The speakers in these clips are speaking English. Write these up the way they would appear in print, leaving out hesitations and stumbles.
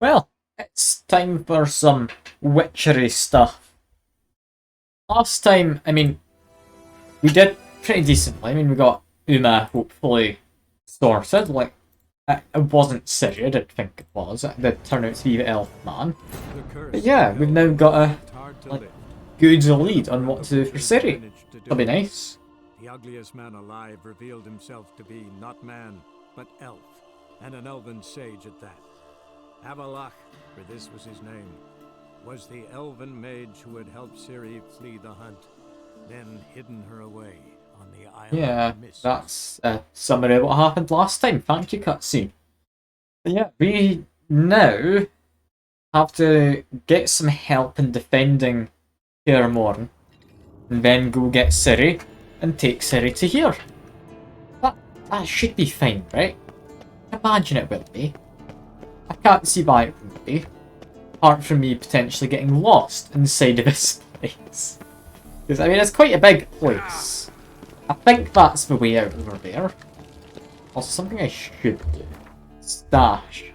Well, it's time for some witchery stuff. Last time, we did pretty decently. We got Uma hopefully sorted. It wasn't Ciri, I didn't think it was. It did turn out to be the Elf Man. But yeah, we've now got a good lead on what to do for Ciri. That'll be nice. The ugliest man alive revealed himself to be not man, but elf, and an elven sage at that. Avalach, for this was his name, was the elven mage who had helped Ciri flee the hunt, then hidden her away on the island of Mist. That's a summary of what happened last time. Thank you, cutscene. But yeah, we now have to get some help in defending Kaer Morhen, and then go get Ciri and take Ciri to here. That should be fine, right? Imagine it will be. I can't see why it wouldn't be. Apart from me potentially getting lost inside of this place. Because, it's quite a big place. I think that's the way out over there. Also, something I should do. Stash.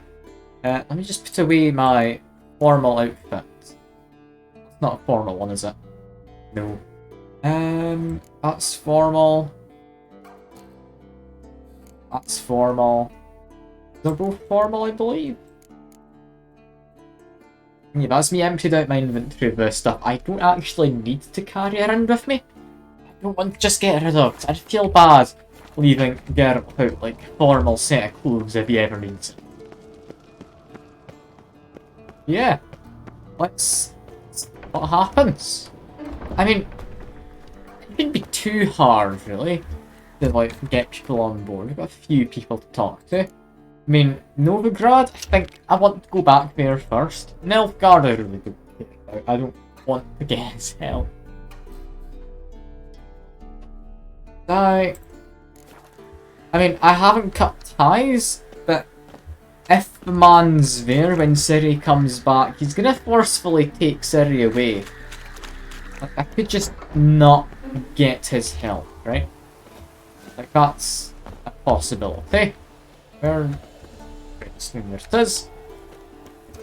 Let me just put away my formal outfit. It's not a formal one, is it? No. That's formal. That's formal. They're both formal, I believe. Yeah, that's me emptied out my inventory of the stuff I don't actually need to carry around with me. I don't want to just get rid of it. I'd feel bad leaving Geralt without, a formal set of clothes if he ever needs it. Yeah. Let's see what happens. It shouldn't be too hard, really, to, get people on board. We've got a few people to talk to. Novigrad, I think I want to go back there first. Nilfgaard I really don't care about. I don't want to get his help. I haven't cut ties, but if the man's there when Ciri comes back, he's gonna forcefully take Ciri away. I could just not get his help, right? That's a possibility. There it is.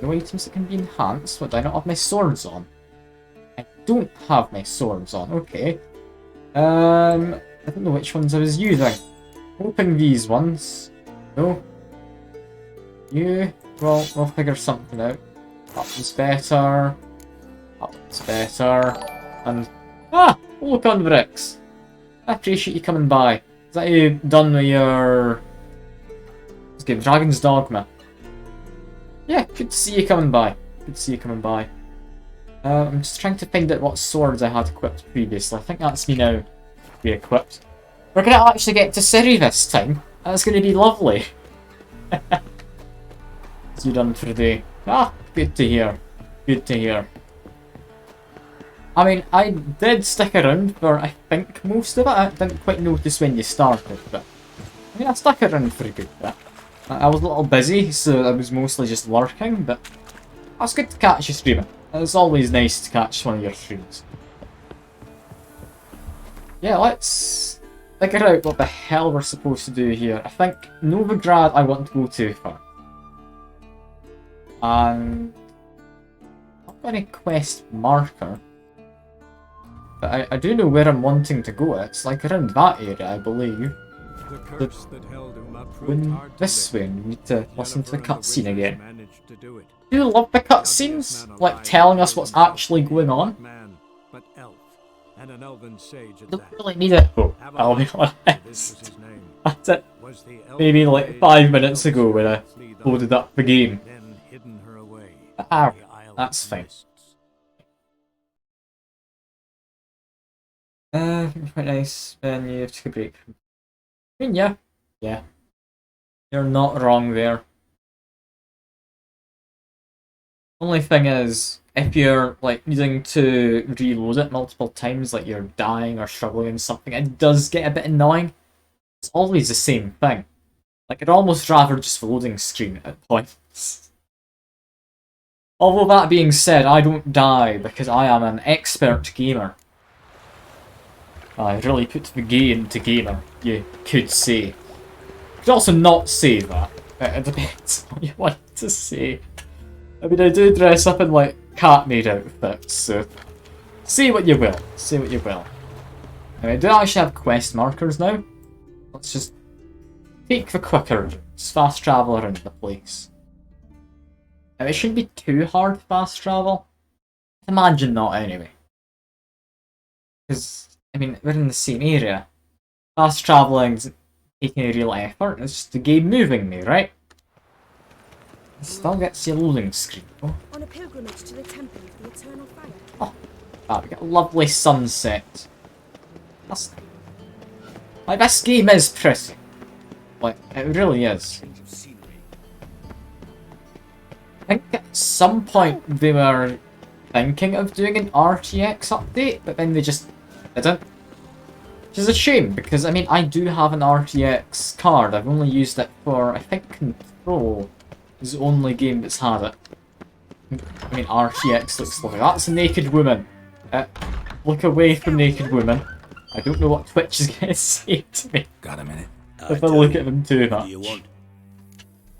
No items that can be enhanced. What, do I not have my swords on? I don't have my swords on, okay. I don't know which ones I was using. Hoping these ones. No. We'll figure something out. That one's better. That one's better. And, look on bricks. I appreciate you coming by. Is that you done with your... Let's get Dragon's Dogma. Yeah, good to see you coming by. Good to see you coming by. I'm just trying to find out what swords I had equipped previously. I think that's me now re-equipped. We're going to actually get to Ciri this time. That's going to be lovely. Is you done for the day? Good to hear. Good to hear. I did stick around for, I think, most of it. I didn't quite notice when you started, but... I stuck around for a good bit. I was a little busy, so I was mostly just lurking, but... That's good to catch you streaming. It's always nice to catch one of your streams. Yeah, let's figure out what the hell we're supposed to do here. I think Novigrad I want to go to first. And... I've not got any quest marker. But I do know where I'm wanting to go. It's around that area, I believe. This way, we need to listen to the cutscene again. Do you love the cutscenes? Telling us what's actually going on? I don't really need it. I'll be honest. That's it. Maybe 5 minutes ago when I loaded up the game. That's fine. Quite nice. Then you have to take a break. Yeah. You're not wrong there. Only thing is, if you're needing to reload it multiple times, you're dying or struggling in something, it does get a bit annoying. It's always the same thing. I'd almost rather just the loading screen at points. Although that being said, I don't die because I am an expert gamer. I really put the game into gamer, you could say. You could also not say that. It depends on what you want to say. I mean, I do dress up in, like, cat-made outfits, so... See what you will. See what you will. Anyway, I do actually have quest markers now. Let's just take the quicker routes. Fast travel around the place. Now, it shouldn't be too hard to fast travel. Imagine not, anyway. Because, I mean, we're in the same area. Fast travelling's taking a real effort. It's just the game moving me, right? Still gets your loading screen. Oh. On a pilgrimage to the Temple of the Eternal Fire. Oh, ah, we got a lovely sunset. That's... Like, this game is pretty. Like, it really is. I think at some point they were thinking of doing an RTX update, but then they just didn't. Which is a shame, because, I mean, I do have an RTX card. I've only used it for, I think, Control is the only game that's had it. I mean, RTX looks lovely. That's a naked woman. Look away from naked women. I don't know what Twitch is going to say to me. Got a minute? If I look at them too much.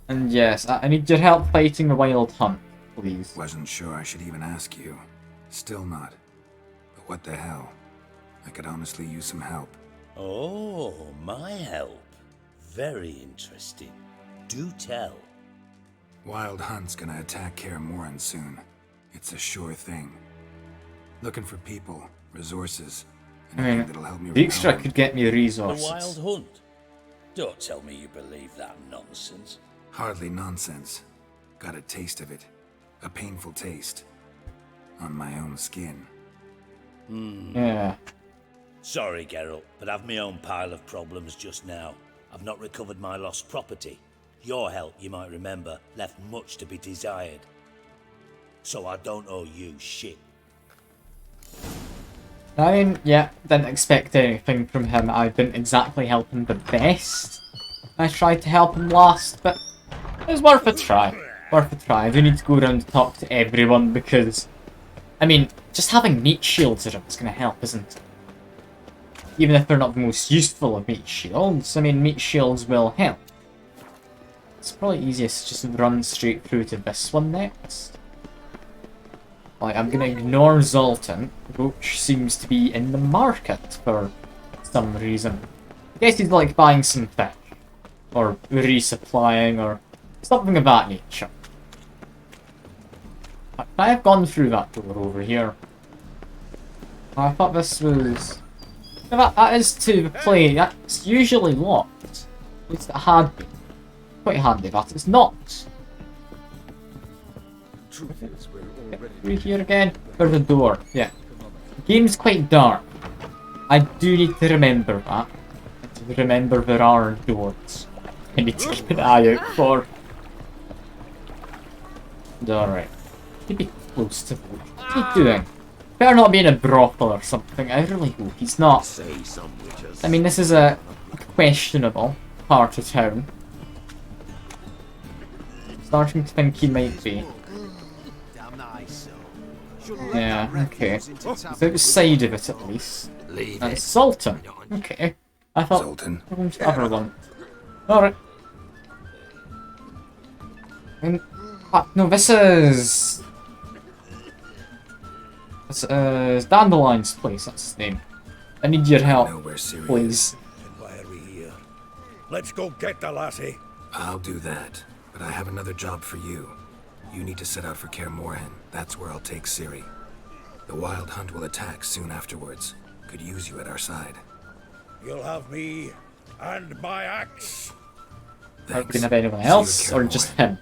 And yes, I need your help fighting the wild hunt, please. Wasn't sure I should even ask you. Still not. But what the hell? I could honestly use some help. Oh, my help. Very interesting. Do tell. Wild Hunt's gonna attack Kaer Morhen soon. It's a sure thing. Looking for people, resources, anything that'll help me Dijkstra repel could get me The resources. Wild Hunt? Don't tell me you believe that nonsense. Hardly nonsense. Got a taste of it. A painful taste. On my own skin. Yeah. Sorry, Geralt, but I've my own pile of problems just now. I've not recovered my lost property. Your help, you might remember, left much to be desired. So I don't owe you shit. I mean, yeah, didn't expect anything from him. I didn't exactly help him the best. I tried to help him last, but it was worth a try. Worth a try. I do need to go around and talk to everyone because, I mean, just having meat shields around is going to help, isn't it? Even if they're not the most useful of meat shields, I mean, meat shields will help. It's probably easiest to just run straight through to this one next. Like, I'm gonna ignore Zoltan, which seems to be in the market for some reason. I guess he's like buying some fish, or resupplying, or something of that nature. I have gone through that door over here. I thought this was... That is to the play. That's usually locked. At least it had been. Quite handy that it's not. Through here again. For the door. Yeah. The game's quite dark. I do need to remember that. To remember there are doors. I need to keep an eye out for. Alright. Keep it close to the door. What's he doing? Better not be in a brothel or something. I really hope he's not. I mean, this is a questionable part of town. Starting to think he might be. Yeah, okay. He's outside of it at least. And Sultan. Okay. I thought Sultan. the other one. Alright. No, this is... This is Dandelion's place, that's his name. I need your help, Know where Ciri please. And why are we here? Let's go get the lassie. I'll do that, but I have another job for you. You need to set out for Kaer Morhen. That's where I'll take Ciri. The Wild Hunt will attack soon afterwards. Could use you at our side. You'll have me and my axe. Are we Thanks. gonna have anyone See you at else, Kaer or just Morhen. him?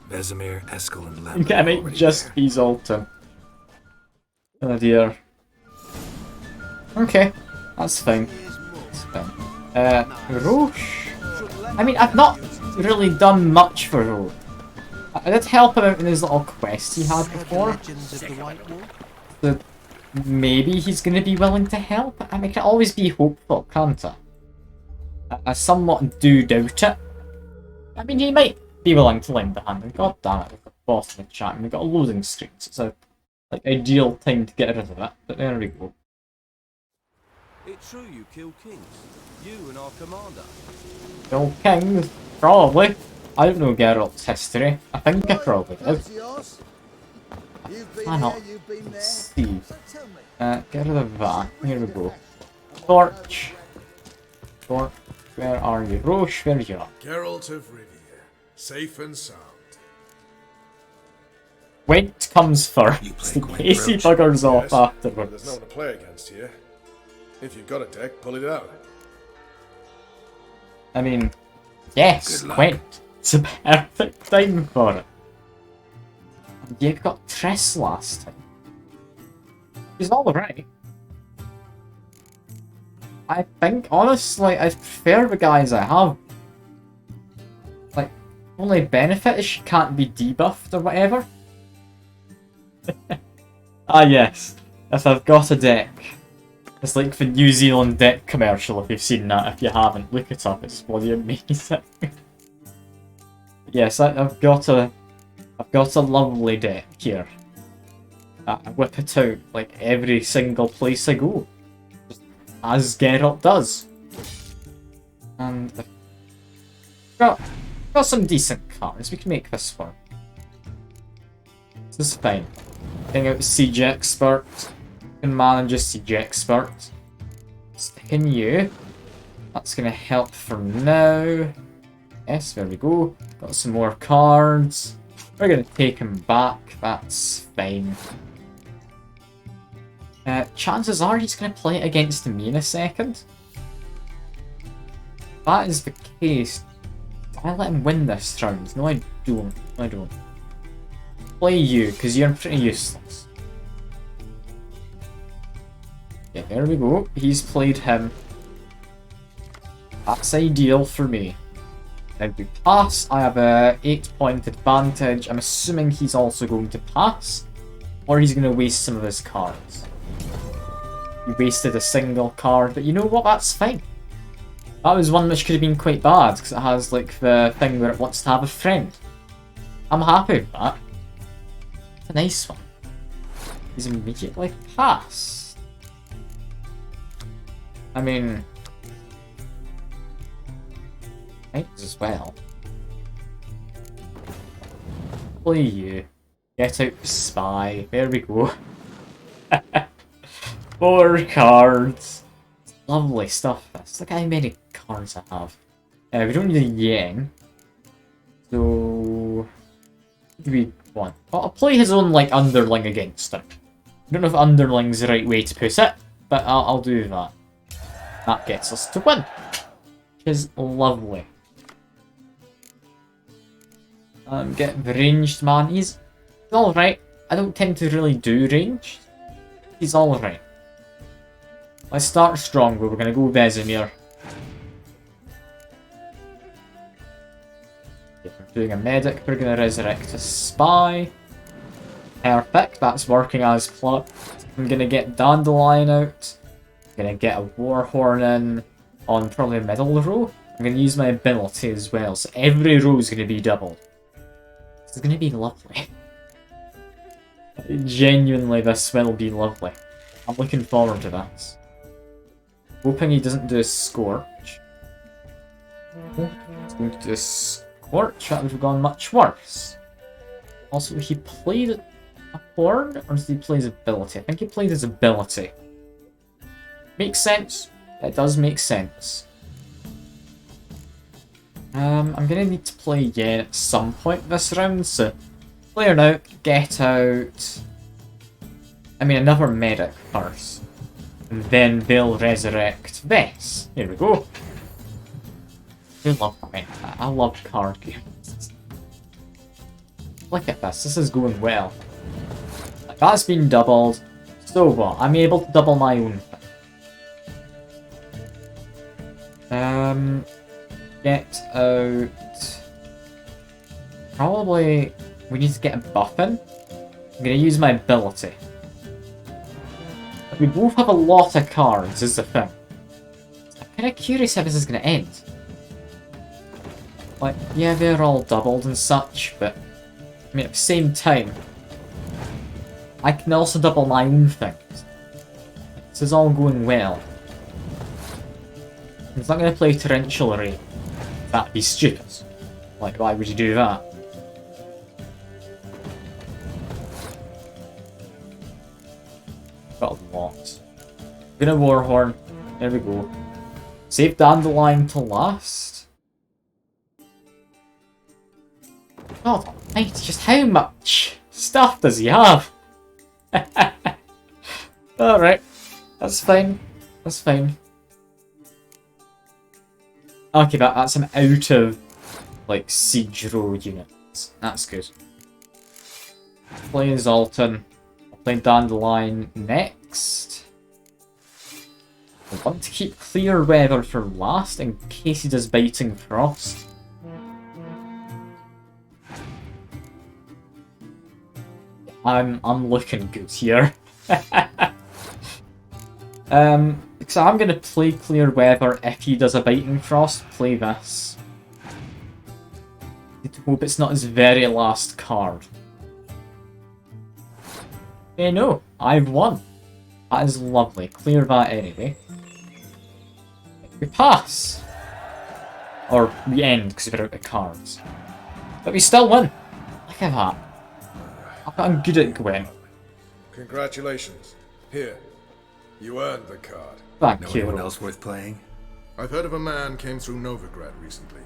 Vesemir, Eskel, and Lambert Can are it already just there. be Zoltan? Oh dear. Okay, that's fine. That's fine. Roche? I mean, I've not really done much for Roche. I did help him out in his little quest he had before. So maybe he's going to be willing to help. I mean, I can always be hopeful, can't I? I somewhat do doubt it. I mean, he might be willing to lend a hand. And god damn it, we've got boss in the chat and we've got a loading screen. So it's a like ideal time to get rid of it. But there we go. It's true you killed kings. You and our commander. Kill kings, probably. I don't know Geralt's history. I think I probably do. Why not? Let's see. Get rid of that. Here we go. Torch. Torch. Where are you? Roche, where are you at? Geralt of Rivia, safe and sound. Went comes first. You play The Gwent Casey Roach? buggers off Yes, but afterwards. there's no one to play against here. If you've got a deck, pull it out. I mean, yes, Good luck. Gwent. It's a perfect time for it. And you got Triss last time. He's alright. I think, honestly, I prefer the guys I have. Like, only benefit is she can't be debuffed or whatever. Ah yes, if I've got a deck. It's like the New Zealand deck commercial, if you've seen that. If you haven't, look it up, it's bloody amazing. Yes, I've got a lovely deck here. I whip it out like every single place I go. Just as Geralt does. And I've got some decent cards, we can make this work. This is fine. Getting out Siege Expert. Can manage a Siege Expert. Sticking you. That's gonna help for now. Yes, there we go. Got some more cards. We're gonna take him back. That's fine. Chances are he's gonna play it against me in a second. If that is the case, do I let him win this round? No, I don't. I don't. Play you, because you're pretty useless. Yeah, there we go. He's played him. That's ideal for me. Now we pass. I have a 8-point advantage. I'm assuming he's also going to pass. Or he's going to waste some of his cards. He wasted a single card, but you know what? That's fine. That was one which could have been quite bad, because it has like the thing where it wants to have a friend. I'm happy with that. It's a nice one. He's immediately passed. I mean, might as well. Play you. Get out the spy. There we go. 4 cards. Lovely stuff. This. Look how many cards I have. We don't need a yen. So, what do we want? Well, I'll play his own like underling against him. I don't know if underling's the right way to put it, but I'll do that. That gets us to win, which is lovely. Get the ranged man. He's alright. I don't tend to really do ranged. He's alright. Let's start strong, but we're gonna go Vesemir. If we're doing a medic, we're gonna resurrect a spy. Perfect, that's working as planned. I'm gonna get Dandelion out. I'm gonna get a Warhorn in on probably middle row. I'm gonna use my ability as well, so every row is gonna be doubled. This is gonna be lovely. Genuinely, this will be lovely. I'm looking forward to this. Hoping he doesn't do a Scorch. He's going to do a Scorch, that would have gone much worse. Also, he played a Horn, or did he play his ability? I think he played his ability. Makes sense. It does make sense. I'm gonna need to play again at some point this round, so player out, get out. I mean, another medic first. And then they'll resurrect this. Here we go. I love that. I love card games. Look at this. This is going well. Like, that's been doubled. So what? I'm able to double my own thing. Get out. Probably we need to get a buff in. I'm gonna use my ability. We both have a lot of cards, is the thing. I'm kinda curious how this is gonna end. Like, yeah, they're all doubled and such, but I mean, at the same time, I can also double my own things. This is all going well. He's not gonna play Torrential Ray. That'd be stupid. Like, why would you do that? Got a lot. Gonna Warhorn. There we go. Save Dandelion to last. God almighty, just how much stuff does he have? Alright. That's fine. That's fine. Okay, that's an out of, like, siege row units. That's good. Playing Zoltan. I'll play Dandelion next. I want to keep Clear Weather for last in case he does Biting Frost. I'm looking good here. Because I'm gonna play Clear Weather if he does a Biting Frost, play this. I hope it's not his very last card. No, I've won. That is lovely. Clear that anyway. We pass! Or we end because we're out of cards. But we still win! Look at that. I'm good at Gwen. Congratulations. Here. You earned the card. Thank Know you. anyone else worth playing? I've heard of a man came through Novigrad recently.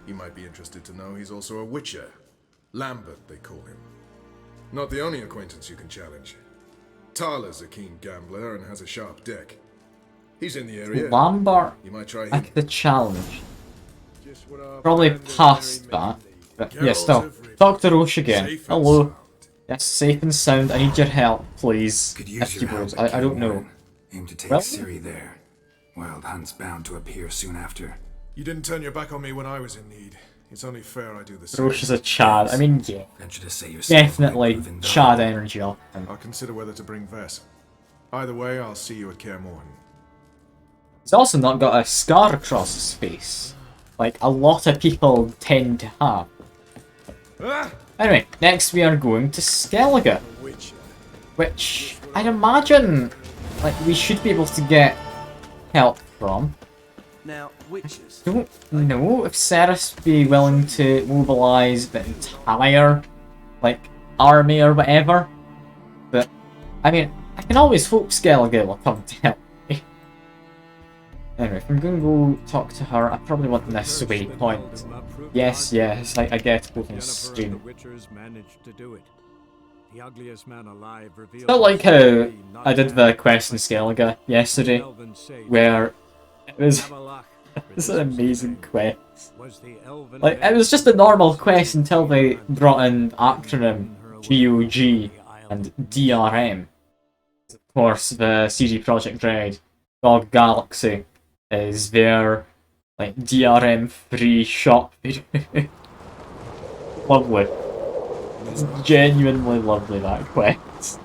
You might be interested to know he's also a witcher. Lambert, they call him. Not the only acquaintance you can challenge. Tala's a keen gambler and has a sharp deck. He's in the area. Lambert, You might try him. like the challenge. Just what our Probably friend and past merry that. maiden But need. yeah, still. Geralt's every- Dr. Roche again. Safe and Hello. sound. Yes, safe and sound. I need your help, please. Could use If you your would. help. I don't know. Aim to take Well- Ciri there. Wild Hunt's bound to appear soon after. You didn't turn your back on me when I was in need. It's only fair I do the same. Roche is a Chad. I mean, yeah. Venture to say you're Definitely Chad energy up. And I'll consider whether to bring Vess. Either way, I'll see you at Kaer Morhen. he's also not got a scar across his face. Like a lot of people tend to have. Anyway, next we are going to Skellige. Which I'd imagine like we should be able to get help from. Now, witches. Don't know if Ceres be willing to mobilise the entire like army or whatever. But I mean I can always hope Skellige will come to help me. Anyway, if I'm gonna go talk to her, I probably want this waypoint. Yes, yes, I get it on stream. Felt like how I did the quest in Skellige yesterday, where it was it's an amazing quest. Like it was just a normal quest until they brought in acronym GOG and DRM. Of course, the CD Projekt Red GOG Galaxy is their like DRM free shop. Lovely. It's genuinely lovely, that quest.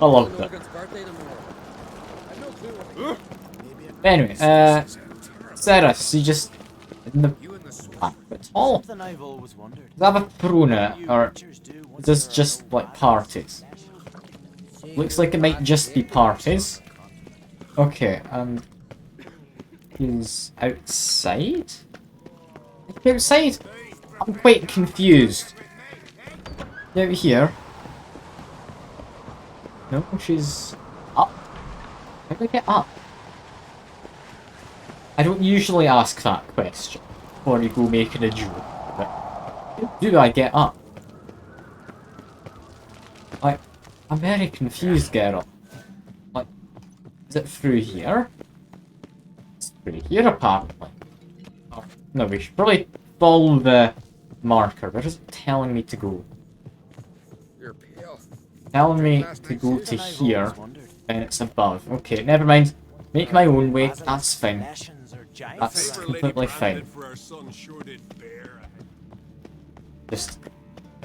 I loved it. Anyway, Ceres, you just in the back at all. Does it have a pro in it, or is this just like parties? Looks like it might just be parties. Okay, he's outside? Outside? I'm quite confused. Over here. No, she's up. How do I get up? I don't usually ask that question before you go making a joke, but how do I get up? Like, I'm very confused, girl. Like, is it through here? It's through here, apparently. Oh, no, we should probably follow the marker. Where is it telling me to go? Telling me to go to here, and it's above. Okay, never mind. Make my own way. That's fine. That's completely fine. Just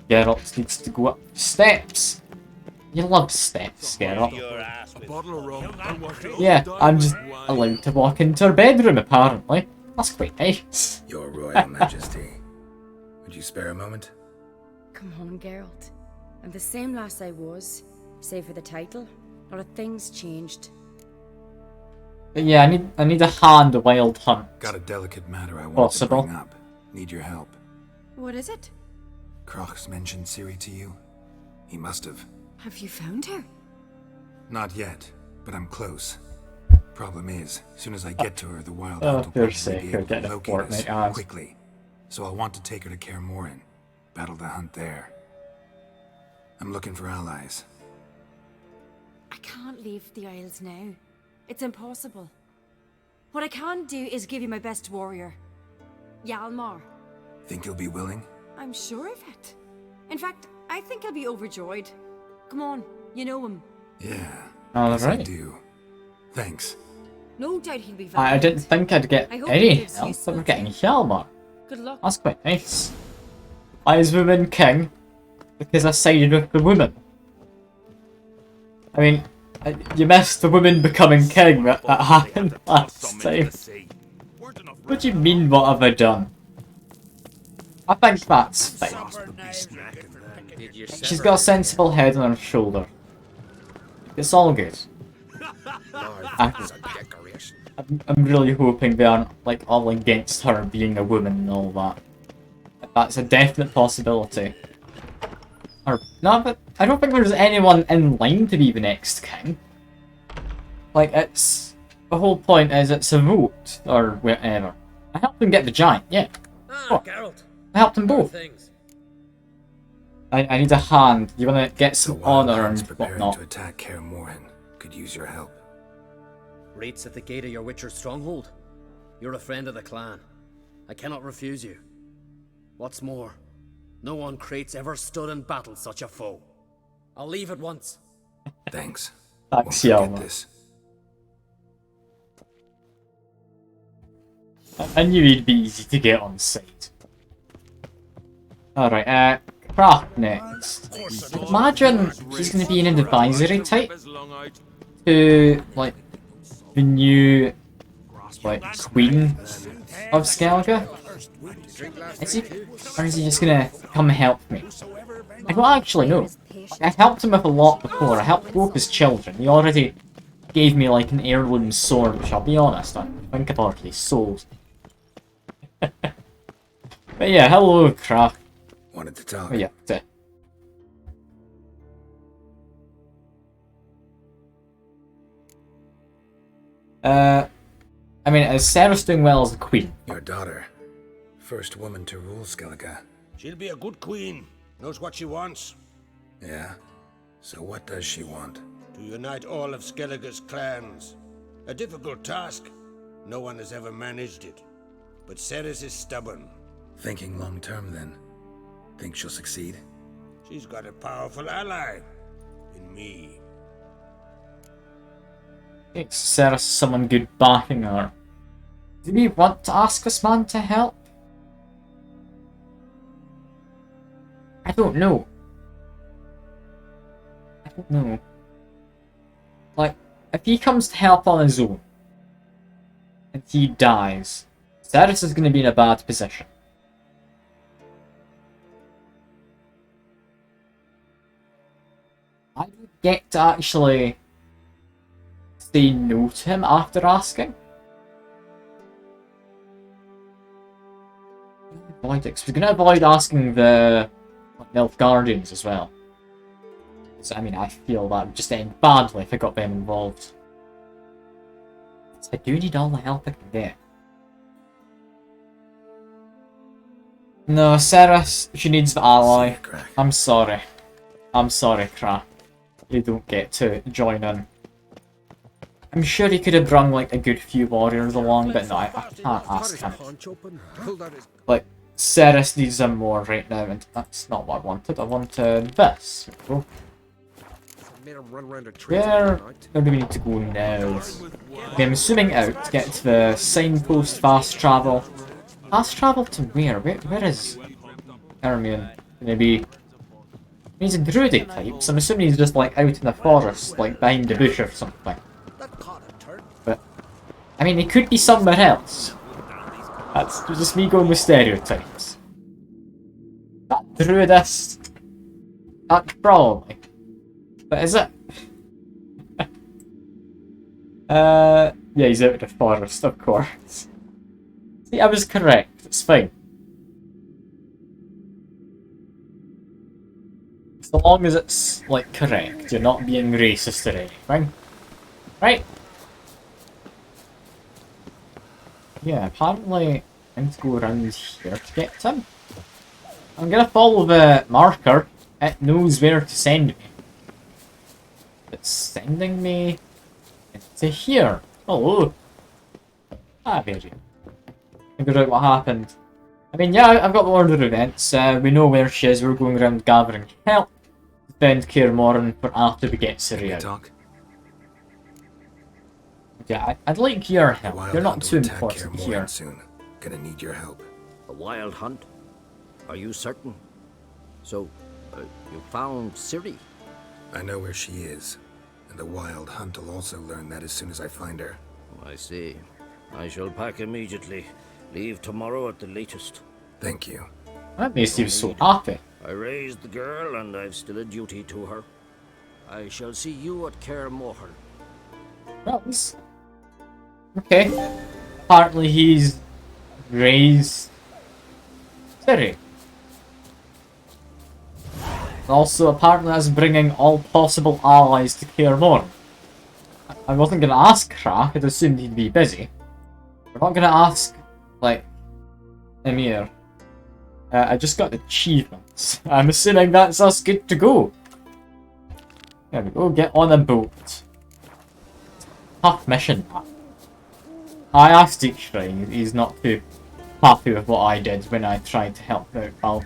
Geralt needs to go up steps. You love steps, Geralt. Yeah, I'm just allowed to walk into her bedroom, apparently. That's quite nice. Your Royal Majesty. Would you spare a moment? Come on, Geralt. I'm the same lass I was, save for the title. A lot of things changed. But yeah, I need a hand, a wild hunt. Got a delicate matter I want Possible. to bring up. Need your help. What is it? Croc's mentioned Ciri to you? He must have. Have you found her? Not yet, but I'm close. Problem is, as soon as I get to her, the Wild Oh, Hunt will for probably sake, be you're able to getting a locate us Fortnite ad. quickly. So I'll want to take her to Kaer Morhen, battle the hunt there. I'm looking for allies. I can't leave the Isles now. It's impossible. What I can do is give you my best warrior, Hjalmar. Think you'll be willing? I'm sure of it. In fact, I think he'll be overjoyed. Come on, you know him. Yeah, All guess I right. do. Thanks. No doubt he'll be I valiant. didn't think I'd get I hope any it gives you help, but we're getting something. Hjalmar. Good luck. That's quite nice. Wise woman king, because I sided with the woman. I mean, you missed the woman becoming king that happened last time. What do you mean, what have I done? I think that's fine. She's got a sensible head on her shoulder. It's all good. I'm really hoping they aren't like all against her being a woman and all that. That's a definite possibility. Or no, but I don't think there's anyone in line to be the next king. Like it's the whole point is it's a vote or whatever. I helped them get the giant, yeah. Oh, Geralt. I helped them both. Things. I need a hand. You wanna get The some Wild honor Hunt's and preparing whatnot. to attack Kaer Morhen. Could use your help. Rates at the gate of your Witcher's stronghold. You're a friend of the clan. I cannot refuse you. What's more, no one Crate's ever stood in battle such a foe. I'll leave at once. Thanks. Thanks, Won't forget Hjalmar. this. I knew he'd be easy to get on site. Alright, Craft next. Imagine he's gonna be an advisory type to, like, the new, like, Queen of Skellige. Is he, or is he just gonna come help me? I don't actually know. I helped him with a lot before. I helped both his children. He already gave me, like, an heirloom sword, which I'll be honest, I think I've already sold. But yeah, hello, Craft. Wanted to talk. Oh yeah, I mean, is Sarah's doing well as the queen? Your daughter. First woman to rule Skellige. She'll be a good queen. Knows what she wants. Yeah? So what does she want? To unite all of Skellige's clans. A difficult task. No one has ever managed it. But Ceres is stubborn. Thinking long term then. Think she'll succeed? She's got a powerful ally. In me. It's Sarah someone good backing her. Do we want to ask this man to help? I don't know. I don't know. Like, if he comes to help on his own, and he dies, Ceres is going to be in a bad position. I don't get to actually say no to him after asking. Avoid it, 'cause we're going to avoid asking the Nilfgaardians as well. So, I mean, I feel that would just end badly if I got them involved. So I do need all the help I can get. No, Sarah, she needs the ally. See ya, Crack. I'm sorry. I'm sorry, Cra. You don't get to join in. I'm sure he could have brung like a good few warriors along, but no, I can't ask him. Like, Ceres needs him more right now, and that's not what I wanted. I wanted this. Where do we need to go now? Okay, I'm zooming out to get to the signpost fast travel. Fast travel to where? Where is Hermione? Maybe he's a druidic type, so I'm assuming he's just like out in the forest, like behind a bush or something. But I mean, he could be somewhere else. That's just me going with stereotypes. That druidist? That probably. But is it? Yeah, he's out in the forest, of course. See, I was correct. It's fine. So long as it's, like, correct. You're not being racist or anything. Right? Yeah, apparently I need to go around here to get to him. I'm gonna follow the marker. It knows where to send me. It's sending me into here. Hello. Ah, very. Figure out what happened. I mean, yeah, I've got the order of events. We know where she is. We're going around gathering help to defend Kaer Morhen for after we get Can we Syria. talk? Yeah, I'd like your The help. Wild You're not Hunt too will attack Kaer important Morhen here. soon. Gonna need your help. A wild hunt? Are you certain? So, you found Ciri? I know where she is, and the Wild Hunt will also learn that as soon as I find her. I see. I shall pack immediately. Leave tomorrow at the latest. Thank you. That makes you so happy. I raised the girl, and I've still a duty to her. I shall see you at Kaer Morhen. Well, okay. Apparently he's raised Ciri. Also, apparently that's bringing all possible allies to Kaer Morhen. I wasn't going to ask Krak, I'd assumed he'd be busy. We're not going to ask, like, Emir. I just got achievements. I'm assuming that's us good to go. There we go, get on a boat. Tough mission. I asked each time, he's not too happy with what I did when I tried to help out while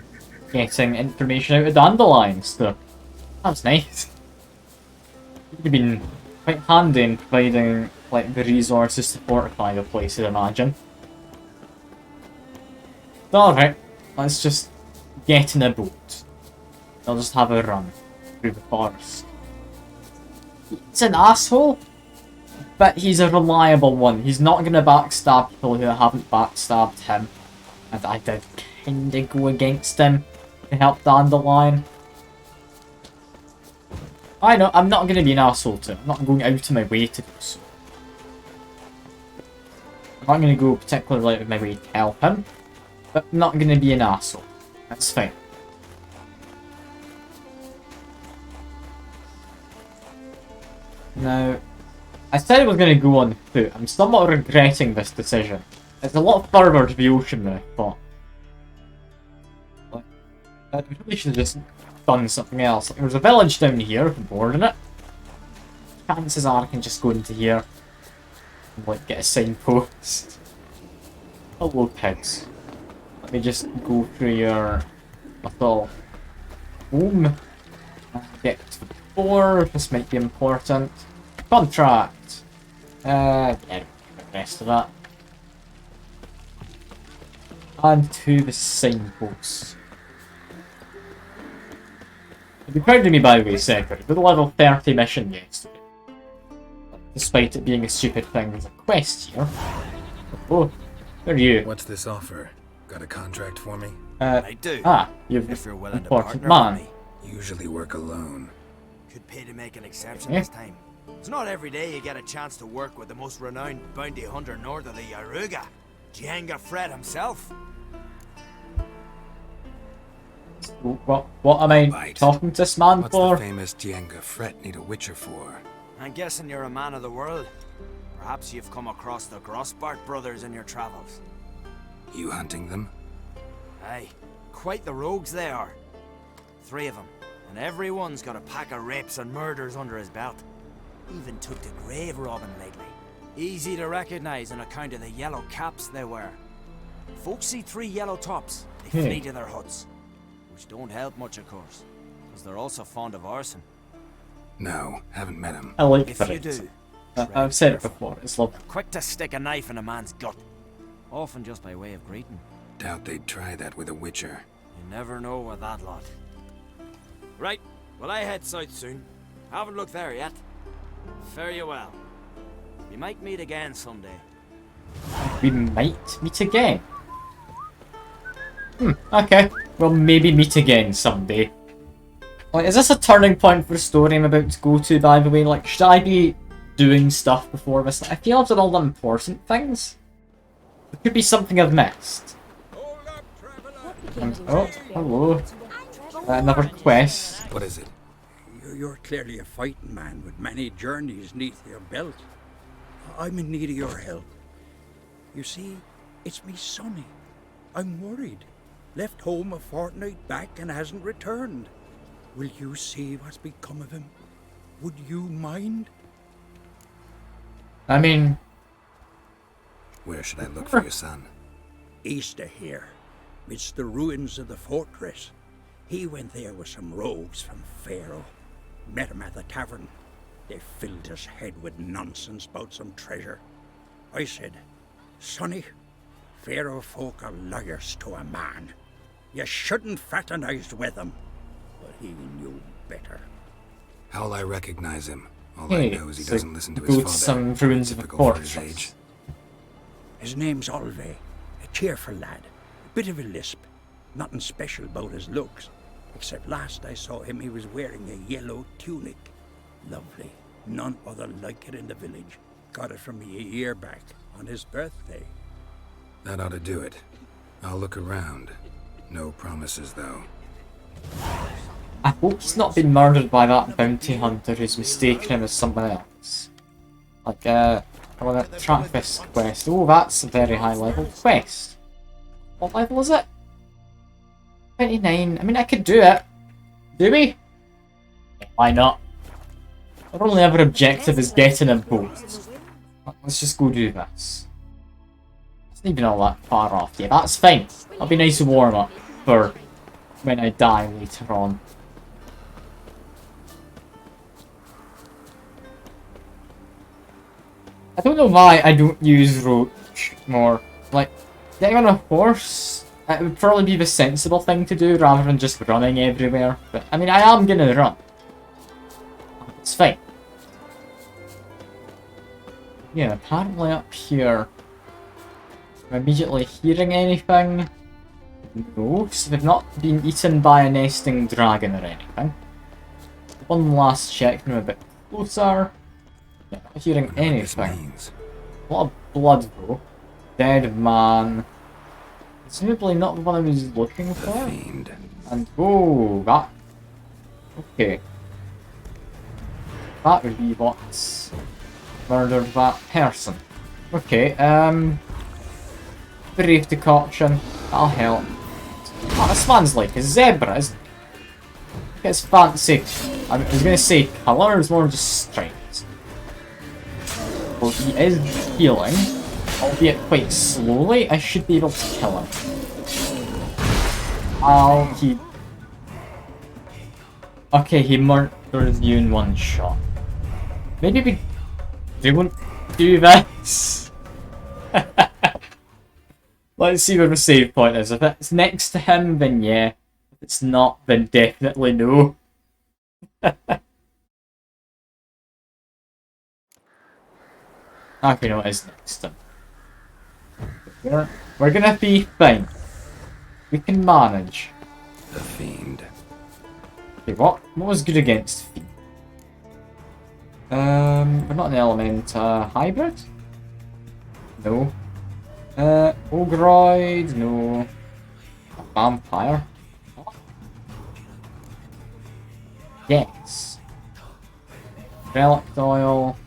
getting information out of Dandelion, so that's nice. It would have been quite handy in providing like the resources to fortify the place, I'd imagine. Alright, let's just get in a boat. I'll just have a run through the forest. He's an asshole, but he's a reliable one. He's not going to backstab people who haven't backstabbed him. And I did kinda go against him to help Dandelion. I know, I'm not going to be an asshole to him. I'm not going out of my way to do so. I'm not going to go particularly out of my way to help him, but I'm not going to be an asshole. That's fine. Now, I said I was going to go on foot. I'm somewhat regretting this decision. It's a lot further to the ocean than I thought. Like, I really should have just done something else. Like, there's a village down here with a board in it. Chances are I can just go into here and like get a signpost. Hello pigs. Let me just go through your little home. Get to the board. This might be important. Contract. Yeah, the rest of that. And to the signpost. You'd be proud of me, by the way, Secretary, with a level 30 mission yesterday. Despite it being a stupid thing, there's a quest here. Oh, who are you? What's this offer? Got a contract for me? I do. Ah, you've If you're willing to important partner man. with me. Usually work alone. Could pay to make an exception Yeah. this time. It's not every day you get a chance to work with the most renowned bounty hunter north of the Yaruga, Jenga Fred himself. What am I Right. talking to this man What's for? the famous Jenga Fret need a witcher for? I'm guessing you're a man of the world. Perhaps you've come across the Grossbart brothers in your travels. You hunting them? Aye, quite the rogues they are. 3 of them, and every one's got a pack of rapes and murders under his belt. Even took to grave robbing lately. Easy to recognize on account of the yellow caps they wear. Folks see 3 yellow tops, they flee to their huts. Which don't help much, of course, because they're also fond of arson. No, haven't met him. I like If that. you do, I've said it before, it's lovely. quick to stick a knife in a man's gut. Often just by way of greeting. Doubt they'd try that with a witcher. You never know with that lot. Right, well I head south soon. Haven't looked there yet. Fare you well. We might meet again someday. We might meet again. Okay. We'll maybe meet again someday. Like, is this a turning point for the story I'm about to go to, by the way? Like, should I be doing stuff before this? I feel I've done all the important things. There could be something I've missed. Oh, hello. Another quest. What is it? You're clearly a fighting man with many journeys neath your belt. I'm in need of your help. You see, it's me Sonny. I'm worried. Left home a fortnight back and hasn't returned. Will you see what's become of him? Would you mind? I mean... Where should I look for your son? East of here, midst the ruins of the fortress. He went there with some rogues from Pharaoh. Met him at the tavern. They filled his head with nonsense about some treasure. I said, Sonny, Pharaoh folk are liars to a man. You shouldn't fraternize with them. But he knew better. How'll I recognize him? All Hey, I know is he so doesn't listen to go his to father. some ruins of a Typical for his fortress. age. His name's Olve, a cheerful lad. A bit of a lisp. Nothing special about his looks. Except last I saw him, he was wearing a yellow tunic. Lovely. None other like it in the village. Got it from me a year back, on his birthday. That ought to do it. I'll look around. No promises, though. I hope he's not been murdered by that bounty hunter who's mistaken him as someone else. Like, I want to track this quest. Oh, that's a very high level quest. What level is it? 29. I mean, I could do it. Do we? Yeah, why not? Our only ever objective is getting a boat. Let's just go do this. It's not even all that far off. Yeah, that's fine. That'll be nice to warm up for when I die later on. I don't know why I don't use Roach more. Like, getting on a horse, it would probably be the sensible thing to do rather than just running everywhere. But, I mean, I am gonna run. It's fine. Yeah, apparently up here... Am I immediately hearing anything? No, because they've not been eaten by a nesting dragon or anything. One last check now a bit closer. Yeah, not hearing anything. A lot of blood though. Dead man. Presumably not the one I was looking for. Fiend. And oh, that. Okay. That would be what's murdered that person. Okay, brief decoction. That'll help. Oh, this man's like a zebra, isn't he? It's fancy. I was gonna say colour is more just stripes. Well, he is healing, albeit quite slowly. I should be able to kill him. Oh, he... Okay, he murdered you in one shot. Maybe we won't do this. Let's see where the save point is. If it's next to him, then yeah. If it's not, then definitely no. Okay, no, it is next to him. We're gonna be fine. We can manage. The Fiend. Okay, what was good against Fiend? We're not an element. Hybrid? No. Ogroid? No. A vampire? Yes. Relic oil.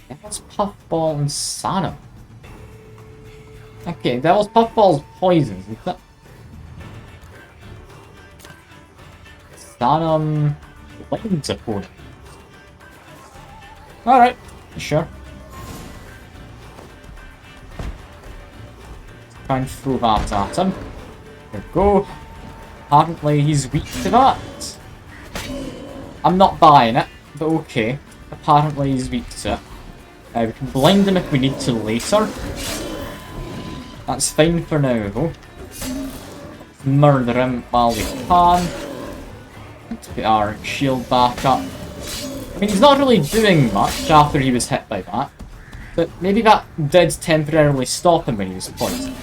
Devil's Puffball and Sanum. Okay, Devil's Puffball's poison, isn't it? Sanum... Lightning's opponent. Alright, sure. Try and throw that at him. There we go. Apparently he's weak to that. I'm not buying it, but okay. Apparently he's weak to it. We can blind him if we need to later. That's fine for now though. Murder him while we can. Let's put our shield back up. I mean, he's not really doing much after he was hit by that. But maybe that did temporarily stop him when he was poisoned.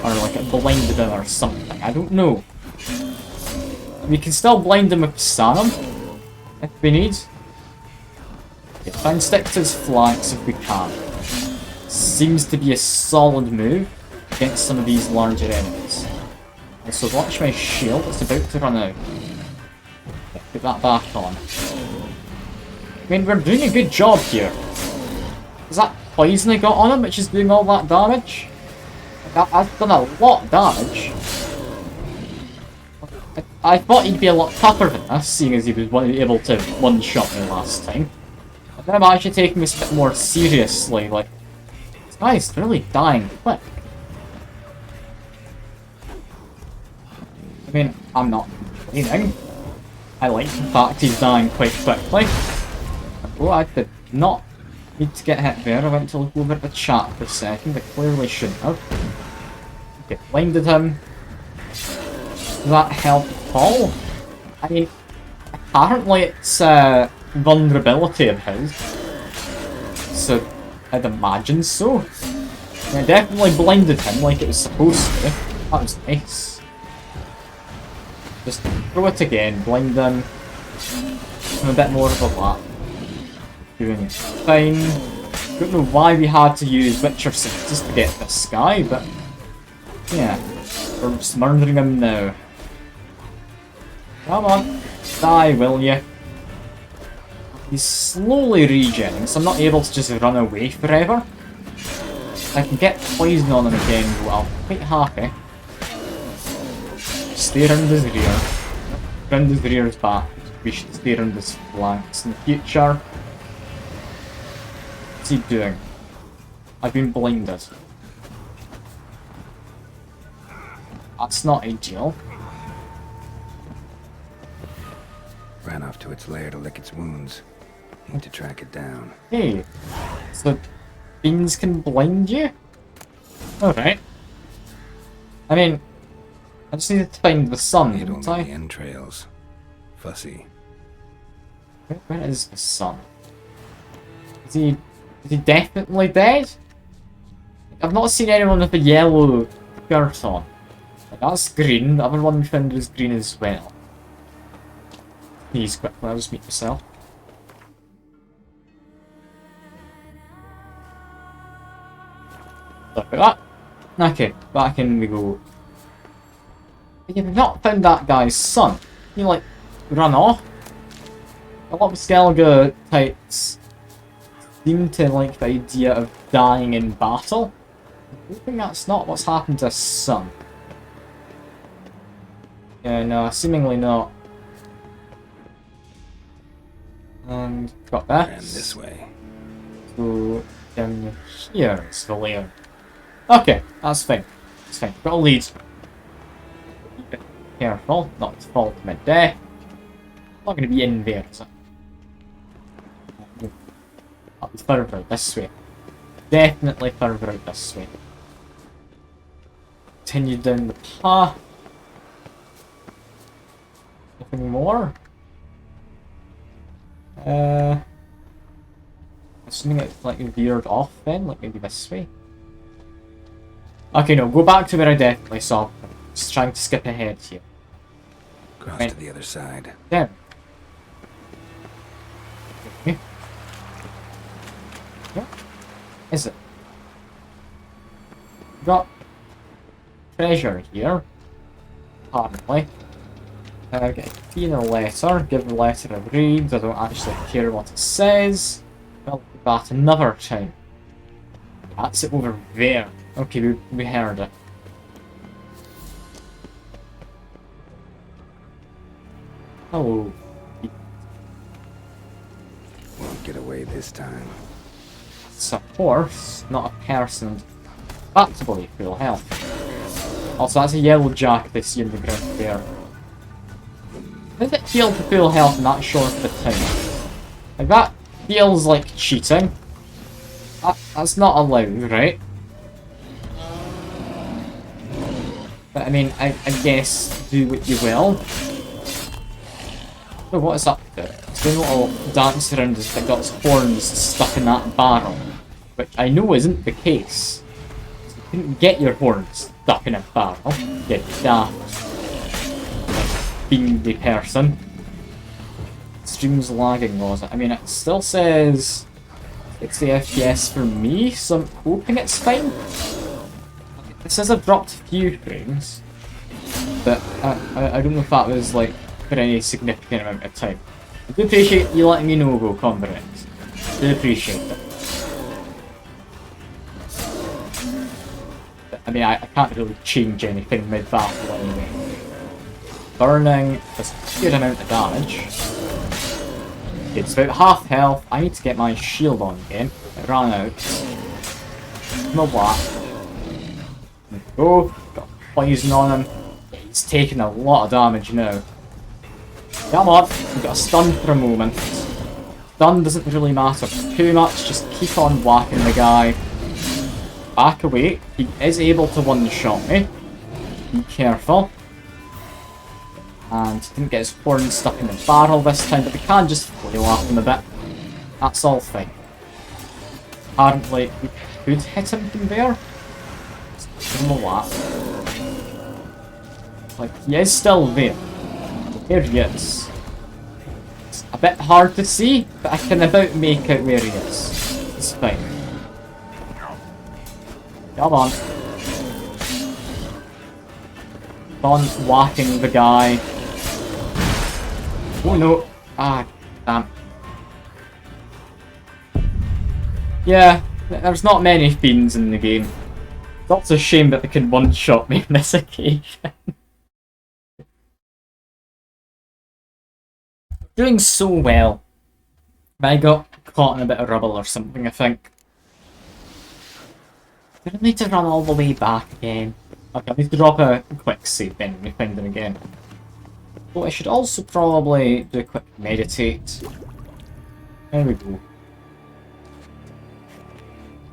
Or like it blinded him or something, I don't know. We can still blind him with Sanum, if we need. Yeah, try and stick to his flanks if we can. Seems to be a solid move against some of these larger enemies. Also, watch my shield, it's about to run out. Put that back on. I mean, we're doing a good job here. Is that poison I got on him which is doing all that damage? I've done a lot of damage. I thought he'd be a lot tougher than this, seeing as he was able to one-shot me last time. But then I'm actually taking this a bit more seriously, like, this guy's really dying quick. I mean, I'm not complaining. I like the fact he's dying quite quickly. Oh, I did not need to get hit there. I went to look over at the chat for a second. I clearly shouldn't have. Okay, blinded him. Does that help at all? I mean, apparently it's vulnerability of his. So, I'd imagine so. I definitely blinded him like it was supposed to. That was nice. Just throw it again, blind him. I'm a bit more of a lap. Doing it fine. Don't know why we had to use Witcher Senses to get this guy, but yeah, we're just murdering him now. Come on, die, will you? He's slowly regenerating, so I'm not able to just run away forever. I can get poison on him again, well, I'm quite happy. Stay around his rear. Around his rear's back. We should stay around his flanks in the future. What's he doing? I've been blinded. That's not ideal. Ran off to its lair to lick its wounds. Need to track it down. Hey, so beans can blind you? Alright. I mean, I just need to find the sun, Hit don't only I? the entrails. Fussy. Where is the sun? Is he definitely dead? I've not seen anyone with a yellow shirt on. Like, that's green, the other one we found was green as well. Sneeze quickly, I'll just meet myself. Sorry about that. Okay, back in we go. You've not found that guy's son. He like run off. A lot of Skellige types seem to like the idea of dying in battle. I think that's not what's happened to his son. Yeah, no, seemingly not. And got that. And this way. So down here is the layer. Okay, that's fine. That's fine. Got a lead. Be careful, not to fall to my death. Not going to be in there, is it? I'll be further out this way. Definitely further out this way. Continue down the path. Nothing more? Assuming it's like veered off then, like maybe this way. Okay, no, go back to where I definitely saw him. Just trying to skip ahead here. Cross Right. to the other side. There. Okay. What is it? Got treasure here. Apparently. Get a key and a letter. Give the letter a read. I don't actually care what it says. I'll do that another time. That's it over there. Okay, we heard it. Hello. Won't get away this time. It's a horse, not a person. That's body full health. Also, that's a yellow jack they see in the ground there. How does it feel to full health in that short of a time? Like, that feels like cheating. That's not allowed, right? But I mean, I guess do what you will. So what is up there? It's doing a little dance around as if it got its horns stuck in that barrel. Which I know isn't the case. You couldn't get your horns stuck in a barrel. You daft. Being the person. Stream's lagging, was it? I mean, it still says 60 FPS for me, so I'm hoping it's fine. It says I've dropped a few frames, but I don't know if that was like for any significant amount of time. I do appreciate you letting me know, go Converence. Do appreciate it. I mean, I can't really change anything mid-battle anyway. Burning does a good amount of damage. It's about half health. I need to get my shield on again. It ran out. No black. There we go. Got poison on him. He's taking a lot of damage now. Come on. We got a stun for a moment. Stun doesn't really matter too much. Just keep on whacking the guy. Back away. He is able to one-shot me. Be careful. And didn't get his horn stuck in the barrel this time, but we can just flail at him a bit. That's all fine. Apparently, we could hit him from there. Just give him a whack. Like, he is still there. There he is. It's a bit hard to see, but I can about make out where he is. It's fine. Come on. Keep on whacking the guy. Oh no. Ah, damn. Yeah, there's not many fiends in the game. It's also a shame that they can one-shot me on this occasion. Doing so well. I got caught in a bit of rubble or something, I think. I need to run all the way back again. Okay, I need to drop a quick save then when we find them again. Oh, I should also probably do a quick meditate. There we go.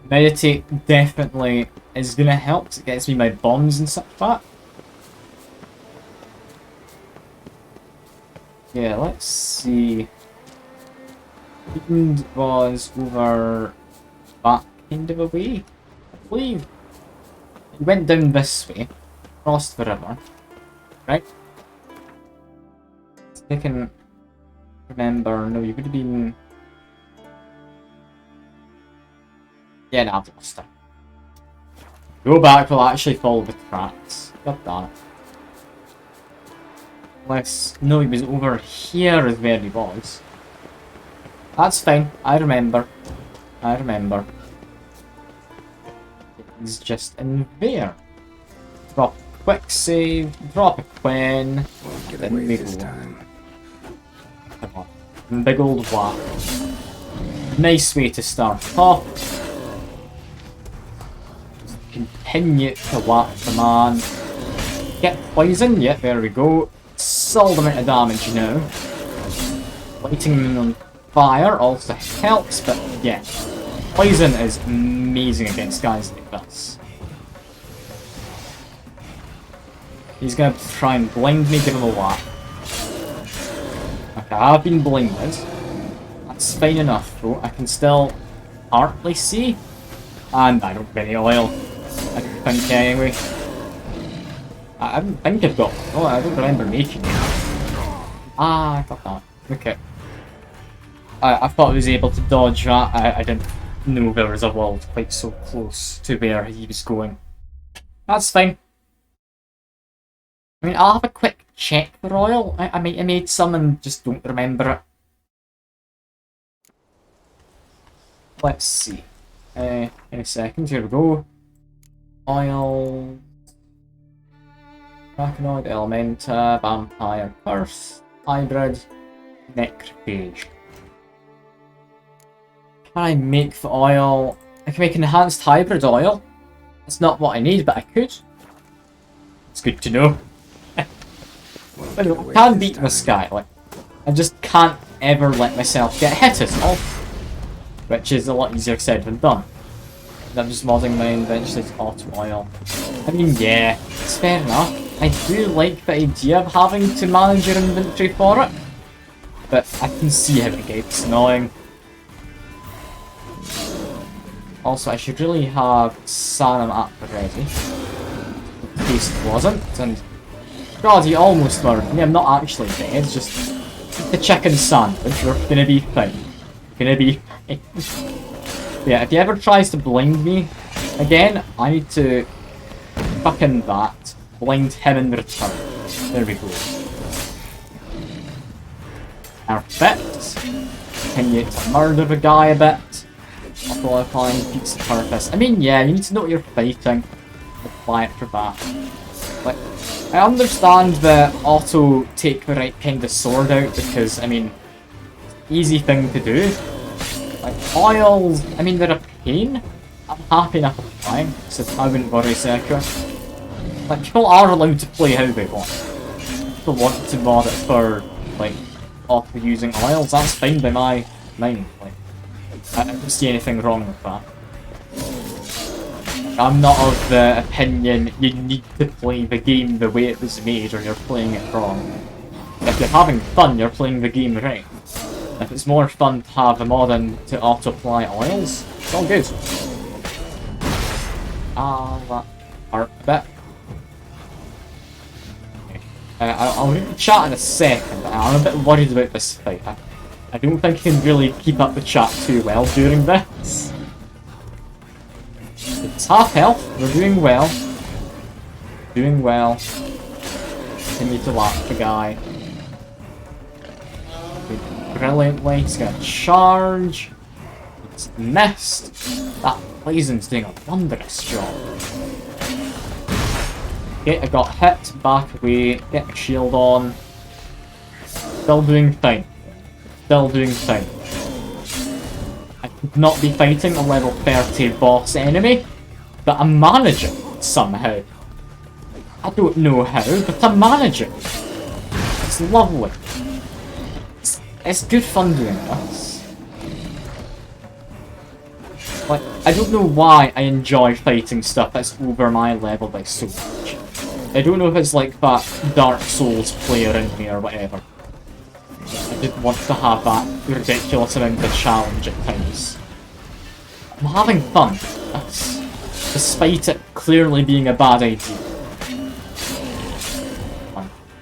Meditate definitely is gonna help, 'cause it gets me my bombs and such back. Yeah, let's see. Fiend was over that kind of a way, I believe. He went down this way, crossed the river, right? I can remember. No, you would have been. Yeah, no, I've lost it. Go back, we'll actually follow the tracks. Got that. Unless. No, he was over here is where he was. That's fine. I remember. I remember. He's just in there. Drop a quick save, drop a Quen. Get away this time. Come on. Big old whack. Nice way to start off. Just continue to whack the man. Get poison, yep, there we go. Solid amount of damage now. Lighting him on fire also helps, but yeah. Poison is amazing against guys like this. He's gonna try and blind me, give him a whack. Okay, I have been blinded. That's fine enough though. I can still partly see. And I don't have any oil. I think anyway. I don't think I've got. Oh, I don't remember making it. Ah, I got that. Okay. I thought I was able to dodge that. I didn't know there was a world quite so close to where he was going. That's fine. I mean, I'll have a quick check for oil. I might have made some and just don't remember it. Let's see. In a second, here we go. Oil. Arachnoid, Elementa, Vampire Curse, Hybrid, Necrophage. Can I make the oil? I can make enhanced hybrid oil. That's not what I need, but I could. It's good to know. I can beat this guy. Like, I just can't ever let myself get hit at all. Which is a lot easier said than done. I'm just modding mine eventually to auto oil. I mean, yeah, it's fair enough. I do like the idea of having to manage your inventory for it. But I can see how it gets annoying. Also, I should really have Sanum up ready. In case it wasn't, and... God, he almost murdered me. I'm not actually dead, it's just... The chicken sandwich, we're gonna be fine. Gonna be fine. Yeah, if he ever tries to blind me again, I need to... Fucking that. Blind him in return. There we go. Perfect. Continue to murder the guy a bit. While applying feats of purpose. I mean, yeah, you need to know what you're fighting. Apply it for that. Like, I understand the auto take the right kind of sword out because, I mean, easy thing to do. Like, oils, I mean, they're a pain. I'm happy enough applying, so I wouldn't worry, Sekiro. Like, people are allowed to play how they want. People want to mod it for, like, auto using oils, that's fine by my mind. Like, I don't see anything wrong with that. I'm not of the opinion you need to play the game the way it was made or you're playing it wrong. If you're having fun, you're playing the game right. If it's more fun to have a mod in to auto-apply oils, it's all good. That hurt a bit. Okay. I'll read the chat in a second, but I'm a bit worried about this fight. I don't think I can really keep up the chat too well during this. It's half health, we're doing well. Doing well. Continue to whack the guy. Brilliantly, he's gonna charge. It's missed. That poison's doing a wondrous job. Okay, I got hit, back away, get my shield on. Still doing fine. Still doing fine. I could not be fighting a level 30 boss enemy, but I'm managing somehow. I don't know how, but I'm managing. It's lovely. It's good fun doing this. Like, I don't know why I enjoy fighting stuff that's over my level by so much. I don't know if it's like that Dark Souls player in me or whatever. I didn't want to have that ridiculous amount of challenge at times. I'm having fun, despite it clearly being a bad idea.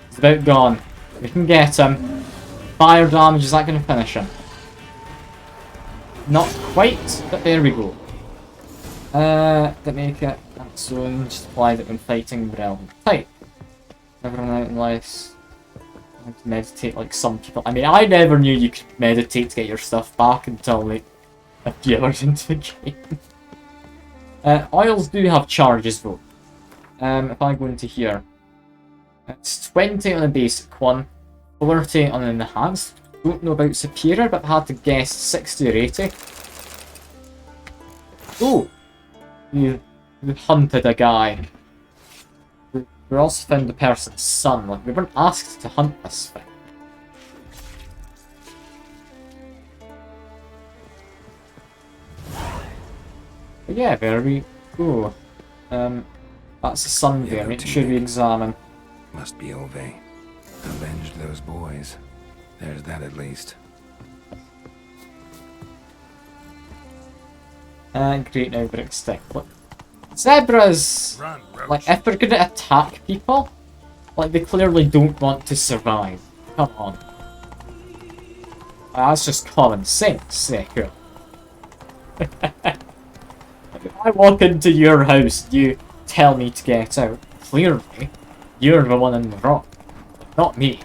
It's about gone. We can get him. Fire damage, is that going to finish him? Not quite, but there we go. To make it that soon, just applied it when fighting the relevant type. Never run out unless I want to meditate like some people. I mean, I never knew you could meditate to get your stuff back until like a few hours into the game. Oils do have charges though. If I go into here, it's 20 on a basic one, 40 on an enhanced. Don't know about superior, but I had to guess 60 or 80. Oh! We hunted a guy. We also found the person's son. Like, we weren't asked to hunt this thing. But yeah, there we go. That's the son variant. Should we examine? Must be Ove. Avenged those boys. There's that at least. Great, now we're extinct. Look, zebras, like, if they're gonna attack people, like, they clearly don't want to survive. Come on. That's just common sense, Sekiro. If I walk into your house, you tell me to get out. Clearly, you're the one in the wrong, not me.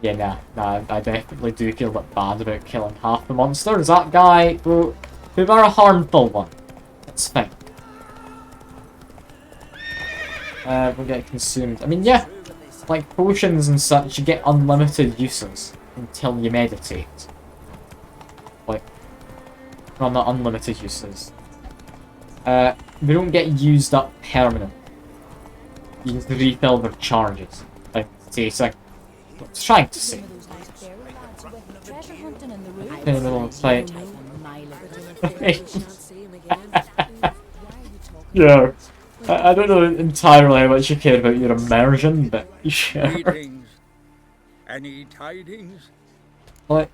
Yeah, nah, I definitely do feel a bit bad about killing half the monsters. That guy, who were a harmful one. That's fine. We'll get consumed. I mean, yeah, like potions and such, you get unlimited uses until you meditate. Like, well, not unlimited uses. They don't get used up permanently. You can refill their charges by meditating. I was trying to say. In the middle of the fight. Yeah. I don't know entirely how much you care about your immersion, but sure. Greetings. Any tidings? Like,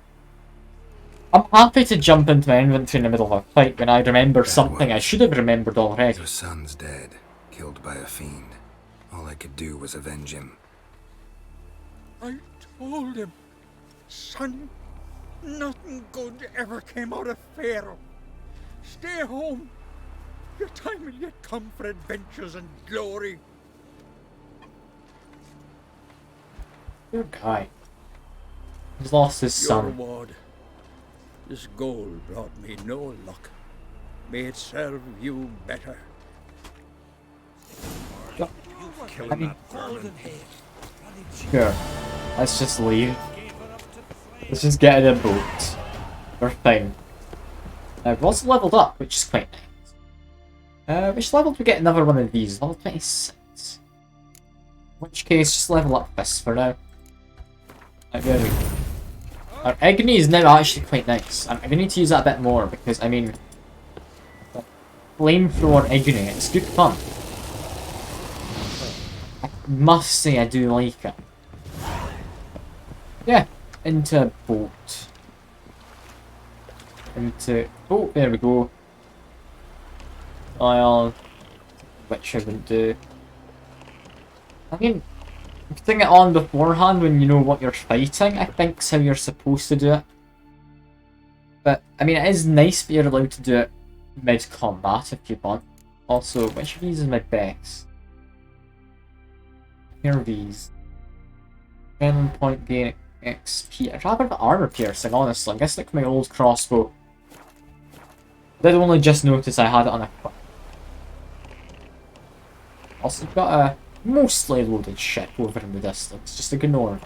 I'm happy to jump into my inventory in the middle of a fight when I remember something I should have remembered already. Your son's dead, killed by a fiend. All I could do was avenge him. I told him, son, nothing good ever came out of Pharaoh. Stay home. Your time will yet come for adventures and glory. Poor guy. He's lost his Your son. reward. This gold brought me no luck. May it serve you better. I mean, sure. Let's just leave. Let's just get in a boat. We're fine. We've also leveled up, which is quite nice. Which level do we get another one of these? Level 26. In which case, just level up this for now. There we go. Our Igni is now actually quite nice. I'm gonna need to use that a bit more because, I mean, flamethrower Igni, it's good fun. I must say I do like it. Yeah, into boat. Into boat, there we go. Which I wouldn't do. I mean, putting it on beforehand when you know what you're fighting, I think is how you're supposed to do it. But, I mean, it is nice that you're allowed to do it mid-combat if you want. Also, which of these is my best? Here are these. 10 point gain XP. I'd rather have armor piercing, honestly. I guess like my old crossbow. I did only just notice I had it on a... Also, you've got a mostly loaded ship over in the distance. Just ignore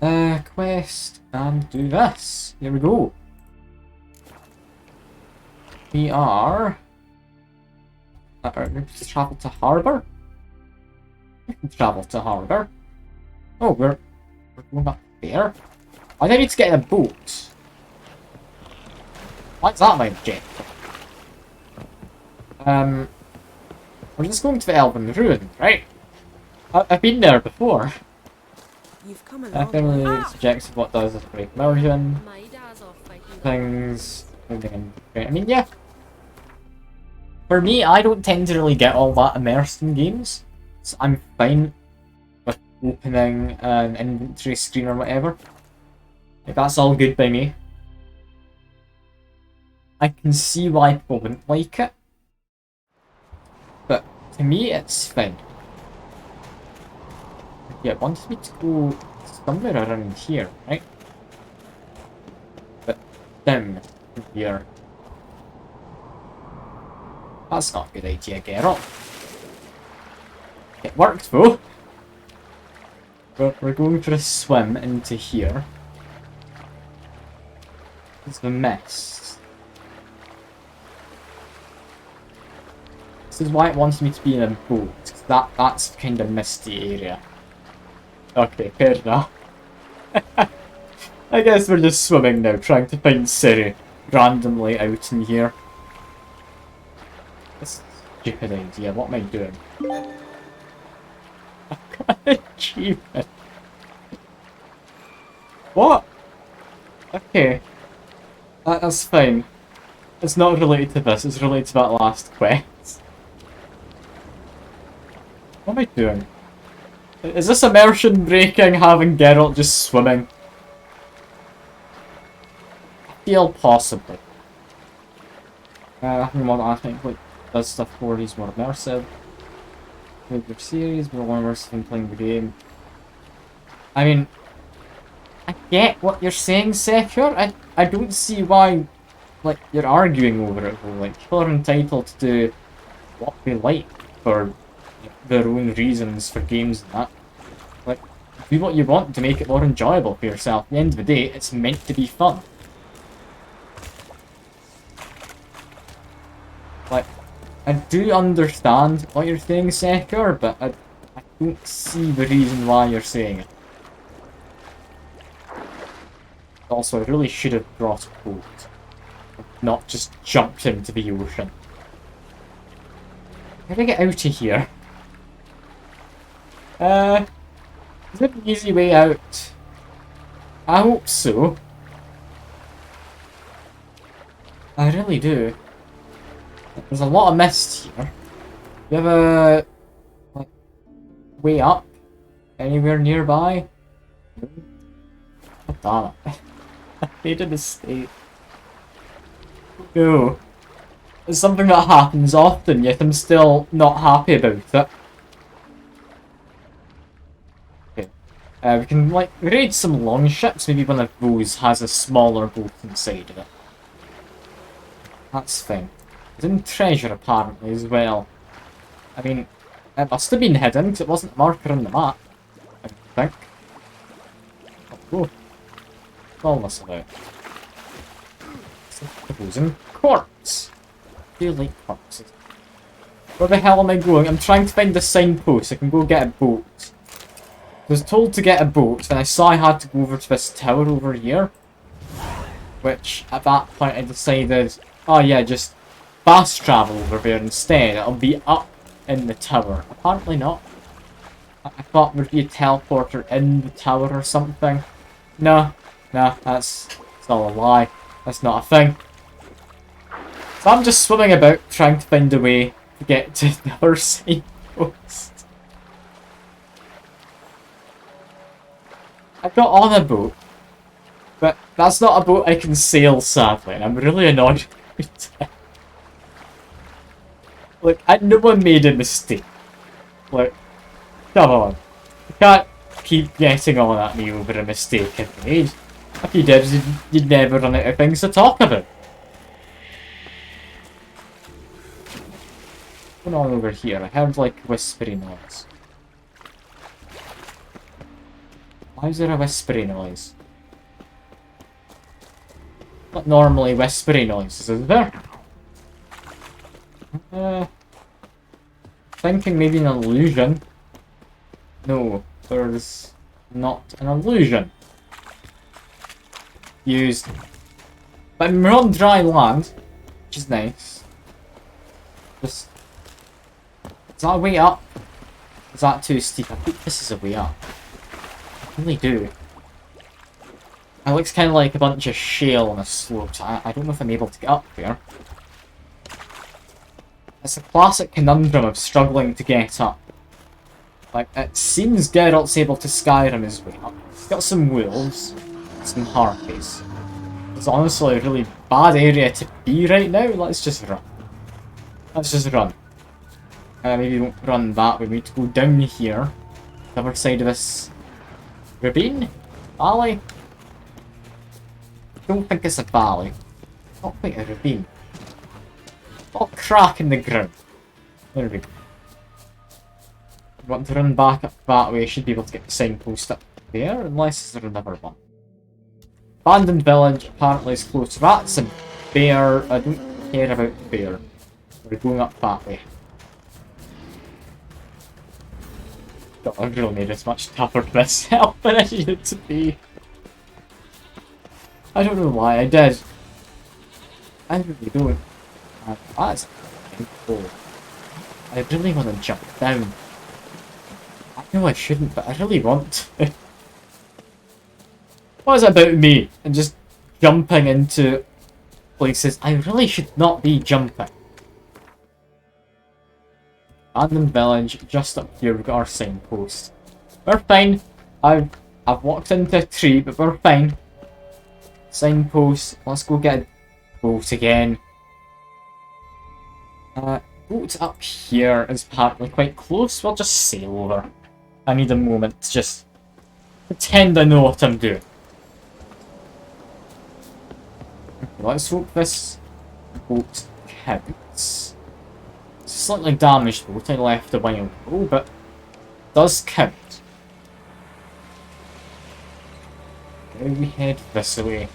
that. Quest, and do this. Here we go. We are... travel to harbour? We can travel to harbour. Oh, we're going up there? I need to get in a boat. Why's that my objective? We're just going to the Elven Ruin, right? I've been there before. You've come along. Fairly subjective what does this break immersion. My dad's off fighting. Things. I mean, yeah. For me, I don't tend to really get all that immersed in games. So I'm fine with opening an inventory screen or whatever. Like, that's all good by me. I can see why people wouldn't like it. But to me, it's fine. Yeah, it wants me to go somewhere around here, right? But down here. That's not a good idea, Geralt. It worked though. We're going for a swim into here. It's the mist. This is why it wants me to be in a boat. That's kind of misty area. Okay, fair enough. I guess we're just swimming now, trying to find Ciri randomly out in here. This stupid idea, what am I doing? I've got an achievement. What? Okay. That's fine. It's not related to this, it's related to that last quest. What am I doing? Is this immersion breaking, having Geralt just swimming? I feel possibly. I think like does stuff for he's more immersive. With your series, more immersive in playing the game. I mean, I get what you're saying, Sephir. I don't see why, like, you're arguing over it. Like, people are entitled to do what they like for their own reasons for games and that. Like, do what you want to make it more enjoyable for yourself. At the end of the day, it's meant to be fun. Like, I do understand what you're saying, Sekir, but I don't see the reason why you're saying it. Also, I really should have brought a boat. Not just jumped into the ocean. How do I get out of here? Is it an easy way out? I hope so. I really do. There's a lot of mist here. You have a like way up? Anywhere nearby? Oh, damn it. I made a mistake. No. It's something that happens often, yet I'm still not happy about it. Okay. We can, like, raid some long ships. Maybe one of those has a smaller boat inside of it. That's fine. Hidden treasure, apparently, as well. I mean, it must have been hidden, because it wasn't a marker on the map, I think. Oh, what's all this about? It's a frozen corpse. I do like corpses. Where the hell am I going? I'm trying to find the signpost. I can go get a boat. I was told to get a boat, and I saw I had to go over to this tower over here. Which, at that point, I decided, oh yeah, just fast travel over there instead. It'll be up in the tower. Apparently not. I thought there'd be a teleporter in the tower or something. No, that's all a lie. That's not a thing. So I'm just swimming about trying to find a way to get to the other signpost. I got on a boat, but that's not a boat I can sail, sadly, and I'm really annoyed with it. Look, no one made a mistake. Like, come on. You can't keep getting on at me over a mistake I've made. If you did, you'd never run out of things to talk about. What's going on over here? I heard, like, whispery noise. Why is there a whispery noise? Not normally whispery noises, is there? Thinking maybe an illusion. No, there's not an illusion. Used. But we're on dry land, which is nice. Just. Is that a way up? Is that too steep? I think this is a way up. I really do. It looks kind of like a bunch of shale on a slope, so I don't know if I'm able to get up there. It's a classic conundrum of struggling to get up. Like, it seems Geralt's able to Skyrim his way up. He's got some wolves, some harpies. It's honestly a really bad area to be right now. Let's just run. Let's just run. Maybe we won't run that way. We need to go down here. The other side of this ravine? Valley? I don't think it's a valley. Not quite a ravine. A crack in the ground. There we go. We want to run back up that way. Should be able to get the signpost up there, unless there's another one. Abandoned village apparently is close. Rats and bear. I don't care about bear. We're going up that way. God, I've really made this much tougher for myself than I needed to be. I don't know why I did. I really don't. That's cool. I really want to jump down. I know I shouldn't, but I really want to. What is it about me and just jumping into places I really should not be jumping? Abandoned village, just up here, we've got our signpost. We're fine. I've walked into a tree, but we're fine. Signpost, let's go get a boat again. Boat up here is apparently quite close. We'll just sail over. I need a moment to just pretend I know what I'm doing. Let's hope this boat counts. It's a slightly damaged boat I left a while ago, but it does count. Okay, we head this way.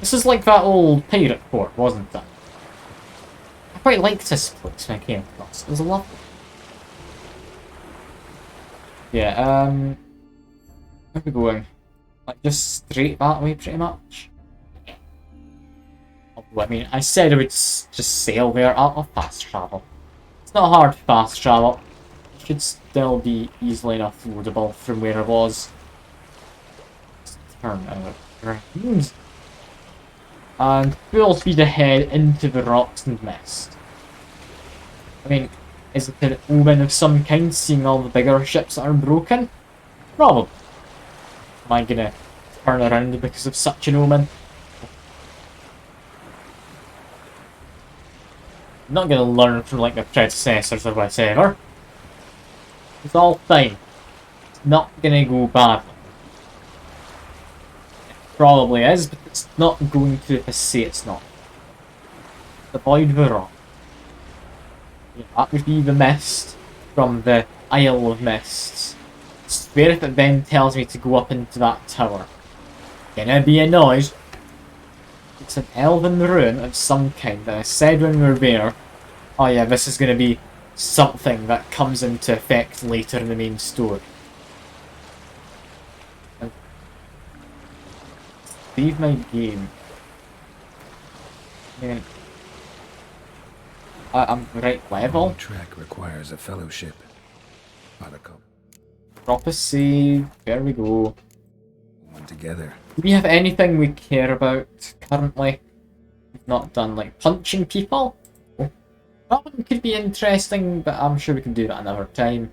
This is like that old pirate port, wasn't it? I quite liked this place when I came across. It was lovely. Yeah, where are we going? Like, just straight that way, pretty much? Although, I mean, I said I would just sail there. I'll fast travel. It's not hard to fast travel. It should still be easily enough loadable from where I was. Let's turn around. And full speed ahead into the rocks and mist. I mean, is it an omen of some kind, seeing all the bigger ships that are broken? Probably. Am I gonna turn around because of such an omen? I'm not gonna learn from like my predecessors or whatever. It's all fine. It's not gonna go badly. probably is, but it's not going to if I say it's not. Avoid the rock. Yeah, that would be the mist from the Isle of Mists. Swear if it then tells me to go up into that tower. Gonna be a noise. It's an elven ruin of some kind, and I said when we were there, oh yeah, this is gonna be something that comes into effect later in the main story. Leave my game. Yeah. I'm right level. Track requires a fellowship, not a couple. Drop a save. There we go. One together. Do we have anything we care about currently? We've not done, like, punching people? Oh. That one could be interesting, but I'm sure we can do that another time.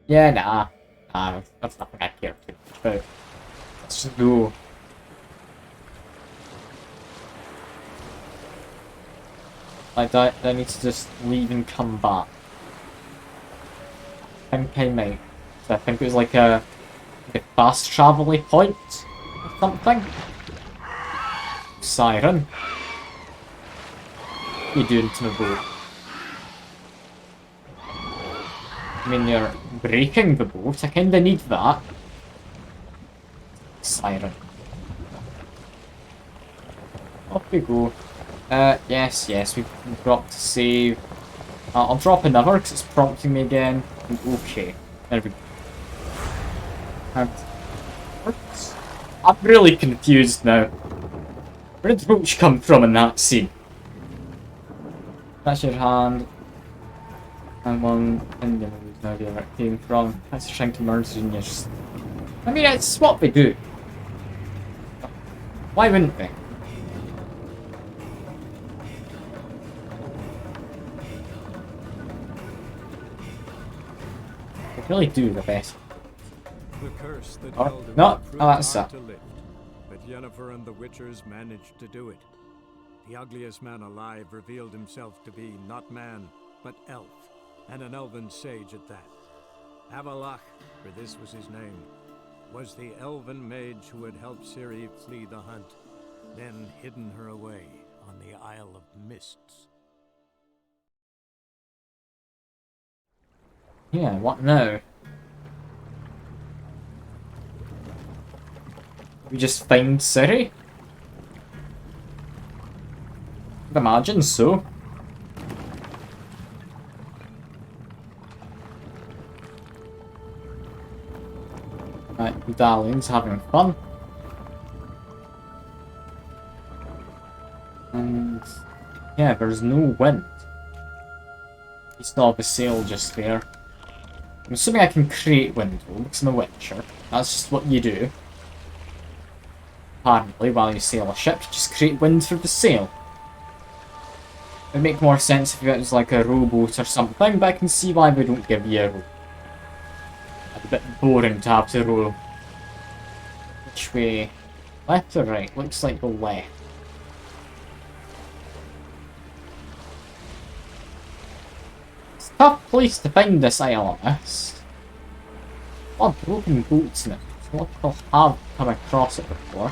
Yeah, nah. Nah, that's nothing I care too much about. Let's just go. Do I need to just leave and come back? I think I might. So I think it was like a fast travel-y point or something. Siren. What are you doing to my boat? I mean, you're breaking the boat. I kinda need that. Siren. Off we go. Yes, we've dropped to save. I'll drop another because it's prompting me again. Okay, there we go. And I'm really confused now. Where did the brooch come from in that scene? That's your hand. And one in the movie now where it came from. That's trying to merge genius. I mean, it's what we do. Why wouldn't we? Really do the best. The curse that Oh, held him no, proved oh, that's hard that. to lift, but Yennefer and the Witchers managed to do it. The ugliest man alive revealed himself to be not man, but elf, and an elven sage at that. Avalach, for this was his name, was the elven mage who had helped Ciri flee the hunt, then hidden her away on the Isle of Mists. Yeah, what now? We just find Ciri? I'd imagine so. Right, Medallion's having fun. And yeah, there's no wind. We still have a sail just there. I'm assuming I can create wind though, because I'm a witcher. That's just what you do. Apparently, while you sail a ship, you just create wind through the sail. It would make more sense if it was like a rowboat or something, but I can see why they don't give you a row. It's a bit boring to have to row. Which way? Left or right? Looks like the left. It's a tough place to find this Isle of Mist. A lot of broken boats in it. A lot of people have come across it before.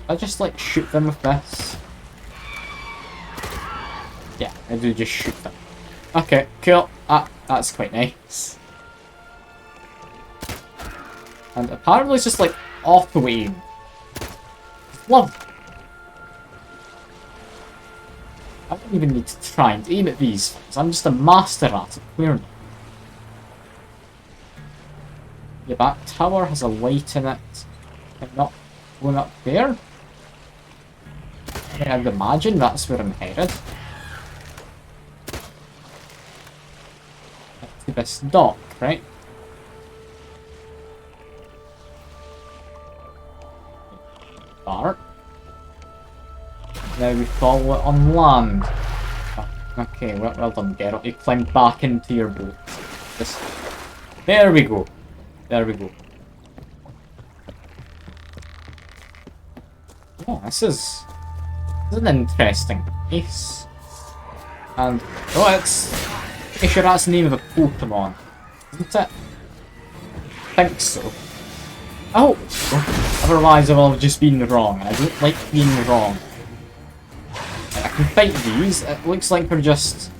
I just like shoot them with this. Yeah, I do just shoot them. Okay, cool. That's quite nice. And apparently it's just like off the way. Love. I don't even need to try and aim at these things. I'm just a master at it, clearly. Yeah, that tower has a light in it. I'm not going up there. I mean, I'd imagine that's where I'm headed. To this dock, right? Start. Now we follow it on land. Oh, okay, well done, Geralt. You climbed back into your boat. Just... There we go. There we go. Yeah, this is an interesting place. And oh, it's pretty sure that's the name of a Pokemon, isn't it? think so. Oh! Otherwise I will have just been wrong. I don't like being wrong. I can fight these. It looks like they're just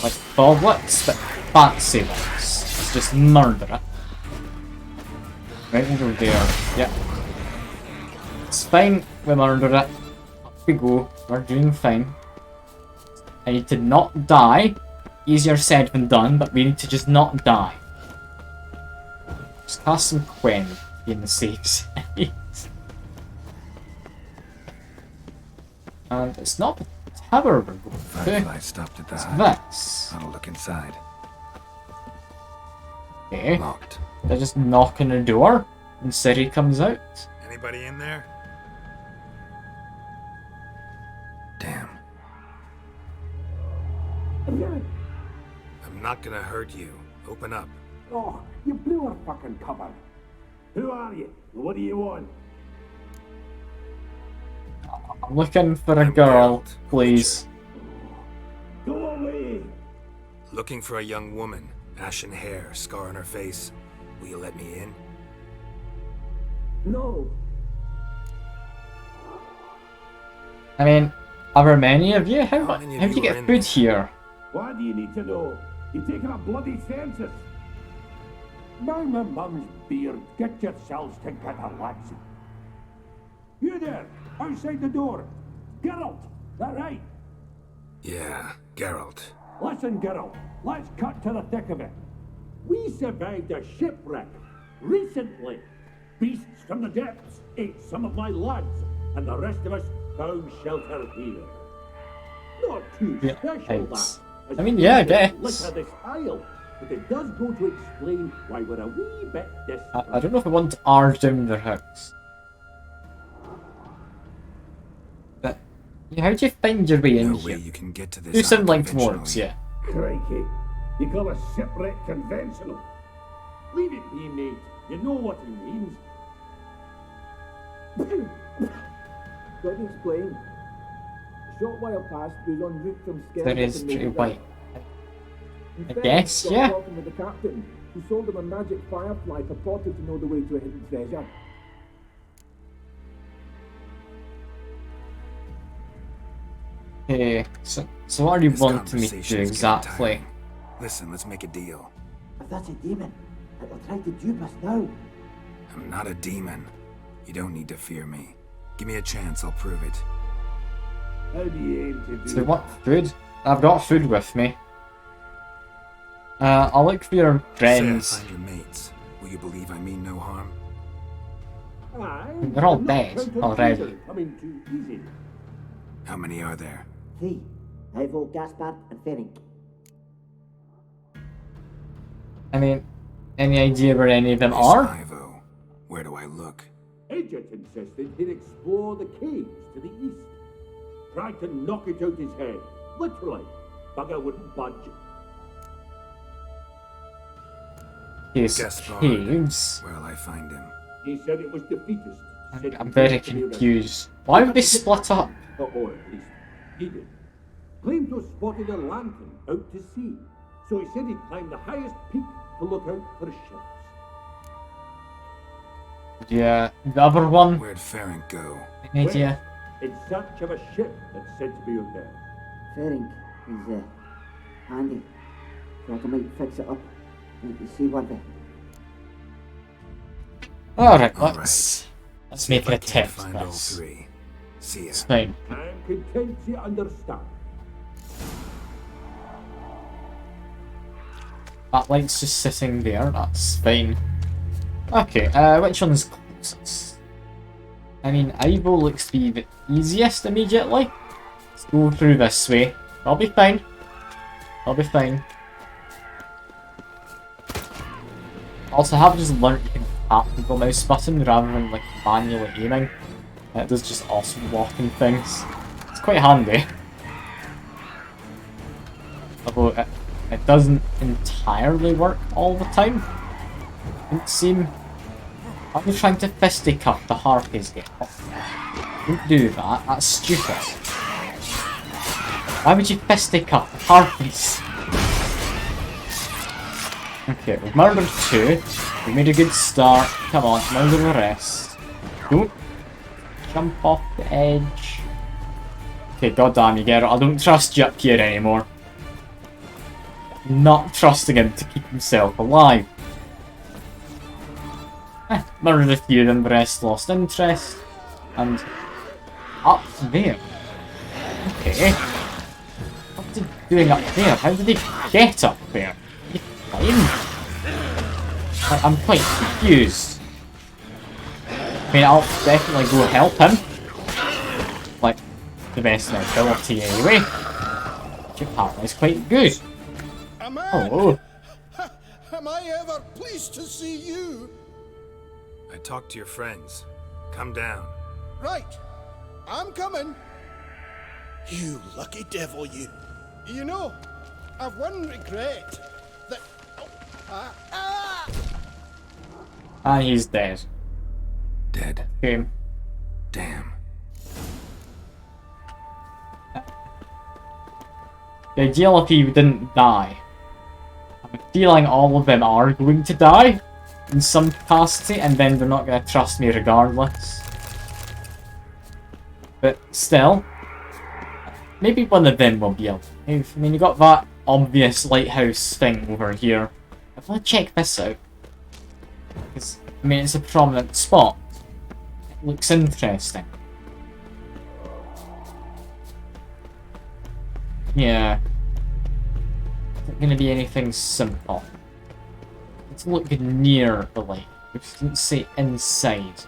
like goblets, but fancy ones. Let's just murder it. Right over there. Yep. It's fine. We murdered it. Up we go. We're doing fine. I need to not die. Easier said than done, but we need to just not die. Just cast some Quen in the safe side. And it's not the tower we're going to. Firefly stopped at the It's hut. this. I'll look inside. Okay. Locked. They just knock on the door and Ciri comes out. Anybody in there? Damn. I'm not gonna hurt you. Open up. Oh, you blew our fucking cover. Who are you? What do you want? I'm looking for a I'm girl, Geralt, please. Go away! Looking for a young woman. Ashen hair, scar on her face. Will you let me in? No. I mean, are there many of you? How How many of do you you are get in food there? here? Why do you need to know? You're taking a bloody census. Mind my mum's beard. Get yourselves together, lads. You there, outside the door. Geralt, that right? Yeah, Geralt. Listen, Geralt, let's cut to the thick of it. We survived a shipwreck recently. Beasts from the depths ate some of my lads, and the rest of us found shelter here. Not too Yeah, special, thanks. that. as I mean, we yeah, I didn't guess. litter this isle, but it does go to explain why we're a wee bit distant. I don't know if I want to arge down their house. But, yeah, how do you find your way in No way here? you can get to this. You sound like unconventionally. dwarves, yeah. Crikey, you call a shipwreck conventional? Leave it be, mate. You know what he means. Let me explain. A short while past, we was en route from Skellige That is to pretty Novigrad. white. And I Fenn guess, got yeah. talking with the captain, who sold him a magic firefly purported to know the way to a hidden treasure. Okay, so what are you This wanting me to conversation's do getting exactly? tiring. Listen, let's make a deal. If that's a demon, it'll try to dupe us now. I'm not a demon. You don't need to fear me. Give me a chance, I'll prove it. How do you aim to do So what food? I've got food with me. I'll look for your Say I friends. find your mates. Will you believe I mean no harm? Aye, They're all I'm not dead counting already. either. Coming too easy. How many are there? 3. Ivo, Gaspard, and Ferenc. I mean, any idea where any of them Where's are? Ivo? Where do I look? Agent insisted he'd explore the caves to the east. Tried to knock it out his head. Literally. Bugger wouldn't budge. Yes, Gaspard. caves. Where'll I find him? He said it was defeatist. Said I'm he very wanted to be confused. Why would they split up? or at least he did. Claimed to have spotted a lantern out to sea. So he said he'd climb the highest peak to look out for ships. Yeah, the other one. Where'd Ferenc go? Any idea? In search of a ship that's said to be out there. Ferenc is handy. So I might fix it up and see what the... Alright, All let's make If an I can't attempt find at all this. three. See ya. It's fine. I'm content to understand. That light's just sitting there, that's fine. Okay, which one's closest? I mean, Ivo looks to be the easiest immediately. Let's go through this way. I'll be fine. I'll be fine. Also, I have just learnt you can tap the mouse button rather than like manually aiming. It does just awesome blocking things. It's quite handy. Although it doesn't entirely work all the time. Don't seem... Are you trying to fisticuff the harpies game? Don't do that, that's stupid. Why would you fisticuff the harpies? Okay, we've murdered 2. We've made a good start. Come on, murder the rest. Don't jump off the edge. Okay, goddamn you, Geralt. I don't trust you up here anymore. Not trusting him to keep himself alive. Murdered a few of them, the rest lost interest. And up there. Okay. What's he doing up there? How did he get up there? Did he climb? I'm quite confused. I mean, I'll definitely go help him. Like, the best of my ability anyway. Which apparently is quite good. Hello. Am I ever pleased to see you? I talked to your friends. Come down. Right. I'm coming. You lucky devil, you. You know, I've one regret. That... And he's dead. Dead. Game. Damn. The ideal if he didn't die. I'm feeling all of them are going to die in some capacity, and then they're not going to trust me regardless. But still, maybe one of them will be able. I mean, you got that obvious lighthouse thing over here. I want to check this out. Because, I mean, it's a prominent spot. It looks interesting. Yeah. Isn't going to be anything simple. Let's look near the lake. We didn't say inside.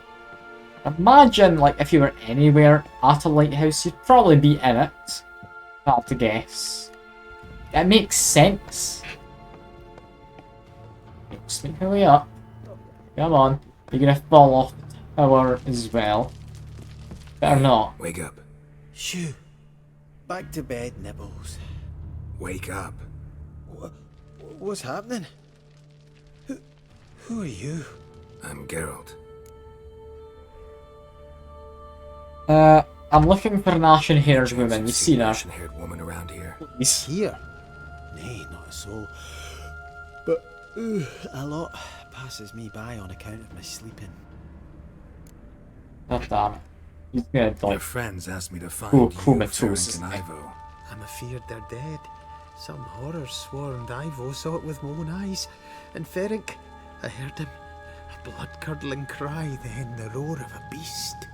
Imagine, like, if you were anywhere at a lighthouse, you'd probably be in it. If I had to guess. It makes sense. Let's make our way up. Come on. You're gonna fall off the tower as well. Better not. Wake up. Shoo. Back to bed, Nibbles. Wake up. What's happening? Who are you? I'm Geralt. I'm looking for an ashen-haired woman. You seen her? Ashen-haired woman around here. He's Here? Nay, not a soul. But a lot passes me by on account of my sleeping. God damn it. He's gonna die. Your friends asked me to find Oh, you, comatose, Ferenc and isn't he? Ivo. I'm afeard they're dead. Some horror swarmed Ivo, saw it with my own eyes. And Ferenc, I heard him. A blood-curdling cry, then the roar of a beast.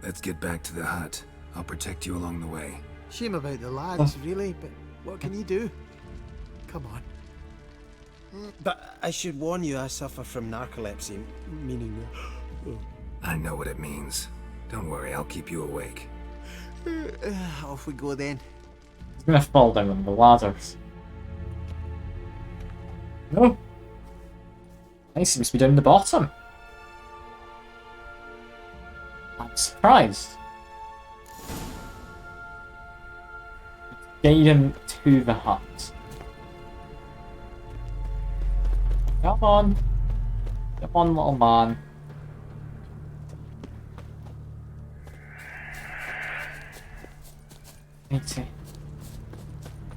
Let's get back to the hut. I'll protect you along the way. Shame about the lads, really, but what can you do? Come on. But I should warn you, I suffer from narcolepsy, meaning... I know what it means. Don't worry, I'll keep you awake. Off we go then. He's gonna fall down the ladders. No. He seems to be down the bottom. I'm surprised. Guide him to the hut. Come on. Come on, little man.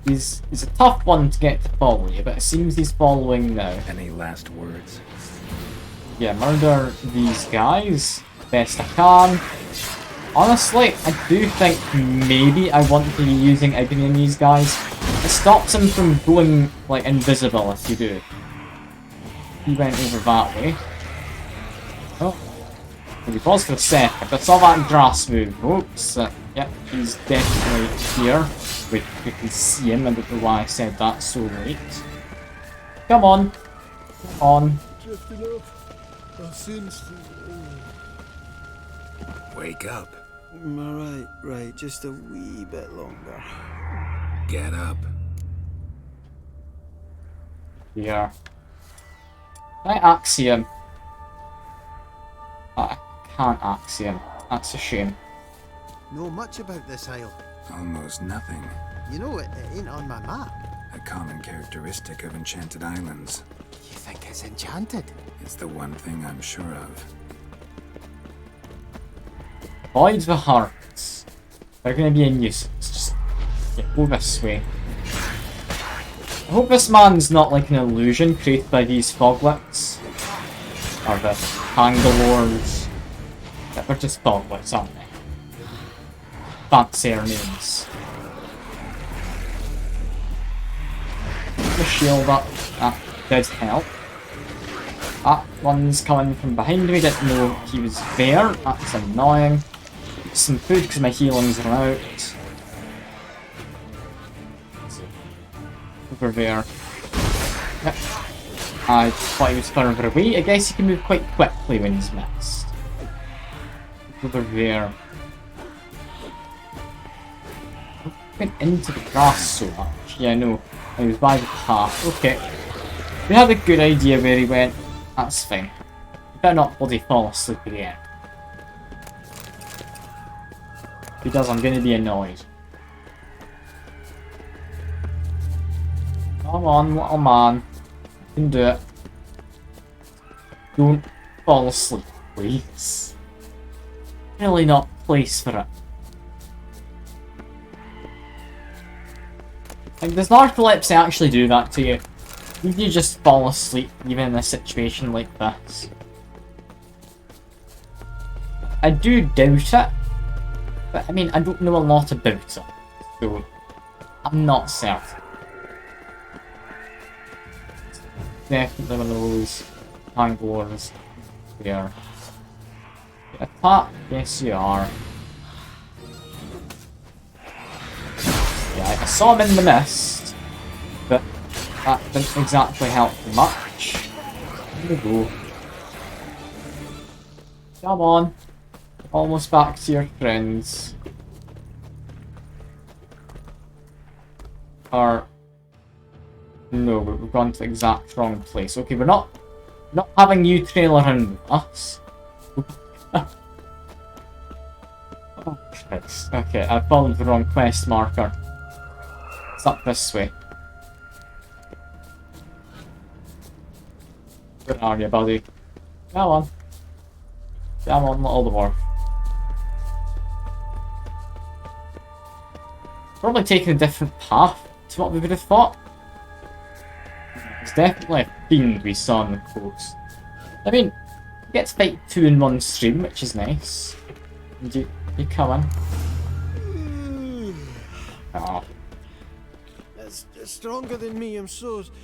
He's a tough one to get to follow you, but it seems he's following now. Any last words? Yeah, murder these guys best I can. Honestly, I do think maybe I want to be using igniting these guys. It stops him from going like invisible if you do. He went over that way. Oh. He paused for a second. I saw that grass move. Oops. Yep, he's definitely here. We can see him. I don't know why I said that so late. Come on. Come on. Just enough. I'll soon see. Wake up. Right, just a wee bit longer. Get up. Here. Can I Axiom? I can't Axiom. That's a shame. Know much about this isle? Almost nothing. You know, it ain't on my map. A common characteristic of enchanted islands. You think it's enchanted? It's the one thing I'm sure of. Avoid the hearts. They're gonna be a nuisance. Just go this way. I hope this man's not like an illusion created by these foglets. Or the Bangalores. Yeah, they're just foglets, aren't they? Fancier names. Put the shield up. That did help. That one's coming from behind me, didn't know he was there. That's annoying. Some food because my healings run out. Over there. Yep. I thought he was further away. I guess he can move quite quickly when he's missed. Over there. Went into the grass so much. Yeah, no. He was by the path. Okay. We had a good idea where he went. That's fine. You better not bloody fall asleep again. If he does, I'm gonna be annoyed. Come on, little man. You can do it. Don't fall asleep, please. Really not place for it. Like, does narcolepsy actually do that to you? You just fall asleep even in a situation like this? I do doubt it. But I mean, I don't know a lot about it. So, I'm not certain. Definitely one of those Bangalores there. Attack? Yes, you are. Yeah, I saw him in the mist, but that didn't exactly help much. Here we go. Come on. Almost back to your friends. Or... no, we've gone to the exact wrong place. Okay, we're not having you trail around with us. Oh, Christ. Okay, I followed the wrong quest marker. It's up this way. Where are you, buddy? Come on. Come on, little dwarf. Probably taking a different path to what we would have thought. It's definitely a fiend we saw on the coast. I mean, we get to fight 2 in 1 stream, which is nice. And you come in. Oh. It's stronger than me, I'm so sorry.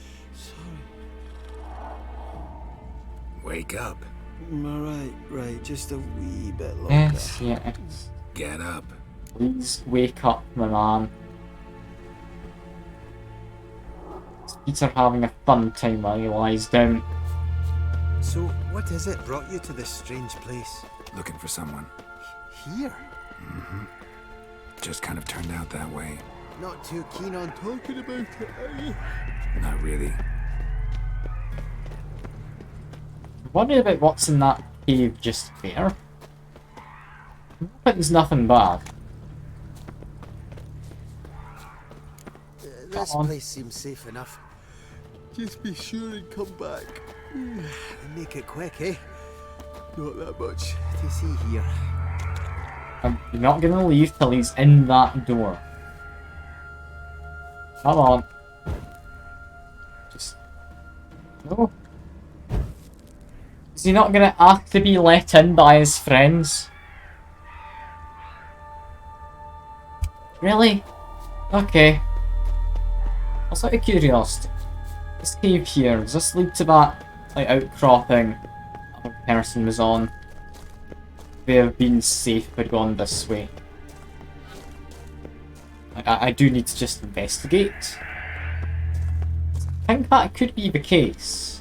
Wake up. Right, just a wee bit longer. Yes. Get up. Please wake up, my man. Peter having a fun time while he lies down. So, what is it brought you to this strange place? Looking for someone. Here? Mm-hmm. Just kind of turned out that way. Not too keen on talking about it, are you? Not really. Worry about what's in that cave just there. I hope there's nothing bad. This place seems safe enough. Just be sure and come back. And make it quick, eh? Not that much. To see here. You're not gonna leave till he's in that door. Come on. Just... no. Is he not gonna ask to be let in by his friends? Really? Okay. Also out of curiosity, this cave here, does this lead to that like outcropping a person was on? They have been safe but gone this way. I do need to just investigate. I think that could be the case.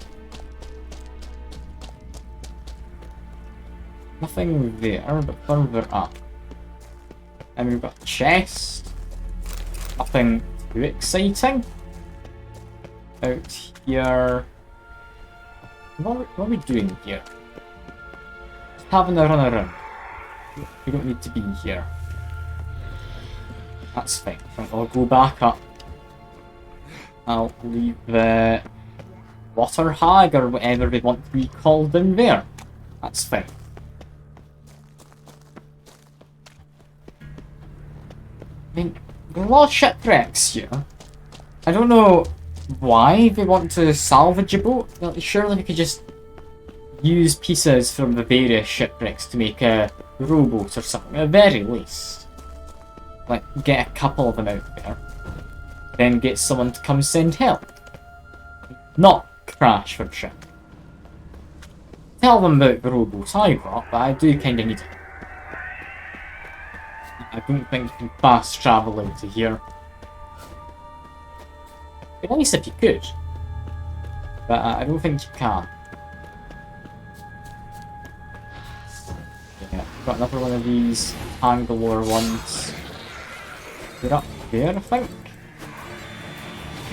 Nothing there, but further up. And we've got a chest. Nothing too exciting. Out here. What are we doing here? Just having a run around. We don't need to be here. That's fine. I'll go back up. I'll leave the water hag or whatever they want to be called in there. That's fine. I mean, there are a lot of shipwrecks here. I don't know why they want to salvage a boat. Surely we could just use pieces from the various shipwrecks to make a rowboat or something, at the very least. Like, get a couple of them out there. Then get someone to come send help. Not crash for ship. Tell them about the rowboats I got, but I do kind of need it. I don't think you can fast travel out of here. It'd be nice if you could, but I don't think you can. Yeah, got another one of these Bangalore ones. You're up there, I think.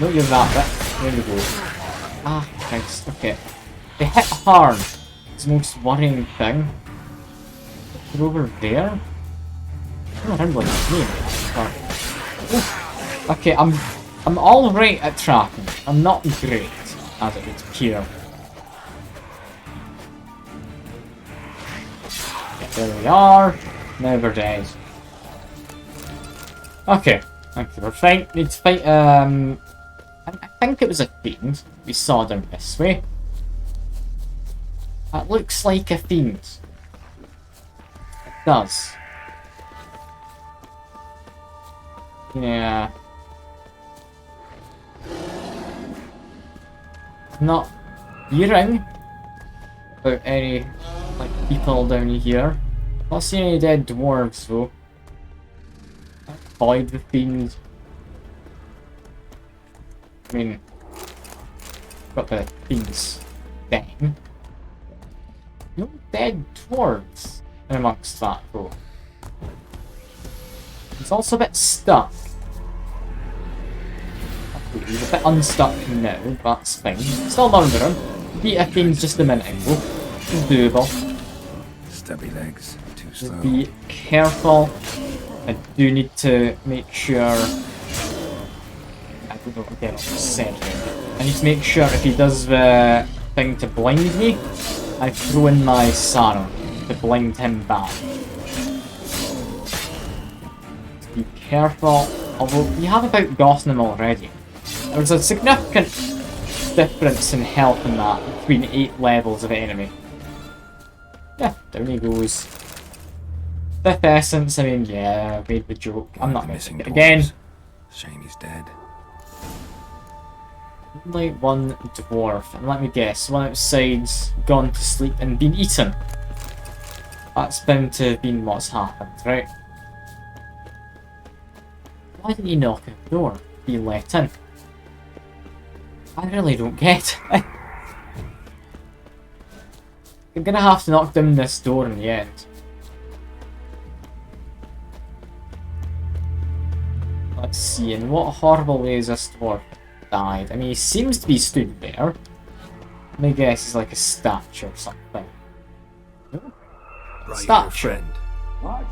No, you're that bit. There we go. Ah, Christ. Okay. They hit hard. It's the most worrying thing. They're over there. I don't remember what it's named. Okay, I'm alright at tracking. I'm not great, as it would appear. Yeah, there we are. Now we're dead. Okay, thank you. We're fine. Need to fight, I think it was a fiend we saw them this way. That looks like a fiend. It does. Yeah. Not hearing about any like people down here. Not seeing any dead dwarves though. Avoid the fiend. I mean, got the fiend's thing. No dead dwarves in amongst that though. He's also a bit stuck. He's a bit unstuck now, but that's fine. Still murder him. Beat a fiend just a minute ago. It's doable. Stubby legs, too slow. Be careful. I do need to make sure. I don't know what I said. I need to make sure if he does the thing to blind me, I throw in my sarong to blind him back. Be careful. Although we have about gotten him already. There's a significant difference in health in that between 8 levels of enemy. Yeah, down he goes. Fifth essence, I mean, yeah, I made the joke. I'm not missing it again. Shame he's dead. Only one dwarf, and let me guess, one outside's gone to sleep and been eaten. That's bound to have been what's happened, right? Why didn't he knock at the door? Be let in? I really don't get it. I'm gonna have to knock down this door in the end. Let's see, in what horrible ways this dwarf died? I mean, he seems to be stood there. My guess is like a statue or something. Right, Statue. friend.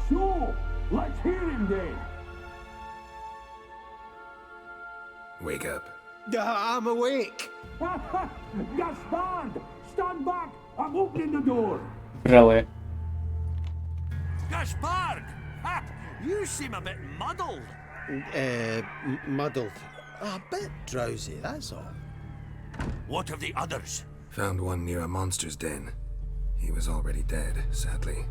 Sure. Let's hear him then. Wake up. I'm awake. Gaspard! Stand back! I'm opening the door. Brilliant. Gaspard! Ha! You seem a bit muddled. Muddled. A bit drowsy, that's all. What of the others? Found one near a monster's den. He was already dead, sadly.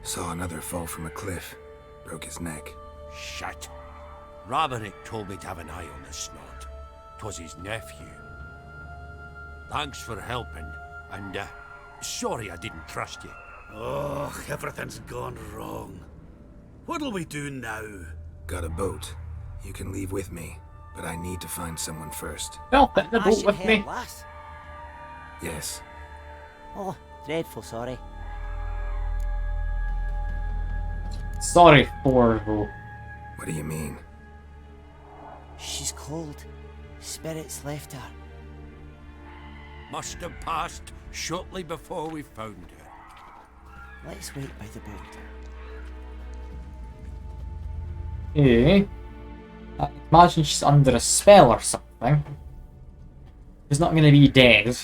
Saw another fall from a cliff. Broke his neck. Shit. Roberick told me to have an eye on the snot. 'Twas his nephew. Thanks for helping, and sorry I didn't trust you. Oh, everything's gone wrong. What'll we do now? Got a boat. You can leave with me, but I need to find someone first. Well, fit the boat with me. Lass. Yes. Oh, dreadful sorry. Sorry for though. What do you mean? She's cold. Spirits left her. Must have passed shortly before we found her. Let's wait by the boat. Eh? I imagine she's under a spell or something. She's not gonna be dead.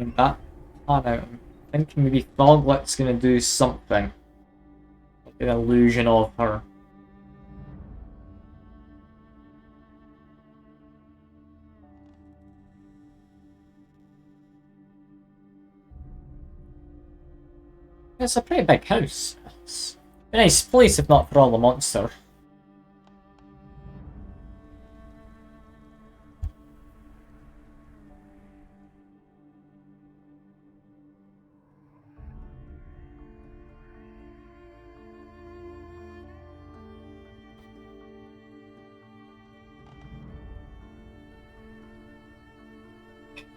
did that pan out? I'm thinking maybe Foglet's gonna do something. Like an illusion of her. It's a pretty big house. It's a nice place if not for all the monsters.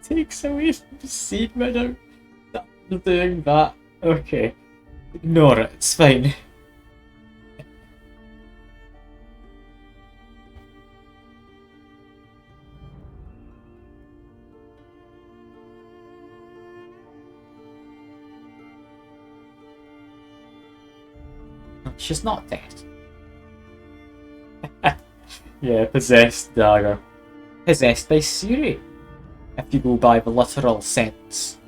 Takes away from the seed meadow. I'm doing that. Okay. Ignore it, it's fine. She's not dead. Yeah, possessed dagger. Possessed by Siri, if you go by the literal sense.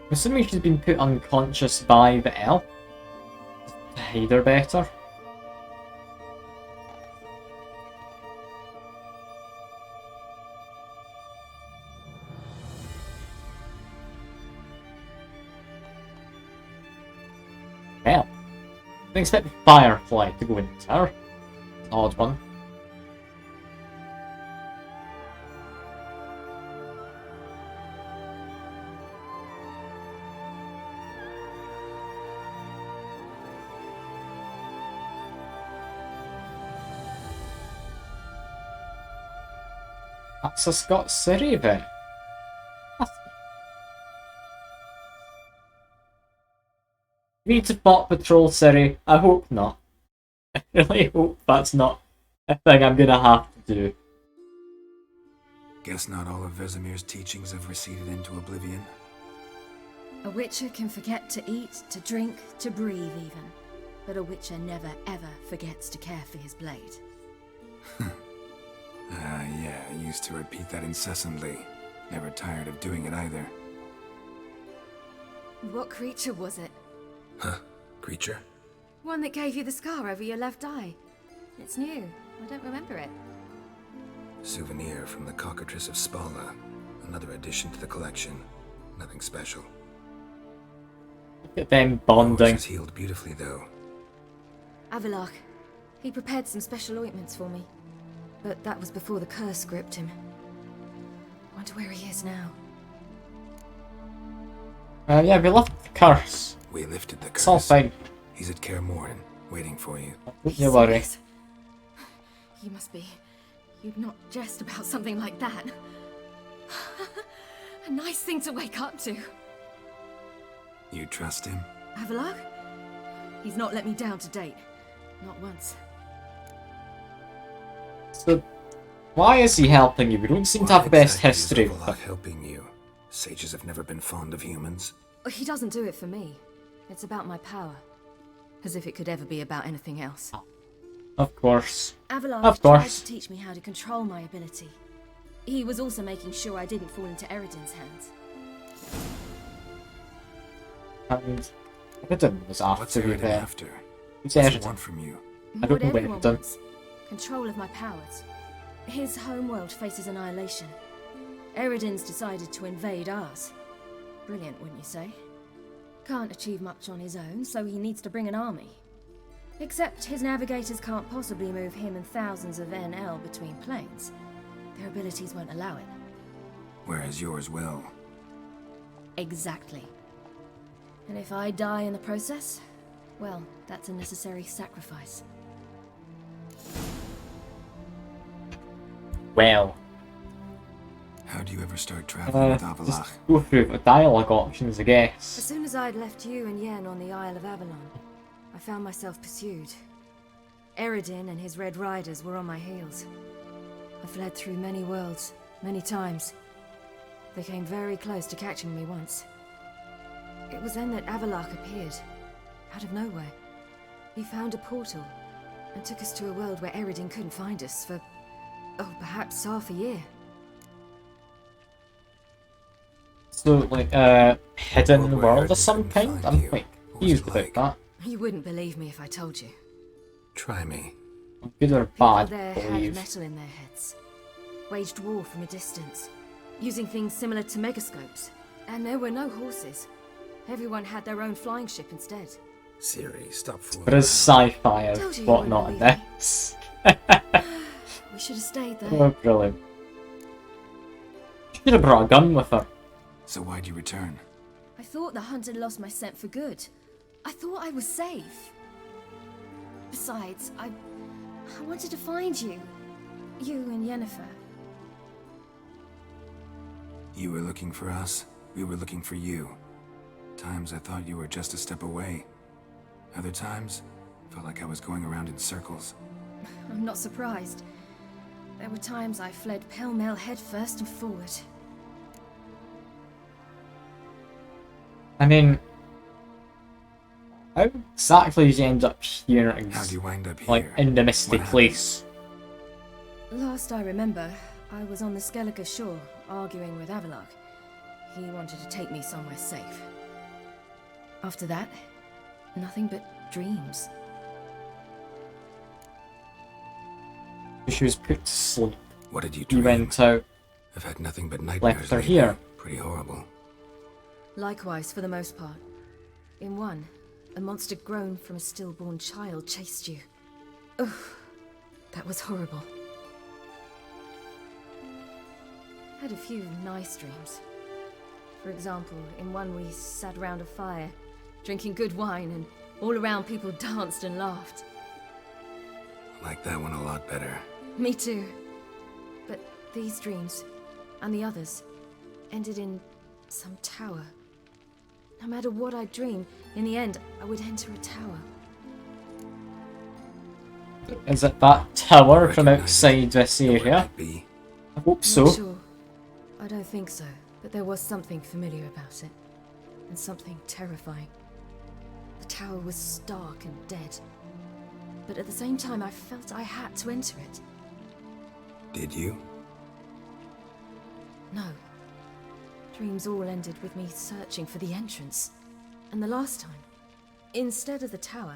I'm assuming she's been put unconscious by the elf to hide her better. Well, I didn't expect the Firefly to go into her. It's an odd one. That's a Scott City then. Need to bot patrol City? I hope not. I really hope that's not a thing I'm gonna have to do. Guess not all of Vesemir's teachings have receded into oblivion. A witcher can forget to eat, to drink, to breathe even. But a witcher never ever forgets to care for his blade. Yeah, I used to repeat that incessantly. Never tired of doing it either. What creature was it? Huh? Creature? One that gave you the scar over your left eye. It's new. I don't remember it. Souvenir from the cockatrice of Spalna. Another addition to the collection. Nothing special. Look at them bonding. She's healed beautifully, though. Avalok. He prepared some special ointments for me. But that was before the curse gripped him. Wonder where he is now. Yeah, we left the curse. We lifted the curse. It's all fine. He's at Kaer Morhen, waiting for you. Don't you worry. You must be. You'd not jest about something like that. A nice thing to wake up to. You trust him? Avalok? He's not let me down to date. Not once. So, why is he helping you? We don't seem to have the best history. Helping you. Sages have never been fond of humans. He doesn't do it for me. It's about my power. As if it could ever be about anything else. Of course. Avalok tried to teach me how to control my ability. He was also making sure I didn't fall into Eredin's hands. And Eredin was after you there. After? Who's What's he Eredin? want from you? I don't know What everyone Eredin. wants. Control of my powers. His homeworld faces annihilation. Eredin's decided to invade ours. Brilliant, wouldn't you say? Can't achieve much on his own, so he needs to bring an army. Except his navigators can't possibly move him and thousands of NL between planes. Their abilities won't allow it. Whereas yours will. Exactly. And if I die in the process, well, that's a necessary sacrifice. Well. How do you ever start traveling with Avalok? Just go through the dialogue options, I guess. As soon as I'd left you and Yen on the Isle of Avalon, I found myself pursued. Eredin and his Red Riders were on my heels. I fled through many worlds, many times. They came very close to catching me once. It was then that Avalok appeared, out of nowhere. He found a portal and took us to a world where Eredin couldn't find us for, oh, perhaps half a year. So, like, hidden world of some kind? I'm quite confused about that. You wouldn't believe me if I told you. Try me. Good or People bad, there had believe. metal in their heads, waged war from a distance, using things similar to megascopes. And there were no horses. Everyone had their own flying ship instead. Siri, stop fooling. But as sci-fi Told and you you whatnot in wouldn't this. We should have stayed there. Oh, brilliant. She should have brought a gun with her. So why'd you return? I thought the hunt had lost my scent for good. I thought I was safe. Besides, I wanted to find you. You and Yennefer. You were looking for us. We were looking for you. Times I thought you were just a step away. Other times, felt like I was going around in circles. I'm not surprised. There were times I fled pell-mell headfirst and forward. I mean, how exactly did you end up here? How'd you wind up here? Like, in the misty What place? Last I remember, I was on the Skellige shore, arguing with Avalok. He wanted to take me somewhere safe. After that, nothing but dreams. She was put to sleep. What did you You dream? went out, I've had nothing but nightmares left her lately. here. Pretty horrible. Likewise, for the most part. In one, a monster grown from a stillborn child chased you. Ugh, that was horrible. Had a few nice dreams. For example, in one we sat around a fire, drinking good wine, and all around people danced and laughed. Like that one a lot better. Me too. But these dreams, and the others, ended in some tower. No matter what I dreamed, in the end, I would enter a tower. Is it that tower from outside this area? I hope so. Not sure. I don't think so, but there was something familiar about it. And something terrifying. The tower was stark and dead. But at the same time, I felt I had to enter it. Did you? No. Dreams all ended with me searching for the entrance. And the last time, instead of the tower,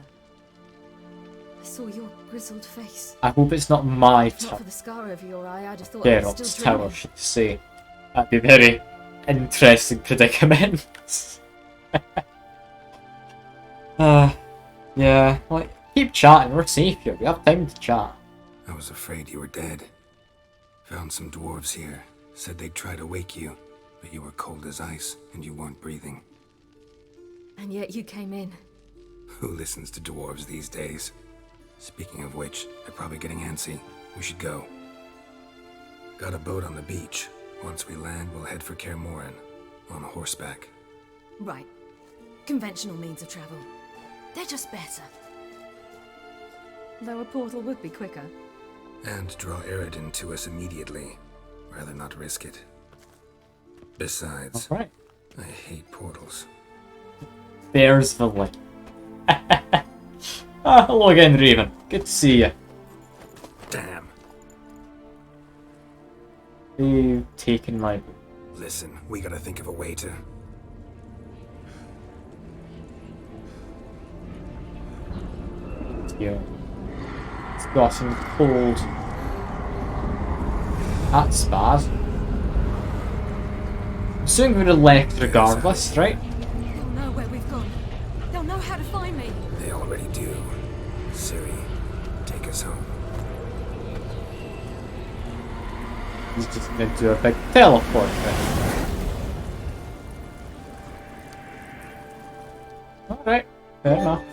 I saw your grizzled face. I hope it's not my If not tower. for the scar over your eye, I'd have thought I was Geralt's still tower, dreaming. should you say. That'd be a very interesting predicament. Yeah, like, keep chatting, we're safe here, we have time to chat. I was afraid you were dead. Found some dwarves here. Said they'd try to wake you, but you were cold as ice and you weren't breathing. And yet you came in. Who listens to dwarves these days? Speaking of which, they're probably getting antsy. We should go. Got a boat on the beach. Once we land, we'll head for Kaer Morhen, on horseback. Right. Conventional means of travel. They're just better. Though a portal would be quicker. And draw Eredin to us immediately. Rather not risk it. Besides, Alright. I hate portals. There's the link. Hello again, Raven. Good to see you. Damn. You've taken my... Listen, we gotta think of a way to... Yeah. It's gotten cold. That's bad. Soon we would have left regardless, right? They'll know where we've gone. They'll know how to find me. They already do. Ciri, take us home. He's just going to do a big teleport thing. Alright, fair enough.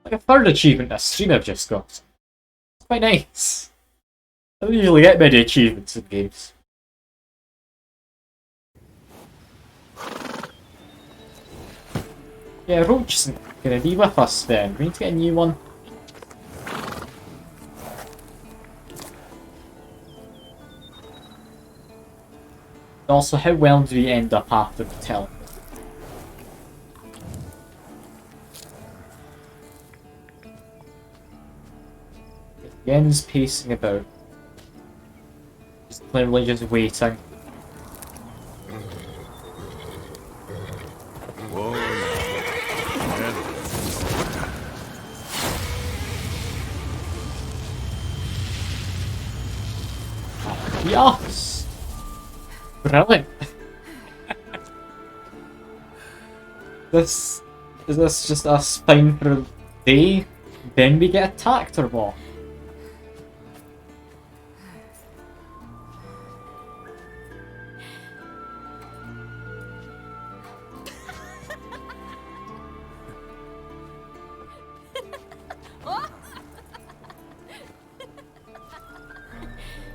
Like a third achievement this stream I've just got. It's quite nice. I don't usually get many achievements in games. Yeah, Roach isn't going to be with us then. We need to get a new one. Also, how well do we end up after the teleport? Yen's pacing about. He's clearly just waiting. Whoa. Yes! Brilliant! Is this just us fine for a day? Then we get attacked or what?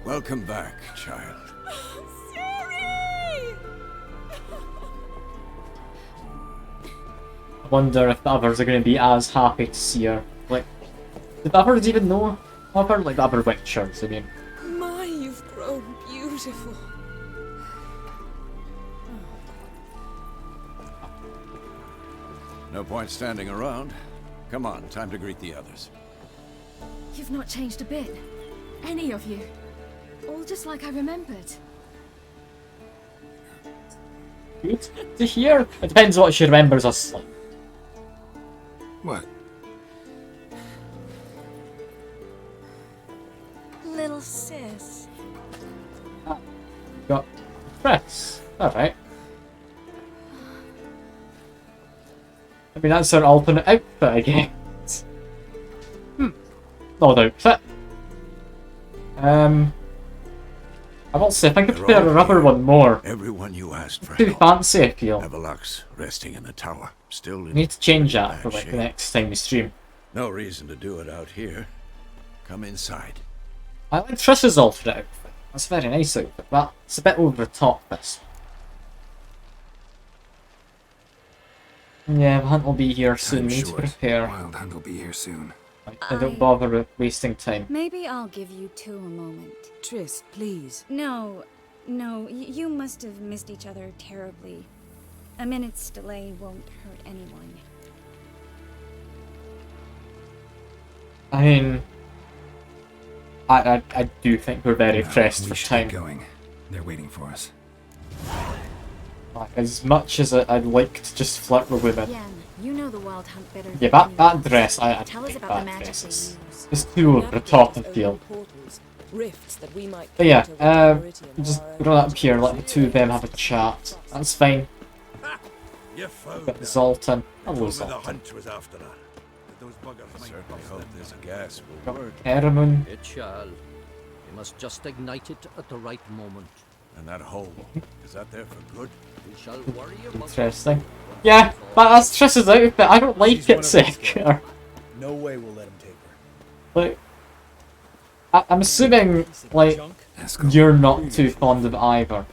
Welcome back, child. I wonder if the others are going to be as happy to see her. Like, did the others even know of her? Like the other Witchers, I mean. My, you've grown beautiful. No point standing around. Come on, time to greet the others. You've not changed a bit. Any of you. All just like I remembered. Good to hear. It depends what she remembers us like. What? Little sis. Got Chris. Alright. I mean, that's her alternate outfit, I guess. Not outfit. I will say, I think I prefer a rubber one more. Everyone you asked for Too help. fancy, I feel. Avalok's resting in the tower, still in Need to change that bad for like shape. the next time we stream. No reason to do it out here. Come inside. I like Trish's alternate outfit. That's a very nice outfit, but it's a bit over the top, this. Yeah, Hunt will be here soon. Time's Need to short. prepare. Wild Hunt will be here soon. I don't bother with wasting time. Maybe I'll give you two a moment. Triss, please. No, you must have missed each other terribly. A minute's delay won't hurt anyone. I mean, I do think we're very pressed We for should time. get going. They're waiting for us. Like, as much as I'd like to just flirt with women. Yen, you know the Wild Hunt better Yeah, than that dress, I Tell us think about the that magic dress they is use. it's too over the top, I feel. Rifts that we might But yeah, enter with Meridian just for our run up here, let the two of them have a chat. That's fine. You found Got Zoltan. Hello, the Zoltan. hunt was after that. Those buggers I certainly hope this gas will Got work. Eramun. It shall. You must just ignite it at the right moment. And that hole, is that there for good? We shall worry about Interesting. Yeah, but that's Trish's outfit. I don't like it, Seeker. No way we'll let him take her. Like, I'm assuming, like, you're not too fond of either.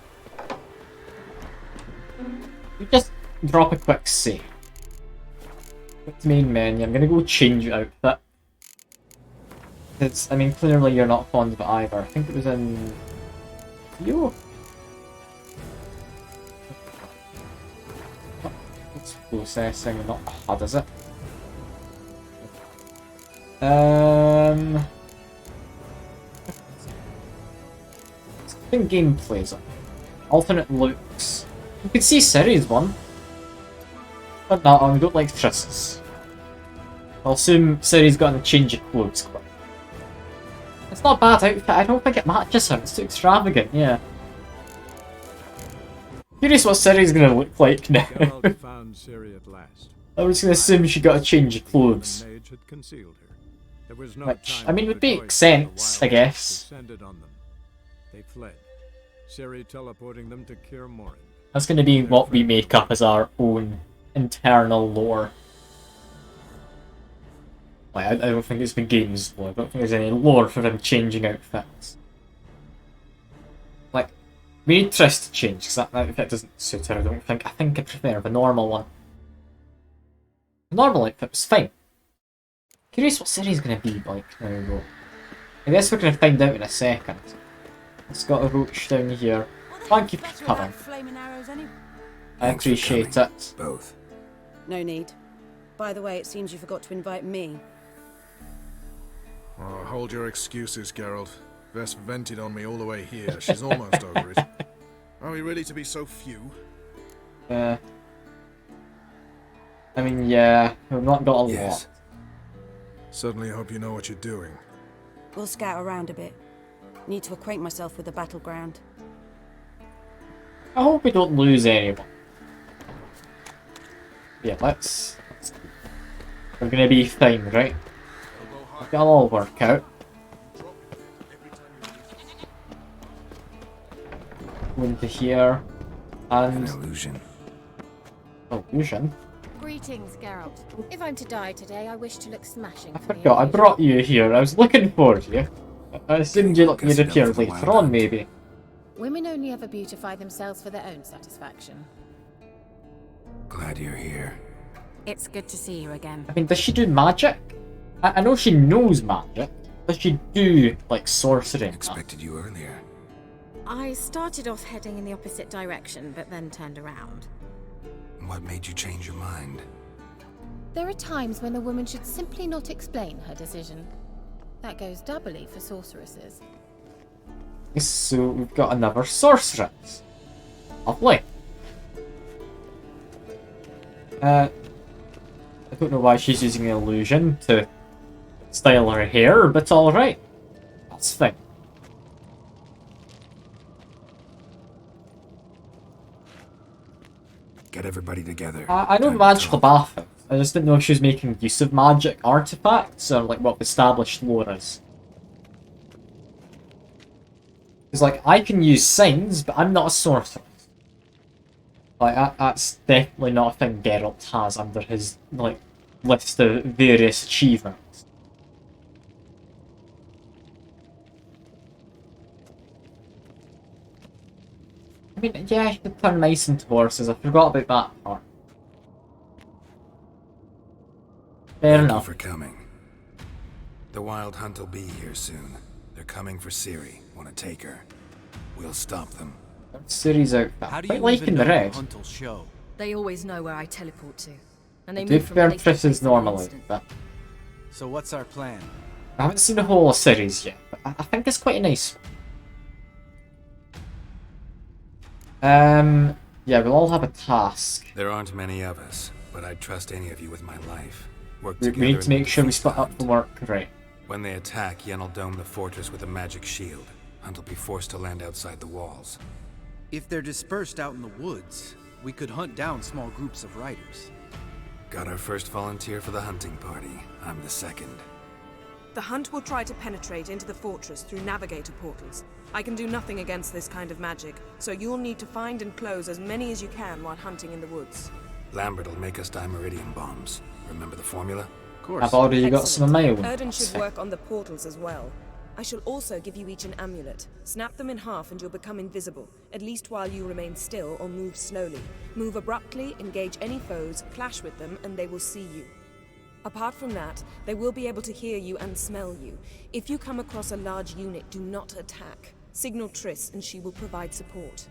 You just drop a quick save. It's main menu. I'm gonna go change your outfit. It's, I mean, clearly you're not fond of either. I think it was in... You? It's processing, not HUD, is it? I think gameplay's alternate looks. You can see Ciri's one. But no, I don't like Triss's. I'll assume Ciri's got a change of clothes quick. It's not a bad outfit, I don't think it matches her, it's too extravagant, yeah. Curious what Ciri's gonna look like now. Geralt found Ciri at last. I was gonna assume she got a change of clothes. The mage had concealed her. There was no Which, time I mean, to would make rejoice. sense, The I wild guess. descended on them. They fled. Ciri teleporting them to Kaer Morhen. That's gonna be what we make up as our own internal lore. Like, I don't think it's been games lore, I don't think there's any lore for him changing outfits. Like, we need Triss to change, because that outfit doesn't suit her, I don't think. I think I prefer the normal one. The normal outfit was fine. Curious what Ciri's gonna be like now, though. I guess we're gonna find out in a second. It's got a roach down here. Thank you for coming. Flaming arrows anyway. I appreciate it. Both. No need. By the way, it seems you forgot to invite me. Oh, hold your excuses, Geralt. Vess vented on me all the way here. She's almost over it. Are we ready to be so few? I mean, yeah, we've not got a lot. Certainly hope you know what you're doing. We'll scout around a bit. Need to acquaint myself with the battleground. I hope we don't lose anyone. Yeah, let's we're gonna be fine, right? It'll all work out. Go into here and An illusion. illusion. Greetings, Geralt. If I'm to die today, I wish to look smashing. I forgot, I brought you here. I was looking for you. I assumed you'd appear later on, maybe. Women only ever beautify themselves for their own satisfaction. Glad you're here. It's good to see you again. I mean, does she do magic? I know she knows magic. Does she do, like, sorcery? Expected you earlier. I started off heading in the opposite direction, but then turned around. What made you change your mind? There are times when a woman should simply not explain her decision. That goes doubly for sorceresses. So we've got another sorceress. Lovely. I don't know why she's using an illusion to style her hair, but alright. That's fine. Get everybody together. I know magical bathing. I just didn't know if she was making use of magic artifacts or like what established lore is. Because like, I can use signs, but I'm not a sorcerer. Like, that's definitely not a thing Geralt has under his, like, list of various achievements. I mean, yeah, you could turn mice into horses. I forgot about that part. Fair enough. Thank you for coming. The Wild Hunt will be here soon. They're coming for Ciri. Want to take her? We'll stop them. Ciri's out. Quite liking the red. They always know where I teleport to. And they I do move from prefer place to place Triss's in an normally, instant. but So what's our plan? I haven't seen the whole series yet, but I think it's quite a nice one. Yeah, we'll all have a task. There aren't many of us, but I'd trust any of you with my life. Work We together need to and make we'll sure we defeat split the up Hunt. the work, right? When they attack, Yen will dome the fortress with a magic shield. Hunt will be forced to land outside the walls. If they're dispersed out in the woods, we could hunt down small groups of riders. Got our first volunteer for the hunting party. I'm the second. The hunt will try to penetrate into the fortress through navigator portals. I can do nothing against this kind of magic, so you'll need to find and close as many as you can while hunting in the woods. Lambert will make us dimeridium bombs. Remember the formula? Of course. I've already got some of my own. Erden should work on the portals as well. I shall also give you each an amulet. Snap them in half and you'll become invisible, at least while you remain still or move slowly. Move abruptly, engage any foes, clash with them, and they will see you. Apart from that, they will be able to hear you and smell you. If you come across a large unit, do not attack. Signal Triss and she will provide support.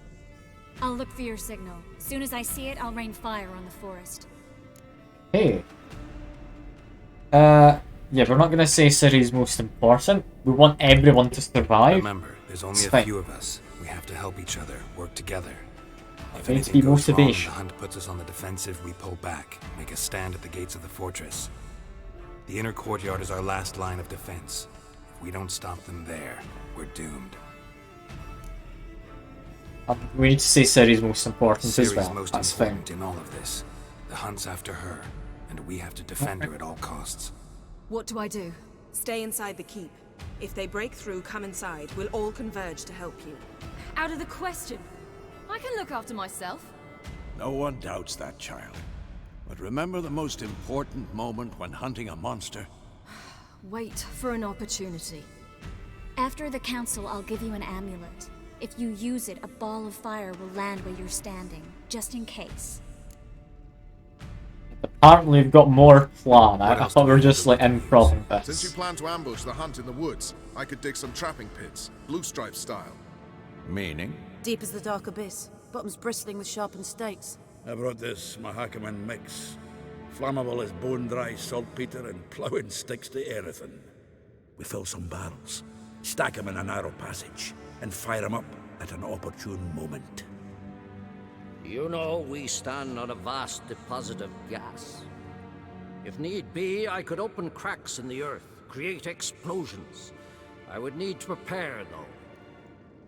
I'll look for your signal. Soon as I see it, I'll rain fire on the forest. Hey. Yeah, we're not gonna say Ciri's most important. We want everyone to survive. Remember, there's only It's a fine. few of us. We have to help each other, work together. If It needs to anything be goes wrong, motivation. the hunt puts us on the defensive, we pull back, make a stand at the gates of the fortress. The inner courtyard is our last line of defense. If we don't stop them there, we're doomed. We need to say Ciri's most important as Ciri's well. most That's fine. important in all of this. The hunt's after her, and we have to defend her at all costs. What do I do? Stay inside the keep. If they break through, come inside. We'll all converge to help you. Out of the question. I can look after myself. No one doubts that, child. But remember the most important moment when hunting a monster? Wait for an opportunity. After the council, I'll give you an amulet. If you use it, a ball of fire will land where you're standing, just in case. Apparently we've got more plan. I else thought do we were we just do like with in these? problem Since you bits. plan to ambush the hunt in the woods, I could dig some trapping pits, blue stripe style. Meaning? Deep as the dark abyss, bottoms bristling with sharpened stakes. I brought this Mahakaman mix. Flammable as bone-dry saltpeter and ploughing sticks to anything. We fill some barrels, stack them in a narrow passage, and fire them up at an opportune moment. You know, we stand on a vast deposit of gas. If need be, I could open cracks in the earth, create explosions. I would need to prepare, though.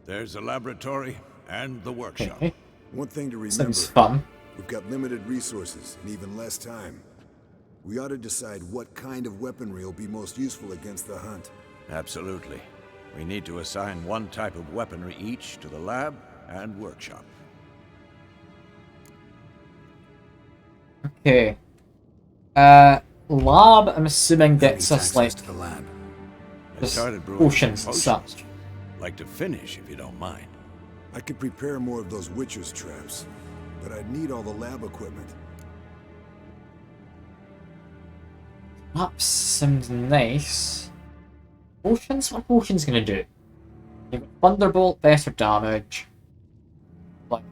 There's a laboratory and the workshop. Okay. One thing to remember, Seems fun. we've got limited resources and even less time. We ought to decide what kind of weaponry will be most useful against the hunt. Absolutely. We need to assign one type of weaponry each to the lab and workshop. Okay. Lab, I'm assuming gets us like to the lab. I started brewing potions some and such. Like to finish, if you don't mind. I could prepare more of those Witcher's traps, but I'd need all the lab equipment. That seems nice. Potions? What potions gonna do? You've got Thunderbolt, better damage. Like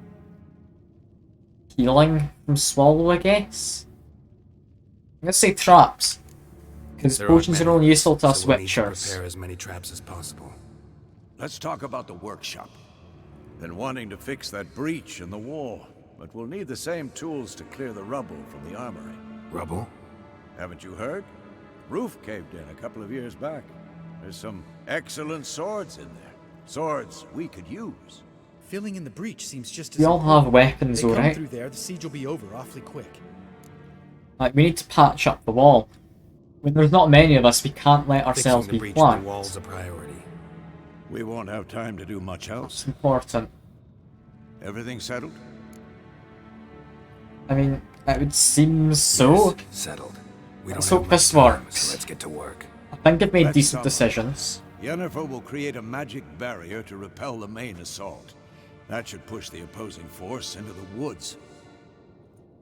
healing from swallow, I guess? I'm gonna say traps. Because There potions aren't are only many, useful to us so we'll need to Witchers. prepare as many traps as possible. Let's talk about the workshop. Been wanting to fix that breach in the wall, but we'll need the same tools to clear the rubble from the armory. Rubble? Haven't you heard? Roof caved in a couple of years back. There's some excellent swords in there. Swords we could use. Filling in the breach seems just as We all have weapons, they come alright? through there, the siege will be over awfully quick. Like, we need to patch up the wall. When there's not many of us, we can't let ourselves Fixing the be breach in flanked. the wall's a priority. We won't have time to do much else. It's important. Everything settled? I mean, it would seem so. Yes, settled. We Let's don't hope have much this time, works. so let's get to work. I think I've made Let's decent sum up. decisions. Yennefer will create a magic barrier to repel the main assault. That should push the opposing force into the woods,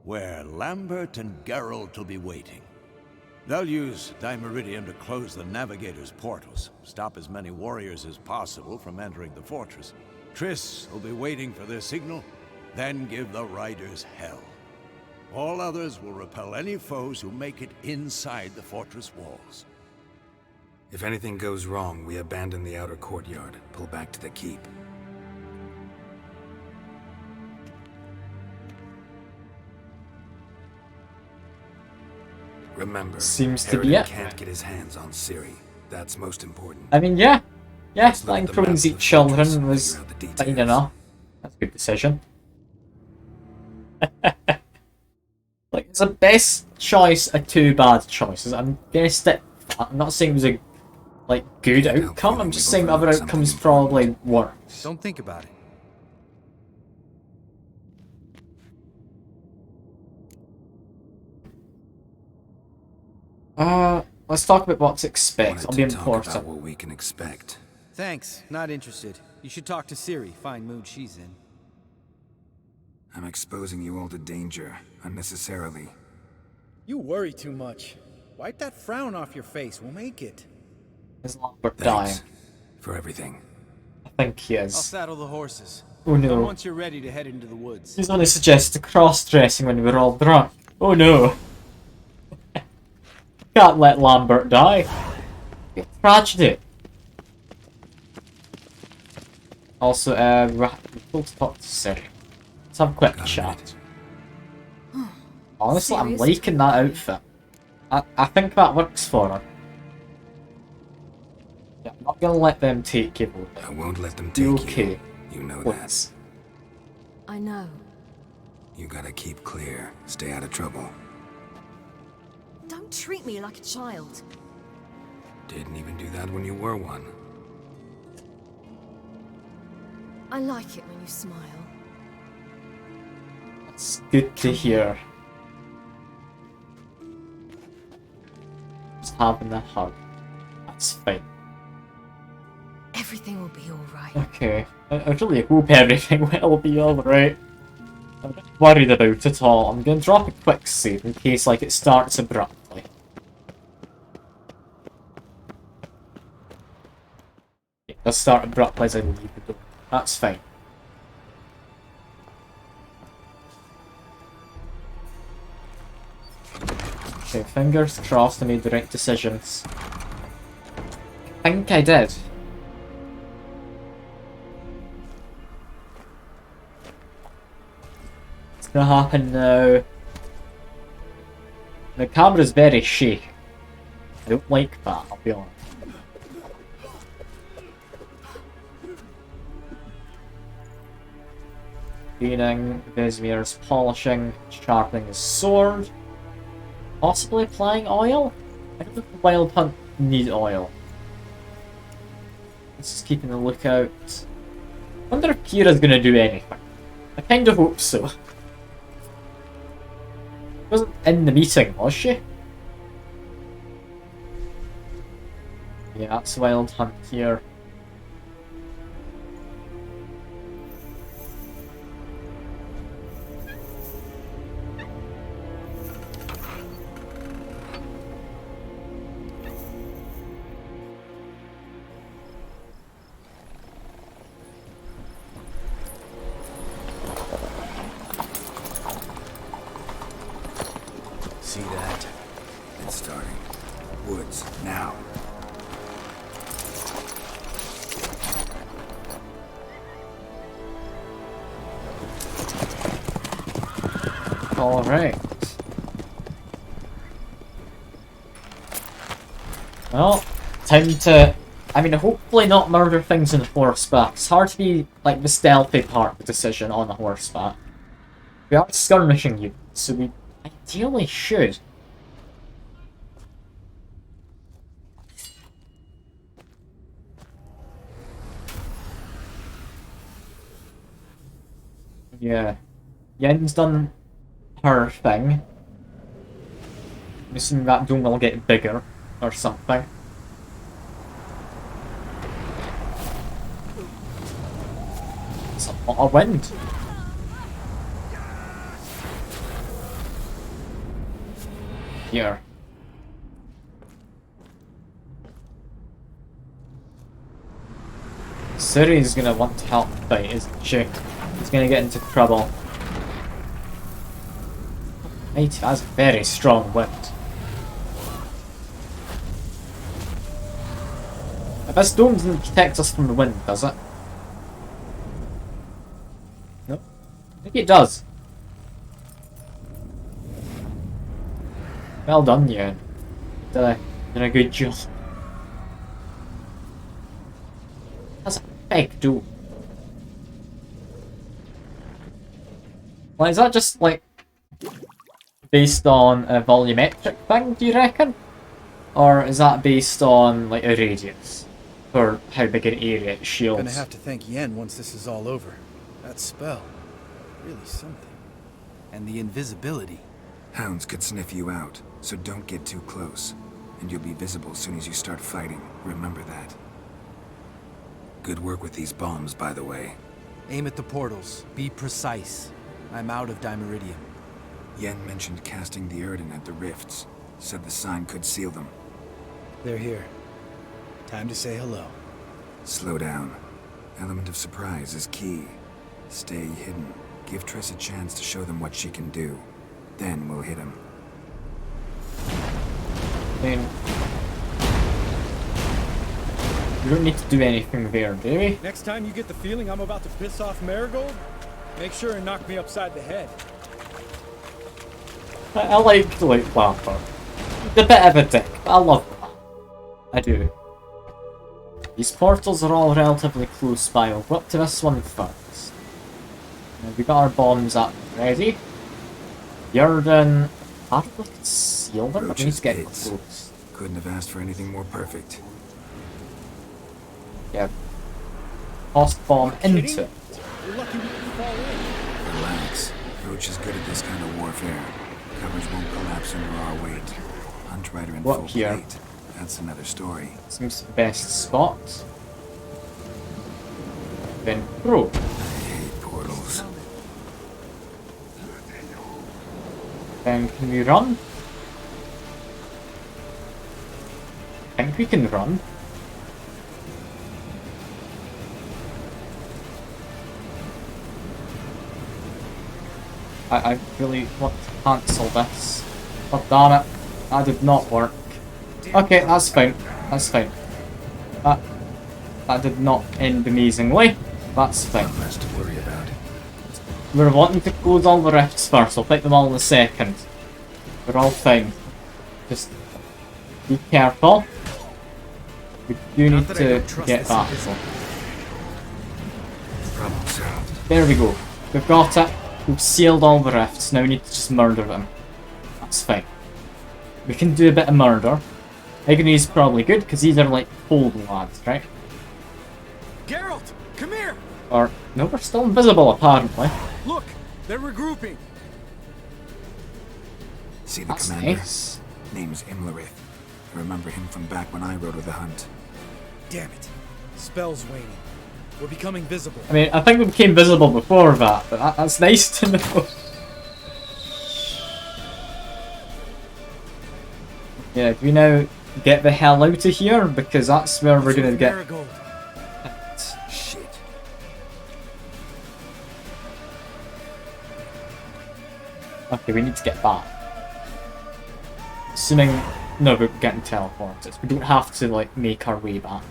where Lambert and Geralt will be waiting. They'll use Dimeridium to close the Navigator's portals, stop as many warriors as possible from entering the fortress. Triss will be waiting for their signal, then give the riders hell. All others will repel any foes who make it inside the fortress walls. If anything goes wrong, we abandon the outer courtyard, pull back to the keep. Remember, Seems to be Eridan it. can't get his hands on Ciri. That's most important. I mean, yeah. Yeah, Let's look at the including maps of the children fortress and was figure out the fine details. enough. That's a good decision. Like, it's the best choice of two bad choices. I'm gonna stick. I'm not saying it was a good outcome. I'm just saying other outcomes probably worse. Don't think about it. Let's talk about what to expect. Wanted It'll be to talk about important. what we can expect. Thanks, not interested. You should talk to Ciri, fine mood she's in. I'm exposing you all to danger, unnecessarily. You worry too much. Wipe that frown off your face, we'll make it. Is Lambert dying? Thanks for everything. I think he I'll is. saddle the horses. Oh no. Come once you're ready to head into the woods. He's only suggested cross-dressing when we're all drunk. Oh no. Can't let Lambert die. Tragedy. Also, we're able to talk to Ciri. Let's have a quick chat. Honestly, I'm Seriously? liking that outfit. I think that works for her. Yeah, I'm not gonna let them take you, though. I won't let them You take okay? you. You know Please. I know. that. You gotta keep clear. Stay out of trouble. Don't treat me like a child. Didn't even do that when you were one. I like it when you smile. It's good to hear. Just having a hug. That's fine. Everything will be alright. Okay. I really hope everything will be alright. I'm not worried about it all. I'm gonna drop a quick save in case it starts abruptly. Yeah, let's start abruptly as I leave the door. That's fine. Okay, fingers crossed I made the right decisions. think I did. What's gonna happen now? The camera's very shaky. I don't like that, I'll be honest. Cleaning, Vesemir's polishing, sharpening his sword. Possibly applying oil? I don't know if the Wild Hunt need oil. Let's just keep a lookout. Wonder if Kira's gonna do anything. I kinda hope so. Wasn't in the meeting, was she? Yeah, that's Wild Hunt here. See that? It's starting. Woods, now. Alright. Well, time to... I mean, hopefully not murder things on horseback. It's hard to be, like, the stealthy part of the decision on the horseback. We are skirmishing you, so we ideally should. Yeah. Yen's done her thing. I'm assuming that dome will get bigger or something. It's a lot of wind. Here. Ciri's gonna want to help fight, isn't she? He's gonna get into trouble. Right, that's a very strong wind. This dome doesn't protect us from the wind, does it? Nope. I think it does. Well done, you. Did a good job. That's a big dome. Well, is that just like based on a volumetric thing, do you reckon? Or is that based on like a radius? Or how big an area it shields? Gonna have to thank Yen once this is all over. That spell, really something. And the invisibility. Hounds could sniff you out, so don't get too close. And you'll be visible as soon as you start fighting. Remember that. Good work with these bombs, by the way. Aim at the portals. Be precise. I'm out of Dimeridium. Yen mentioned casting the Erden at the rifts. Said the sign could seal them. They're here. Time to say hello. Slow down. Element of surprise is key. Stay hidden. Give Triss a chance to show them what she can do. Then we'll hit him. I mean, we don't need to do anything there, do we? Next time you get the feeling I'm about to piss off Marigold, make sure and knock me upside the head. I like Lamper. He's a bit of a dick, but I love him. I do. These portals are all relatively close by. We'll go up to this one first. We got our bombs up ready. Yerden. How do we conceal them? We need to get close. Couldn't have asked for anything more perfect. Yeah. Toss the bomb into it. Relax. Roach is good at this kind of warfare. Covers won't collapse under our weight. Hunt Rider in full plate. That's another story. Seems the best spot. Then through. I hate portals. Then can we run? I think we can run. I really want to cancel this. Oh damn it. That did not work. Okay, that's fine. That's fine. That did not end amazingly. That's fine. Not much to worry about. We're wanting to close all the rifts first. I'll pick them all in a second. We're all fine. Just be careful. We do need to get that. Problem solved. There we go. We've got it. We've sealed all the rifts. Now we need to just murder them. That's fine. We can do a bit of murder. Agony's probably good because these are like cold lads, right? Geralt, come here! Or no, we're still invisible apparently. Look, they're regrouping. See the That's commander? nice. Name's Imlerith. I remember him from back when I rode with the hunt. Damn it. Spell's waning. We're becoming visible. I mean, I think we became visible before that, but that's nice to know. Yeah, do we now get the hell out of here? Because that's where we're gonna get... Shit. Okay, we need to get back. Assuming... No, we're getting teleported. We don't have to, like, make our way back.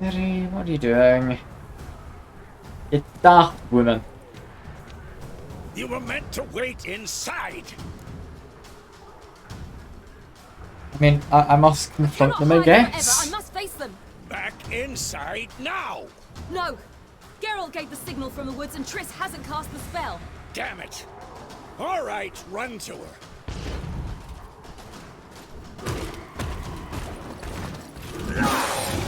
Mary, what are you doing? You daft woman. You were meant to wait inside. I mean, I must confront them, I guess. I must face them. Back inside now. No. Geralt gave the signal from the woods and Triss hasn't cast the spell. Damn it. All right, run to her.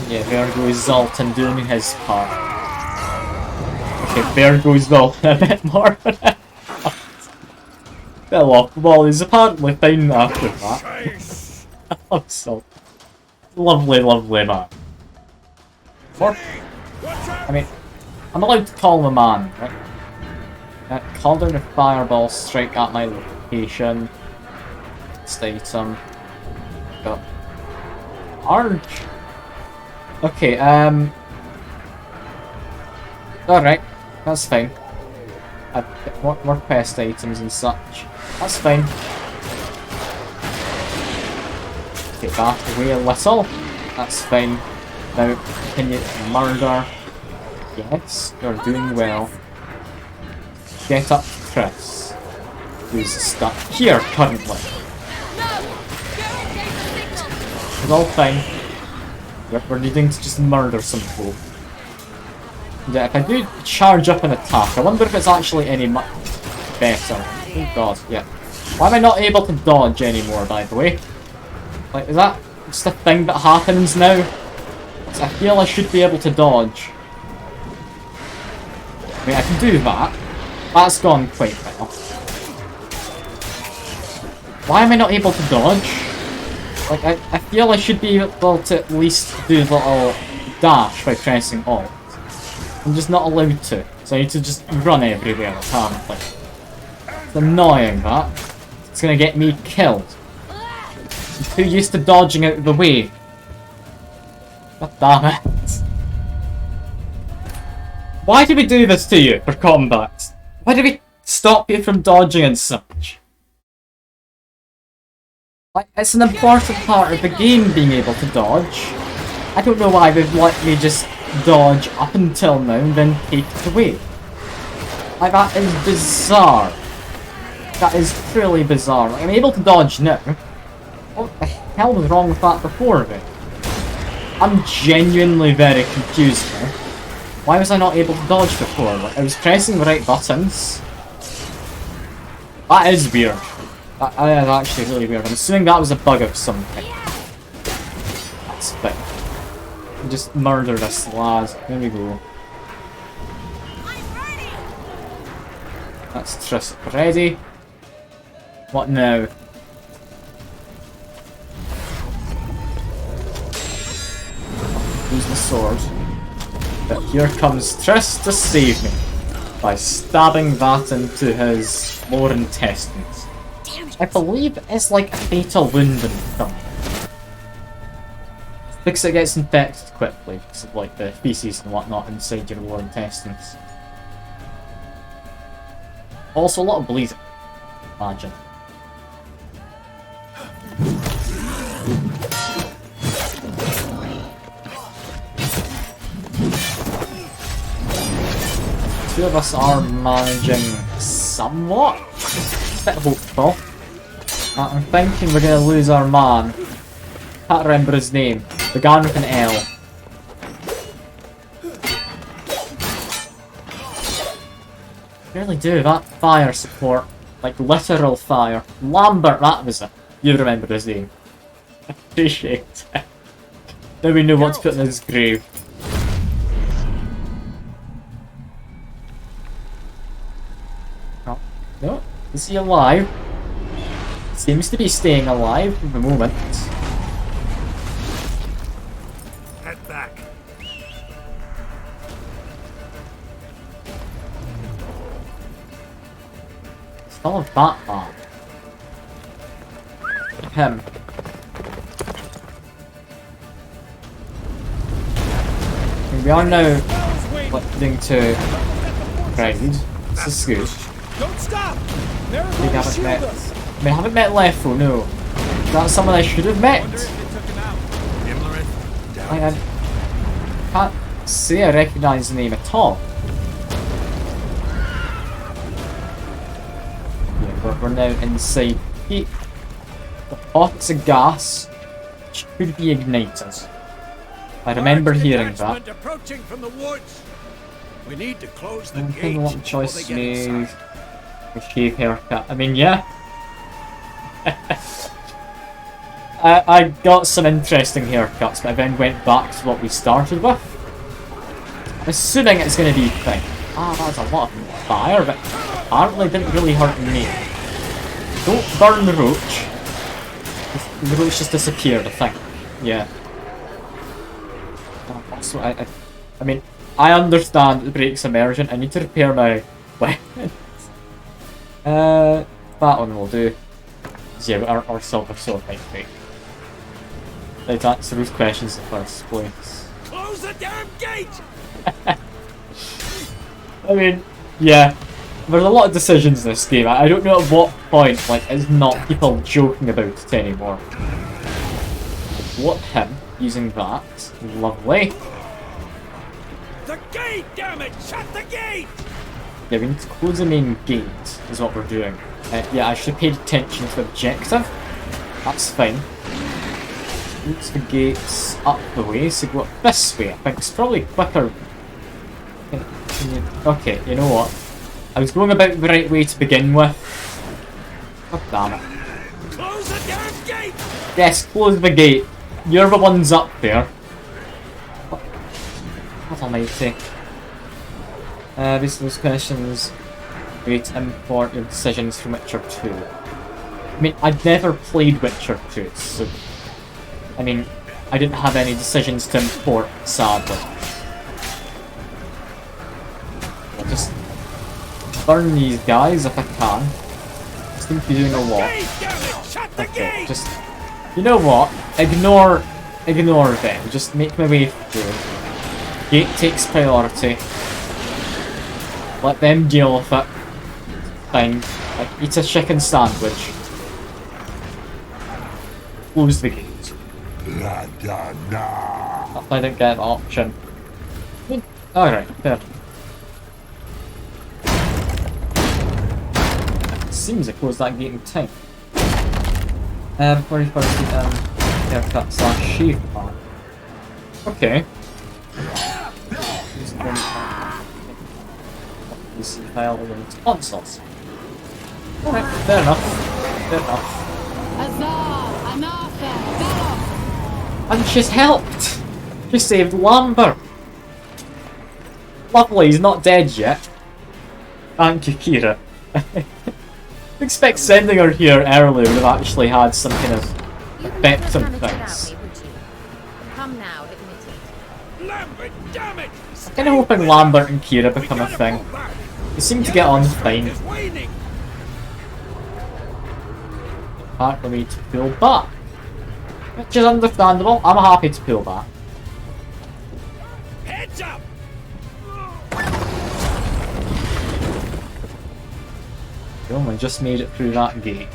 Yeah, there goes Zoltan doing his part. Okay, there goes Zoltan a bit more. Fell off the ball. He's apparently fine after that. I love Zoltan. Lovely, lovely man. Or, I mean, I'm allowed to call him a man, right? Call down a fireball strike at my location. State him. Got Arch. Okay, alright, that's fine. I've got more quest items and such. That's fine. Take that away a little. That's fine. Now, continue to murder. Yes, you're doing well. Get up, Chris. Who's stuck here currently. It's all fine. We're needing to just murder some folk. Yeah, if I do charge up an attack, I wonder if it's actually any much better. Oh god, yeah. Why am I not able to dodge anymore, by the way? Like, is that just a thing that happens now? 'Cause I feel I should be able to dodge. I mean, I can do that. That's gone quite well. Why am I not able to dodge? Like, I feel I should be able to at least do the little dash by pressing Alt. I'm just not allowed to, so I need to just run everywhere apparently. It's annoying, that. It's gonna get me killed. I'm too used to dodging out of the way. God damn it. Why did we do this to you for combat? Why did we stop you from dodging and such? Like, it's an important part of the game being able to dodge. I don't know why they've let me just dodge up until now and then take it away. Like, that is bizarre. That is truly bizarre. Like, I'm able to dodge now. What the hell was wrong with that before of it? I'm genuinely very confused now. Why was I not able to dodge before? Like, I was pressing the right buttons. That is weird. That is actually really weird. I'm assuming that was a bug of some kind. That's fine. Just murder this lad. There we go. That's Triss ready. What now? Use the sword. But here comes Triss to save me by stabbing that into his lower intestines. I believe it's like a fatal wound in them. Because it gets infected quickly because of like the feces and whatnot inside your lower intestines. Also a lot of bleeding. Imagine. two of us are managing somewhat. A bit hopeful. I'm thinking we're going to lose our man. Can't remember his name. The guy with an L. Really do, that fire support. Like literal fire. Lambert, that was it. You remember his name. Appreciate it. Now we know what to put in his grave. Oh, no, is he alive? Seems to be staying alive at the moment. Head back. Still a Batman. Him. We are now getting to crowd. This is good. Don't stop! We haven't met. We haven't met Leffo, no. That's someone I should have met. I can't say I recognise the name at all. Yeah, we're now inside the pots of gas, which could be igniters. I remember hearing that. Approaching from the woods. We need to close the I gate. think what choice to make. A shave haircut. I mean, yeah. I got some interesting haircuts, but I then went back to what we started with. I'm assuming it's going to be thing. Ah, that's a lot of fire, but apparently didn't really hurt me. Don't burn the roach. The roach just disappeared, I think. Yeah. Also, I mean, I understand the break's emergent. I need to repair my weapons. That one will do. Yeah, our silver sword might break. Let's answer those questions in the first place. Close the damn gate! I mean, yeah. There's a lot of decisions in this game. I don't know at what point, like, it's not people joking about it anymore. What him using that. Lovely. The gate, damn it! Shut the gate! Yeah, we need to close the main gate, is what we're doing. Yeah, I should have paid attention to the objective. That's fine. Close the gates up the way, so go up this way. I think it's probably quicker. Okay, you know what? I was going about the right way to begin with. God damn it. Close the damn gate! Yes, close the gate. You're the ones up there. God almighty. Basically those questions way to import your decisions from Witcher 2. I mean, I'd never played Witcher 2, so... I mean, I didn't have any decisions to import, sadly. I'll just burn these guys if I can. I seem to be doing a lot. Okay, just... You know what? Ignore them. Just make my way through. Gate takes priority. Let them deal with it. Fine. Like, eat a chicken sandwich. Close the gate. I didn't get an option. Alright, fair. Seems I closed that gate in time. Before you first haircut / shave part. Okay. PC file and consoles. Alright, fair enough. Fair enough. And she's helped! She saved Lambert! Lovely, he's not dead yet. Thank you, Kira. I expect sending her here earlier would have actually had some kind of effect on things. Come now, admit it. Lambert, damn it! I'm kind of hoping Lambert and Kira become a thing. They seem to get on fine. Hard for me to pull back. Which is understandable. I'm happy to pull back. Heads up! Boom, I just made it through that gate.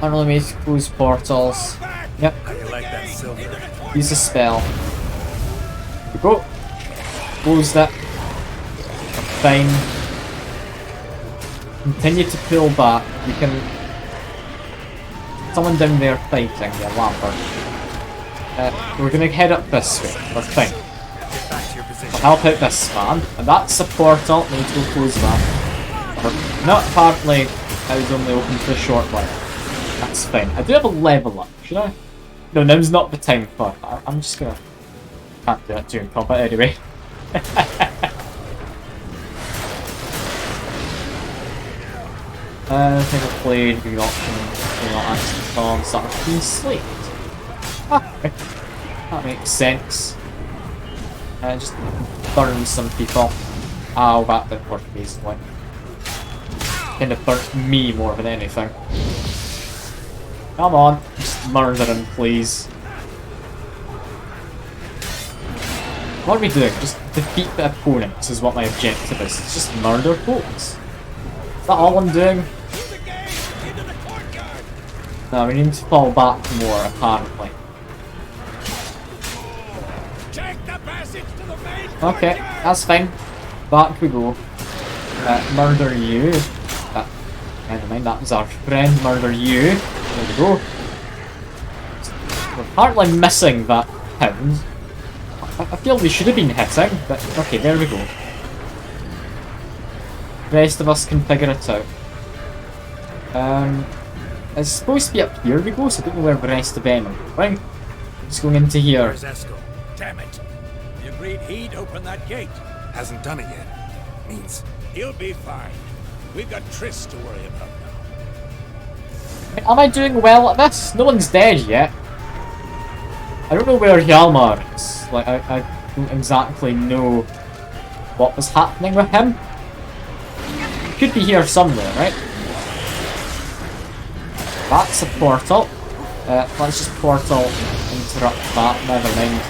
Unrelated ways to close portals. Yep. How you like that silver? Use a spell. Here we go. closed it. Fine. Continue to pull back. You can... Someone down there fighting, yeah, Lambert. We're gonna head up this way. We're fine. We'll help out this man. And that's a portal. Need to go close that. Not apparently I was only open for a short while. That's fine. I do have a level up, should I? No, now's not the time for it. I'm just gonna... Can't do that during combat anyway. I think I played the option, actually on starting being slaved. Okay. That makes sense. Just burn some people. Oh, that didn't work basically. Kind of burnt me more than anything. Come on, just murder him, please. What are we doing? Just defeat the opponents is what my objective is. It's just murder folks. Is that all I'm doing? No, we need to fall back more, apparently. Okay, that's fine. Back we go. Murder you. Never mind, that was our friend. Murder you. There we go. We're partly missing that hound. I feel we should have been hitting, but okay, there we go. The rest of us can figure it out. It's supposed to be up here we go, so I don't know where the rest of them are going. Just going into here. Where's Eskel? Damn it! He agreed he'd open that gate. Hasn't done it yet. Means he'll be fine. We've got Triss to worry about now. Am I doing well at this? No one's dead yet. I don't know where Hjalmar is. Like, I don't exactly know what was happening with him. He could be here somewhere, right? That's a portal. Let's just portal interrupt that, never mind.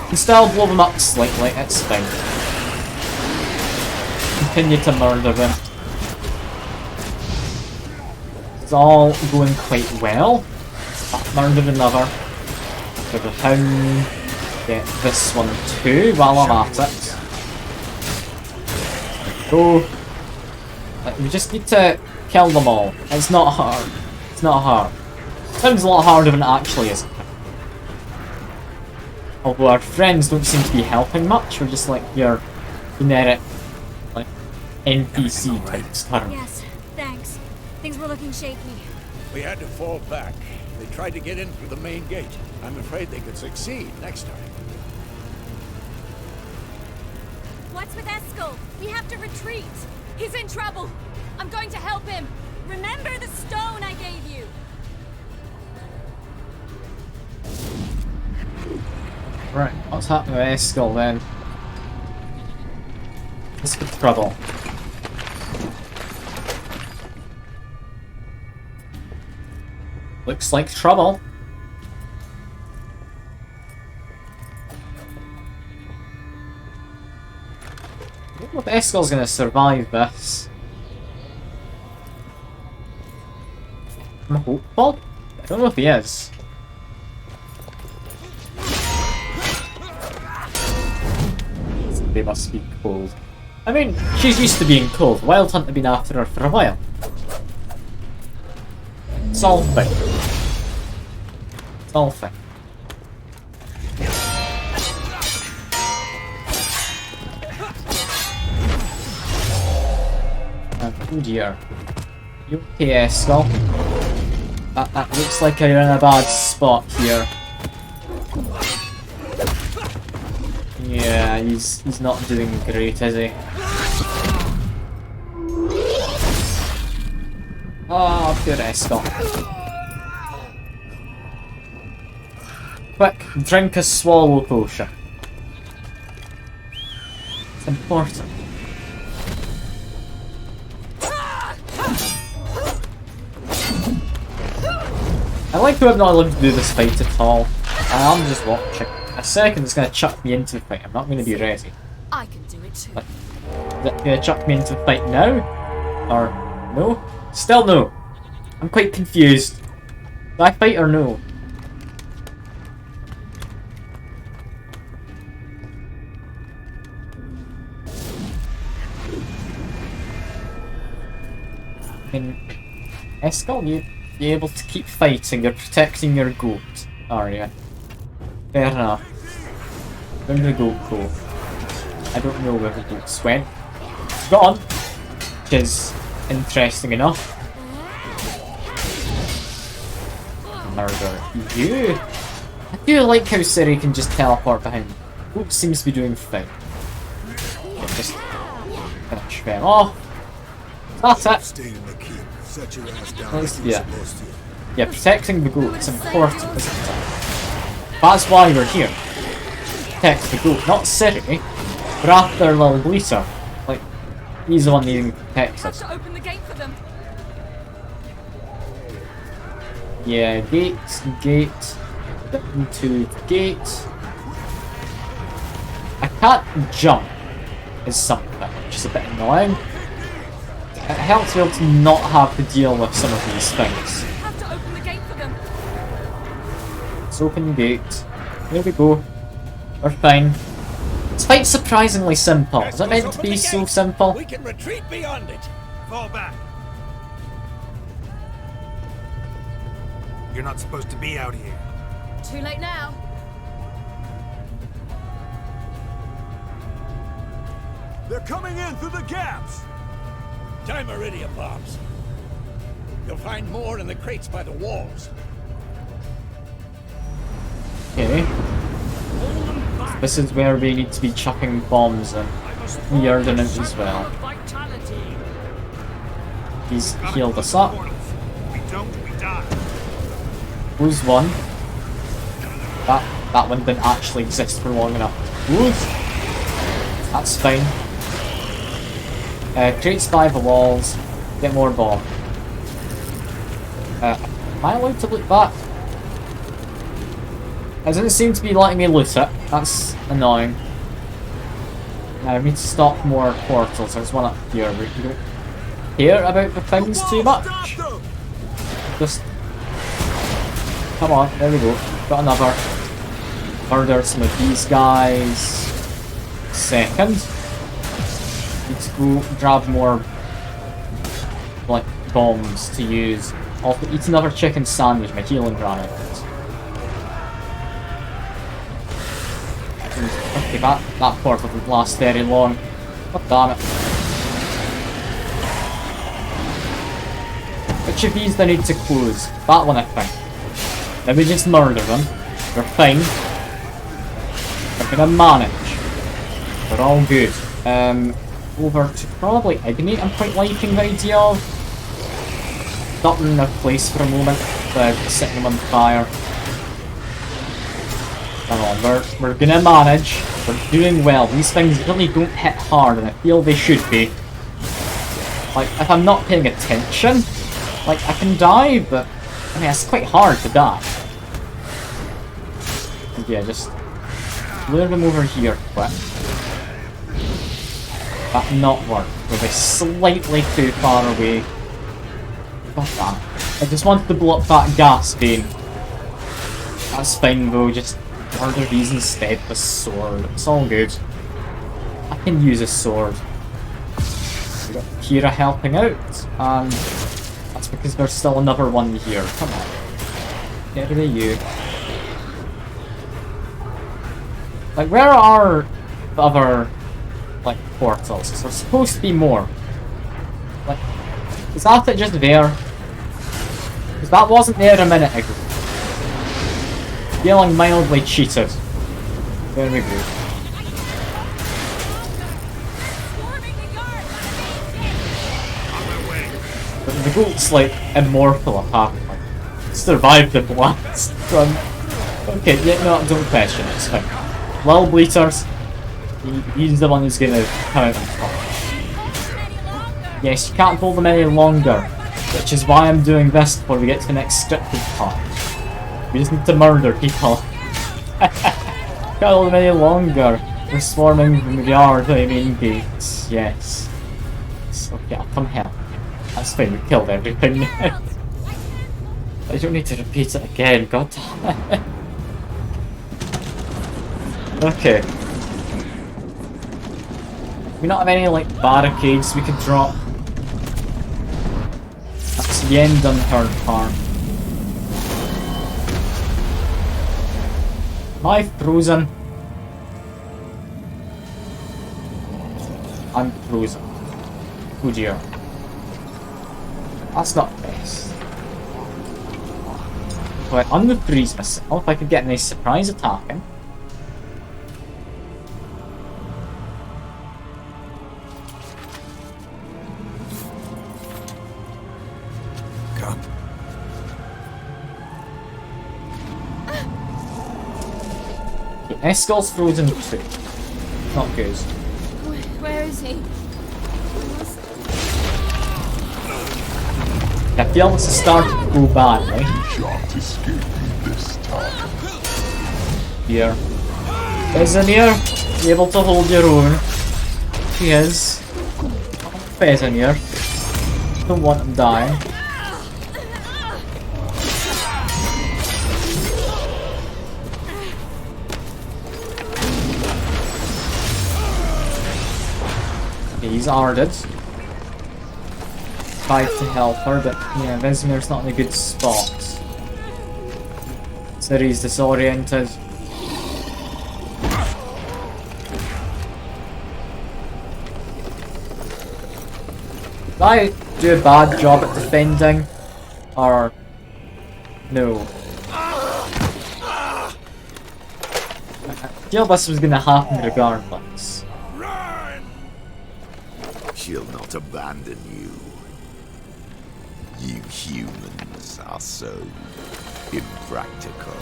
You can still blow them up slightly, it's fine. Continue to murder them. It's all going quite well. Murder another. For the hound. Get this one too while I'm at it. Go. We just need to kill them all. It's not hard. It's not hard. Sounds a lot harder than it actually is. Although our friends don't seem to be helping much. We're just like your generic, like, NPC type stuff. Yes, thanks. Things were looking shaky. We had to fall back. They tried to get in through the main gate. I'm afraid they could succeed next time. What's with Eskel? We have to retreat. He's in trouble. I'm going to help him. Remember the stone I gave you. Right, what's happening with Eskel then? Let's get trouble. Looks like trouble. I don't know if Eskel's gonna survive this. I'm hopeful. I don't know if he is. They must be cold. I mean, she's used to being cold. Wild Hunt have been after her for a while. It's all fine. It's all fine. Oh dear. You okay, Eskel? That looks like you're in a bad spot here. Yeah, he's not doing great, is he? Oh, poor Eskel. Quick, drink a swallow potion. It's important. I like to have not allowed to do this fight at all. I'm just watching. A second it's gonna chuck me into the fight. I'm not gonna be ready. I can do it too. Like, is it gonna chuck me into the fight now? Or no? Still no. I'm quite confused. Do I fight or no? I mean, Eskel, you able to keep fighting? You're protecting your goat, are you? Fair enough. Where did the goat go? I don't know where the goats went. Gone! Which is interesting enough. Murder you! I do like how Ciri can just teleport behind. Goat seems to be doing fine. Yeah, just finish them off. That's it. Yeah. Yeah, protecting the goat is important, isn't it? That's why we're here. Protect the goat, not Ciri, but after little Bleater. Like, he's the one needing to protect us. To open the gate for them. Yeah, gate, into gate. I can't jump, is something, which is a bit annoying. It helps me to not have to deal with some of these things. Have to open the gate for them. Let's open the gate. There we go. We're fine. It's quite surprisingly simple. Is it meant to be so simple? We can retreat beyond it. Fall back. You're not supposed to be out here. Too late now. They're coming in through the gaps. Time Iridia bombs. You'll find more in the crates by the walls. Okay. This is where we need to be chucking bombs in. The ordnance as well. He's healed us up. Lose one. That one didn't actually exist for long enough. Lose. That's fine. Crates by the walls. Get more bomb. Am I allowed to loot that? It doesn't seem to be letting me loot it. That's annoying. I need to stop more portals. There's one up here. We don't care about the things too much. Just come on, there we go. Got another. Murder some of these guys. Second. Need to go grab more like bombs to use. I'll eat another chicken sandwich, my healing ran out. Okay, that portal didn't last very long. God damn it. Which of these do I need to close? That one, I think. Then we just murder them. We're fine. We're gonna manage. We're all good. Over to probably Ignite. I'm quite liking the idea of stopping in their place for a moment, setting them on fire. Come on, we're gonna manage. We're doing well. These things really don't hit hard, and I feel they should be. Like, if I'm not paying attention, like, I can die, but I mean, it's quite hard to die. And yeah, just lure them over here quick. That not work. We'll be slightly too far away. God damn. I just wanted to blow up that gas vein. That's fine though, just murder these instead with a sword. It's all good. I can use a sword. We got Kira helping out, and that's because there's still another one here. Come on. Get rid of you. Like, where are the other, like, portals? Because there's supposed to be more. Like, is that it just there? Because that wasn't there a minute ago. Feeling mildly cheated. There we go. But the goat's like immortal apparently. Survived the blast from... Okay, yeah, no, don't question it, it's fine. Little Bleaters, he's the one who's gonna come out on top. Yes, you can't hold them any longer, which is why I'm doing this before we get to the next scripted part. We just need to murder people. Can't hold them any longer. They're swarming from the yard, I mean gates. Yes. Okay, I'll come here. That's fine, we killed everything now. I don't need to repeat it again, god damn it. Okay. We not have any like barricades we could drop. Yen done her part. Am I frozen? I'm frozen. Oh dear. That's not best. If I unfreeze myself, I could get a nice surprise attack in. Come. Eskel's frozen too. Not good. Where is he? I feel this is starting to go badly. Shan't escape me this time. Here. Vesemir, you able to hold your own. He is. Vesemir. Don't want him dying. He's arded. Tried to help her, but yeah, Vesemir's not in a good spot. Ciri's disoriented. Did I do a bad job at defending? Or no? I feel this was gonna happen regardless. She'll not abandon you. You humans are so impractical.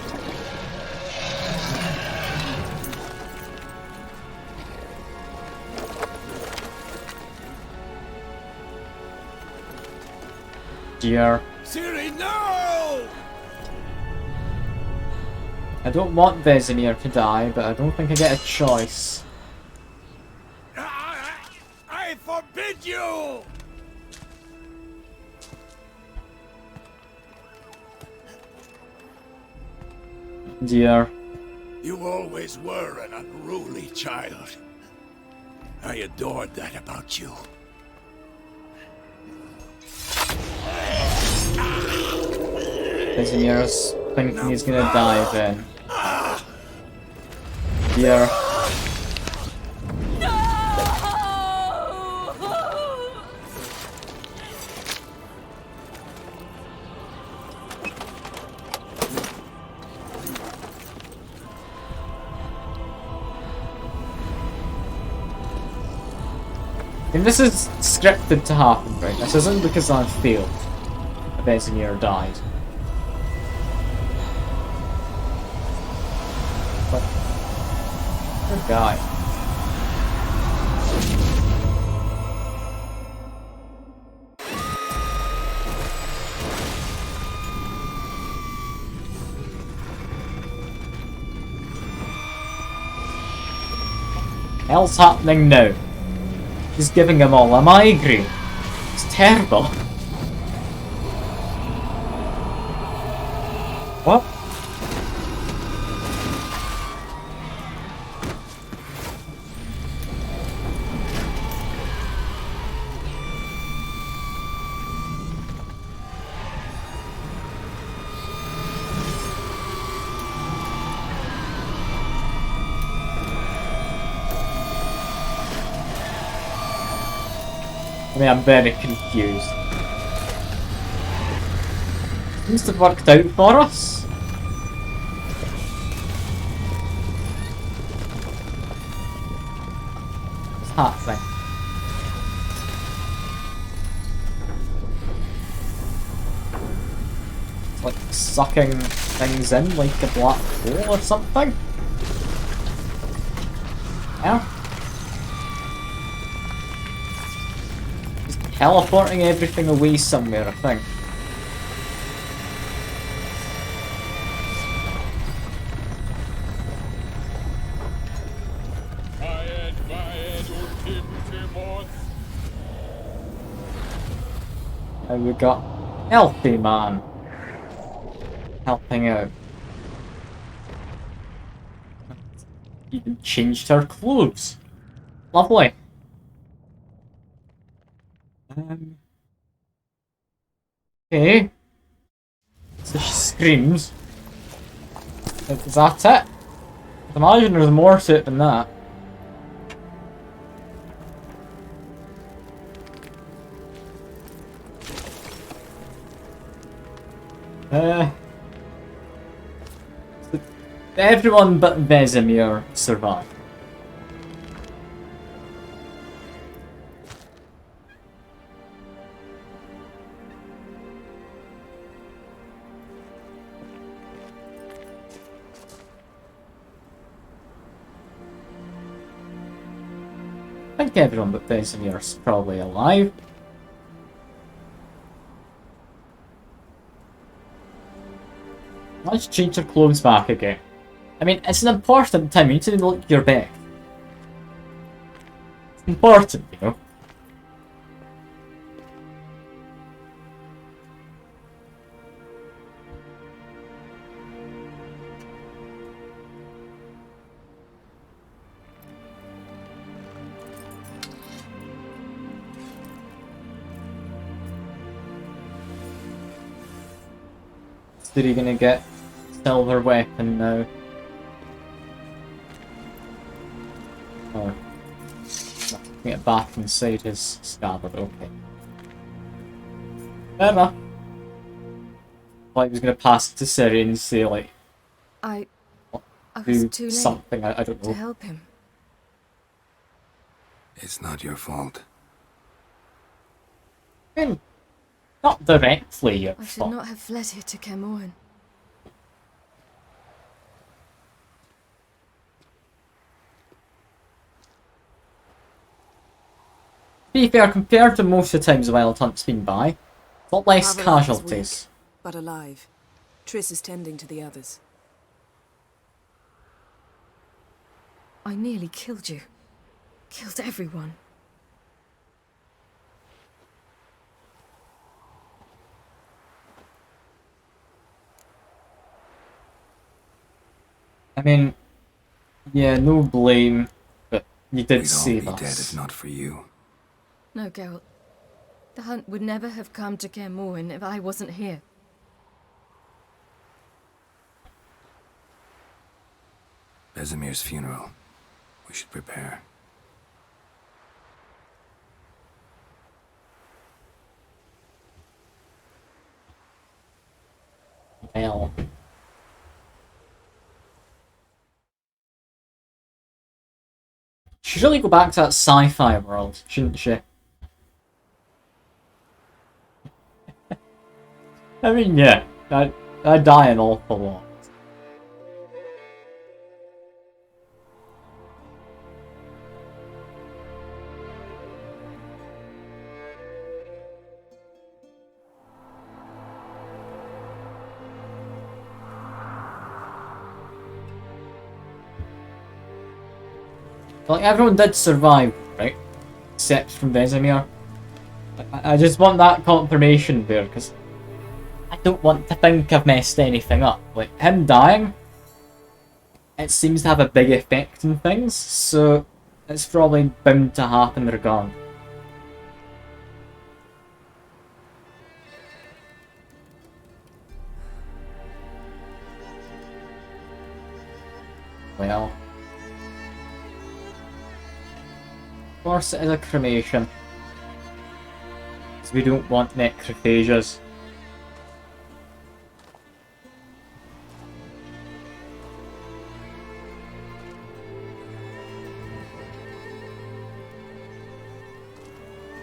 Dear. Ciri, no! I don't want Vesemir to die, but I don't think I get a choice. I forbid you! Dear. You always were an unruly child. I adored that about you. Vesemir's thinking he's gonna die then. Dear. And this is scripted to happen, right? This isn't because I've failed. Vesemir died. But good guy. Hell's happening now? He's giving them all a migraine. It's terrible. What? I mean, I'm very confused. Seems to have worked out for us. What's happening? It's like sucking things in like a black hole or something. Yeah. Teleporting everything away somewhere, I think. And we got Healthy Man helping out. Even changed her clothes. Lovely. Okay. So she screams. Is that it? I imagine there's more to it than that. So everyone but Vesemir survived. I think everyone but Vesemir's probably alive. Let's change your clothes back again. I mean, it's an important time. You need to look your best. It's important, you know. Are you gonna get silver weapon now? Or get back inside his scabbard, okay. Fair enough. Like he was gonna pass it to Ciri and say like I was do too late something, I don't know. to help him. It's not your fault. I mean, not directly your I should fault. not have fled here to Kermoren. To be fair, compared to most of the times Wild Hunt's been by, a lot less Havelock is casualties. weak, but alive. Triss is tending to the others. I nearly killed you. Killed everyone. I mean, yeah, no blame, but you did We'd save all be dead us. if not for you. No, Geralt. The hunt would never have come to Kermoren if I wasn't here. Vesemir's funeral. We should prepare. Well. She should really go back to that sci-fi world, shouldn't she? I mean, yeah, I die an awful lot. Like, everyone did survive, right? Except from Vesemir. I just want that confirmation there, because I don't want to think I've messed anything up. Like, him dying, it seems to have a big effect on things, so it's probably bound to happen regardless. Well. Of course it is a cremation. Because we don't want necrophages.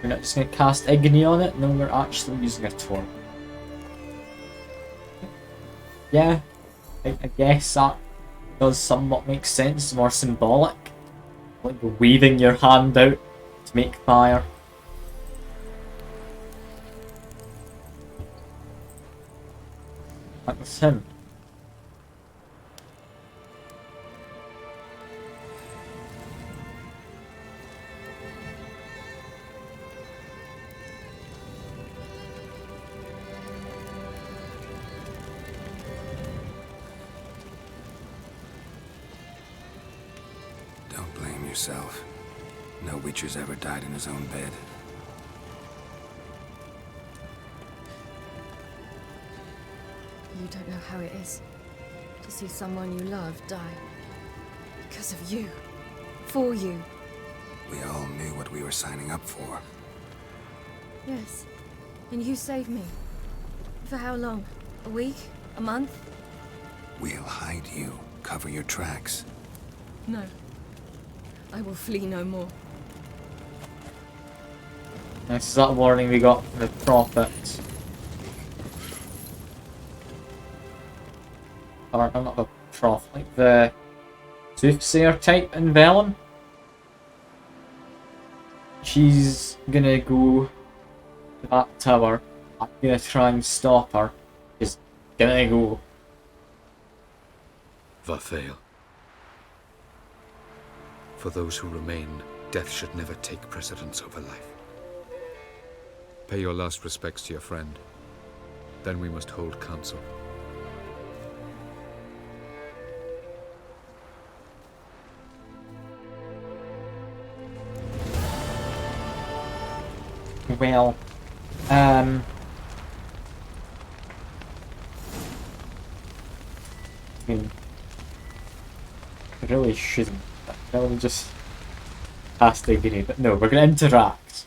We're not just going to cast Igni on it, no, we're actually using a torch. Yeah, I guess that does somewhat make sense, more symbolic. Like waving your hand out to make fire. That was him. Don't blame yourself. No Witcher's ever died in his own bed. you don't know how it is to see someone you love die. Because of you. For you. We all knew what we were signing up for. Yes. And you saved me. For how long? A week? A month? We'll hide you. Cover your tracks. No. I will flee no more. This is that warning we got from the Prophet. Or not the Prophet, like the Soothsayer type in Vellum. She's gonna go to that tower. I'm gonna try and stop her. She's gonna go. Varthael. For those who remain, death should never take precedence over life. Pay your last respects to your friend. Then we must hold council. Well, I mean, I really shouldn't. I really just has to agree, but no, we're gonna interact.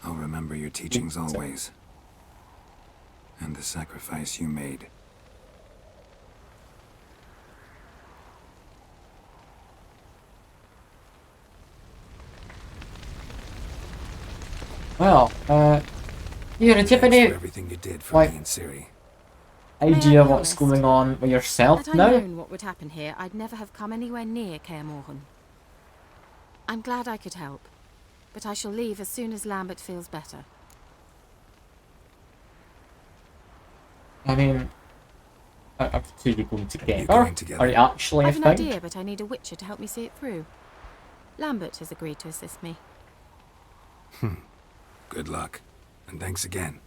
I'll remember your teachings always. And the sacrifice you made. Well, yeah, did you have any, Everything you did for like, me and Ciri. idea what's going on with yourself Had I now? known what would happen here, I'd never have come anywhere near Kaer Morhen. I'm glad I could help, but I shall leave as soon as Lambert feels better. I mean, are you going together? going together? Are you actually I've a an thing? idea, but I need a witcher to help me see it through. Lambert has agreed to assist me. Good luck. And thanks again.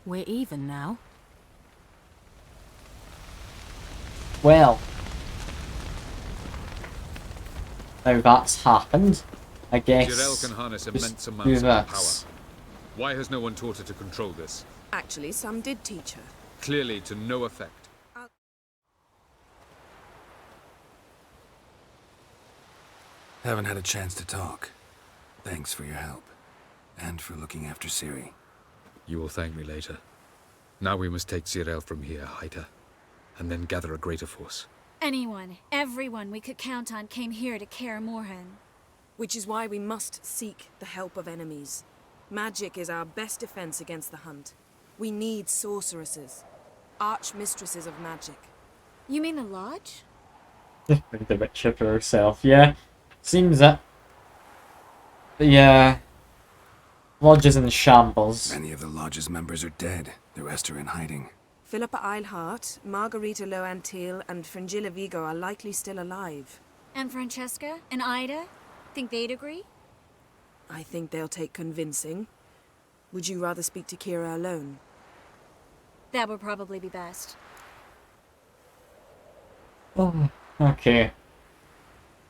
We're even now. Well, now that's happened, I guess. Jirel can harness just immense do amounts of this. power. Why has no one taught her to control this? Actually, some did teach her. Clearly to no effect. Haven't had a chance to talk. Thanks for your help. And for looking after Ciri. You will thank me later. Now we must take Jirel from here, hide her, and then gather a greater force. Anyone, everyone we could count on came here to Kaer Morhen. Which is why we must seek the help of enemies. Magic is our best defense against the Hunt. We need sorceresses. Archmistresses of magic. You mean the Lodge? The Witcher for herself, yeah. Seems it. But yeah. Lodge is in shambles. Many of the Lodge's members are dead. The rest are in hiding. Philippa Eilhart, Margarita Loantil, and Fringilla Vigo are likely still alive. And Francesca? And Ida? Think they'd agree? I think they'll take convincing. Would you rather speak to Kira alone? That would probably be best. Oh, okay.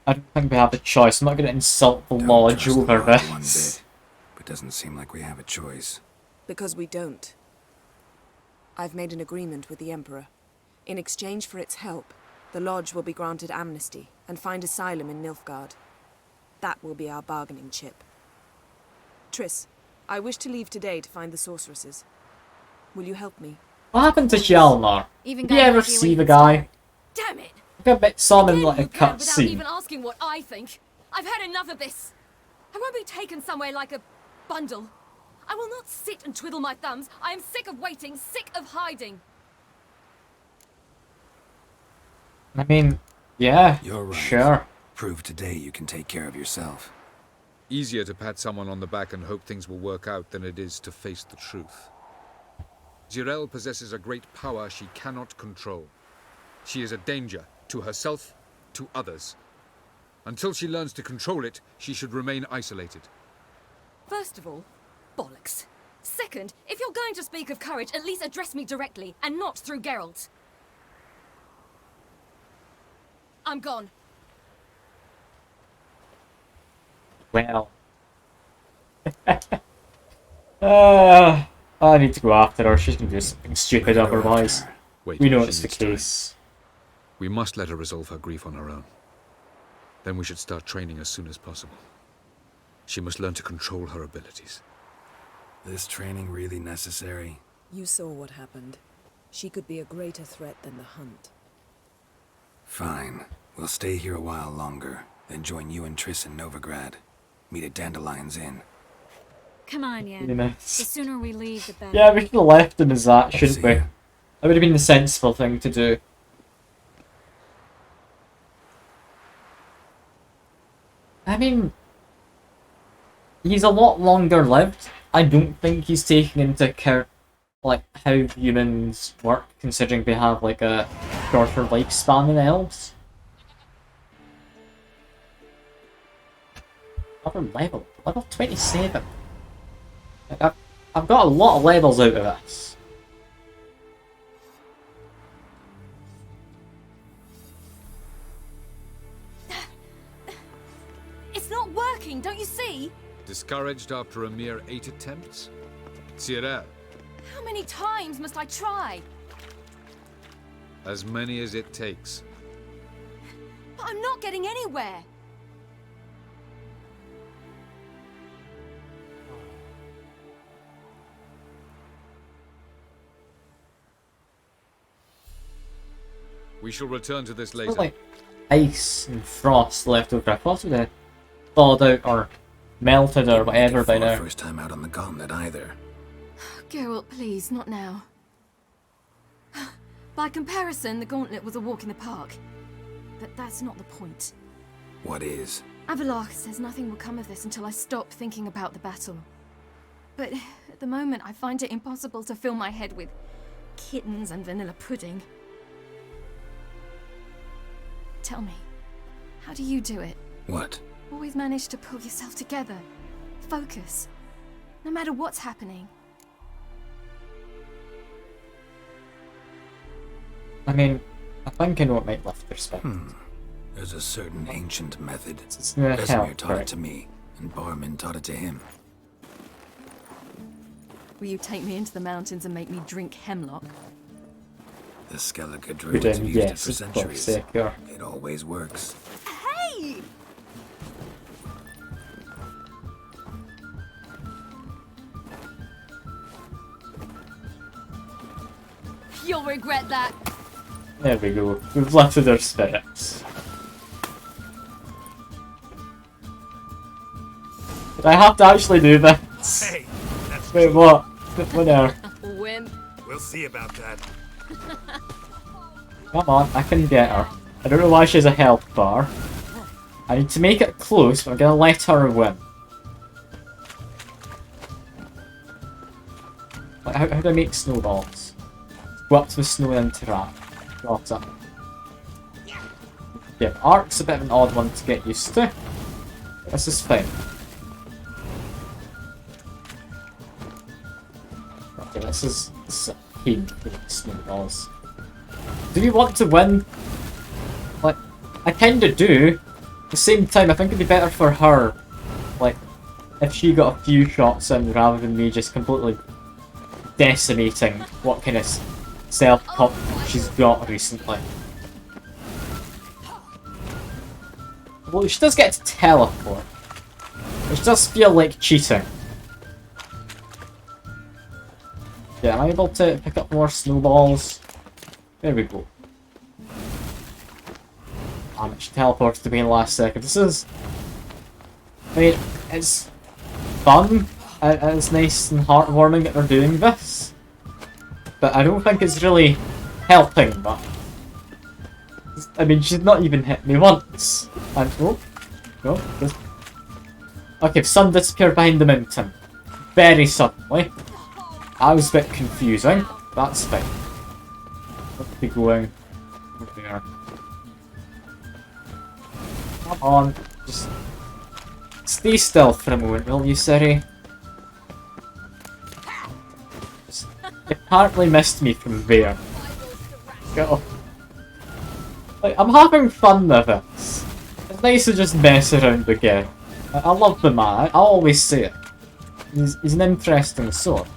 I don't think we have a choice. I'm not going to insult the Lodge Trust the over Lodge one this. bit, but doesn't seem like we have a choice. Because we don't. I've made an agreement with the Emperor. In exchange for its help, the Lodge will be granted amnesty and find asylum in Nilfgaard. That will be our bargaining chip. Triss, I wish to leave today to find the sorceresses. Will you help me? What happened to Hjalmar? Even Did you ever see the guy? Damn it! I bet saw him in like a Without cutscene. even asking what I think. I've had enough of this. I won't be taken somewhere like a bundle. I will not sit and twiddle my thumbs. I am sick of waiting, sick of hiding. I mean, yeah, You're right. sure. Prove today you can take care of yourself. Easier to pat someone on the back and hope things will work out than it is to face the truth. Jirel possesses a great power she cannot control. She is a danger to herself, to others. Until she learns to control it, she should remain isolated. First of all, bollocks. Second, if you're going to speak of courage, at least address me directly, and not through Geralt. I'm gone. Well. I need to go after her. She's gonna do something stupid otherwise. Wait, We know she it's the needs time. case. We must let her resolve her grief on her own. Then we should start training as soon as possible. She must learn to control her abilities. This training really necessary? You saw what happened. She could be a greater threat than the hunt. Fine. We'll stay here a while longer, then join you and Triss in Novigrad. Meet at Dandelion's Inn. Come on, Yen. Really nice. The sooner we leave, the better. Yeah, we should have left him as that, shouldn't we? That would have been the sensible thing to do. I mean, he's a lot longer lived. I don't think he's taking into account like how humans work, considering they have like a shorter lifespan than elves. Another level 27. Like, I've got a lot of levels out of this. It's not working, don't you see? Discouraged after a mere 8 attempts? Cyril, How many times must I try? as many as it takes. But I'm not getting anywhere. We shall return to this later. There's like ice and frost left over. I thought it would have thawed out or melted or whatever by now. First time out on the gauntlet either. Geralt, please, not now. By comparison, the gauntlet was a walk in the park. But that's not the point. What is? Avallac'h says nothing will come of this until I stop thinking about the battle. But at the moment, I find it impossible to fill my head with kittens and vanilla pudding. Tell me, how do you do it? What? Always manage to pull yourself together. Focus. No matter what's happening. I mean, I think I know what might lift their spirits. There's a certain ancient method. gonna Vesemir help, taught it right? to me, and Barman taught it to him. Will you take me into the mountains and make me drink hemlock? The Skellige Good druids have aim, used it yes, for of course, centuries. yeah. It always works. Hey! You'll regret that. There we go. We've lifted their spirits. Did I have to actually do this? Hey, that's Wait, what? What there? Wimp. We'll see about that. Come on, I can get her. I don't know why she has a health bar. I need to make it close, but I'm gonna let her win. Like, how do I make snowballs? Go up to the snow and interact. Got it. Yeah, arc's a bit of an odd one to get used to. This is fine. Okay, this is a pain to make snowballs. Do you want to win? Like, I kinda do. At the same time, I think it'd be better for her, like, if she got a few shots in rather than me just completely decimating what kind of self-confidence she's got recently. Well, she does get to teleport, which does feel like cheating. Yeah, am I able to pick up more snowballs? There we go. She teleported to me in the last second. This is... I mean, it's fun. It's nice and heartwarming that they're doing this. But I don't think it's really helping much. I mean, she's not even hit me once. And, oh, no, just... Okay, sun disappeared behind the mountain. Very suddenly. That was a bit confusing. That's fine. Let's be going over there. Come on, just stay still for a moment, will you, Siri? You apparently missed me from there. Go. Like, I'm having fun with this. It's nice to just mess around again. I love the man. I always say it. He's an interesting sort.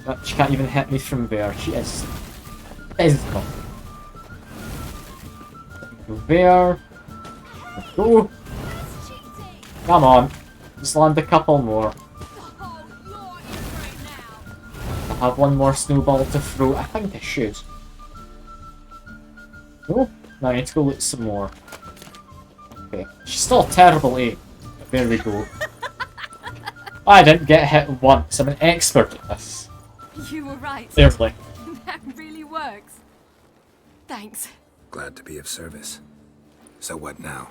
But she can't even hit me from there. She is physical. Go there. Go. Come on. Just land a couple more. I have one more snowball to throw. I think I should. Oh, now I need to go loot some more. Okay. She's still a terrible aim. There we go. I didn't get hit once. I'm an expert at this. You were right. Seriously. That really works. Thanks. Glad to be of service. So what now?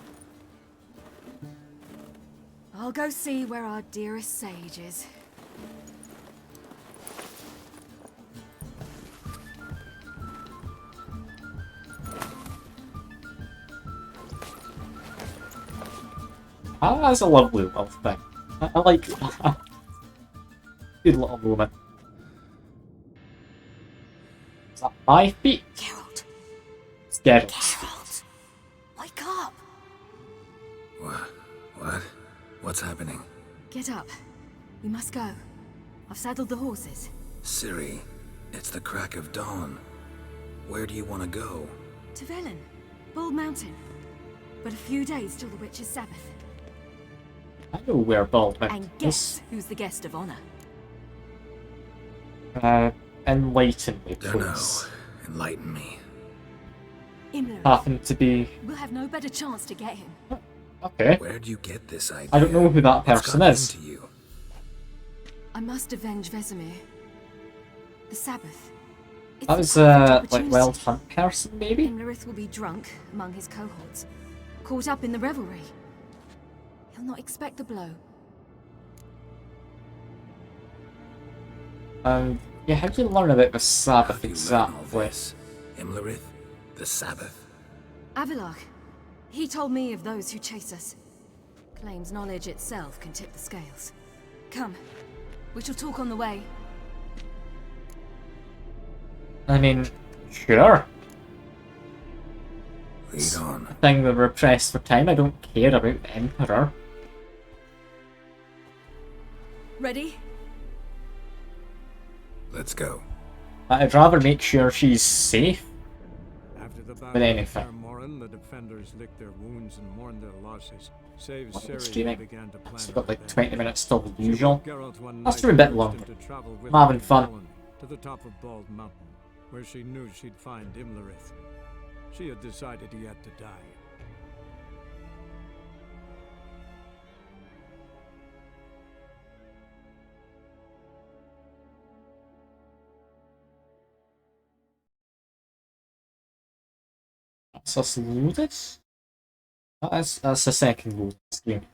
I'll go see where our dearest sage is. Ah, that's a lovely little thing. I like that. Good little moment. Is that my feet? Geralt. It's Geralt. Geralt. Wake up. What? What's happening? Get up. We must go. I've saddled the horses. Ciri, it's the crack of dawn. Where do you want to go? To Velen. Bald Mountain. But a few days till the Witch's Sabbath. I know where Bald Mountain And guess who's the guest of honor? Enlighten me, Don't know. please. Enlighten me. Imlerith. Happen to be... We'll have no better chance to get him. Okay. Where'd you get this idea? I don't know who that person is. Into you? I must avenge Vesemir. The Sabbath. It's That was the perfect like opportunity. Wild Hunt person, maybe? Imlerith will be drunk among his cohorts, caught up in the revelry. He'll not expect the blow. Yeah, how do you learn about the Sabbath exactly? Imlerith? The Sabbath? Avalok. He told me of those who chase us. Claims knowledge itself can tip the scales. Come, we shall talk on the way. I mean, sure. Lead on. Thing that we're pressed for time, I don't care about the Emperor. Ready? Let's go. I'd rather make sure she's safe After the battle than anything. of Morin, the defenders licked their wounds and mourned their losses. Save What, Ciri, streaming? who began to plan So we've got like her 20 revenge. minutes till the She usual. brought Geralt one That's night a bit and longer. urged him to travel with I'm having her fun. alone to the top of Bald Mountain, where she knew she'd find Imlerith. She had decided he had to die. That's us loaded? That's the second load screen.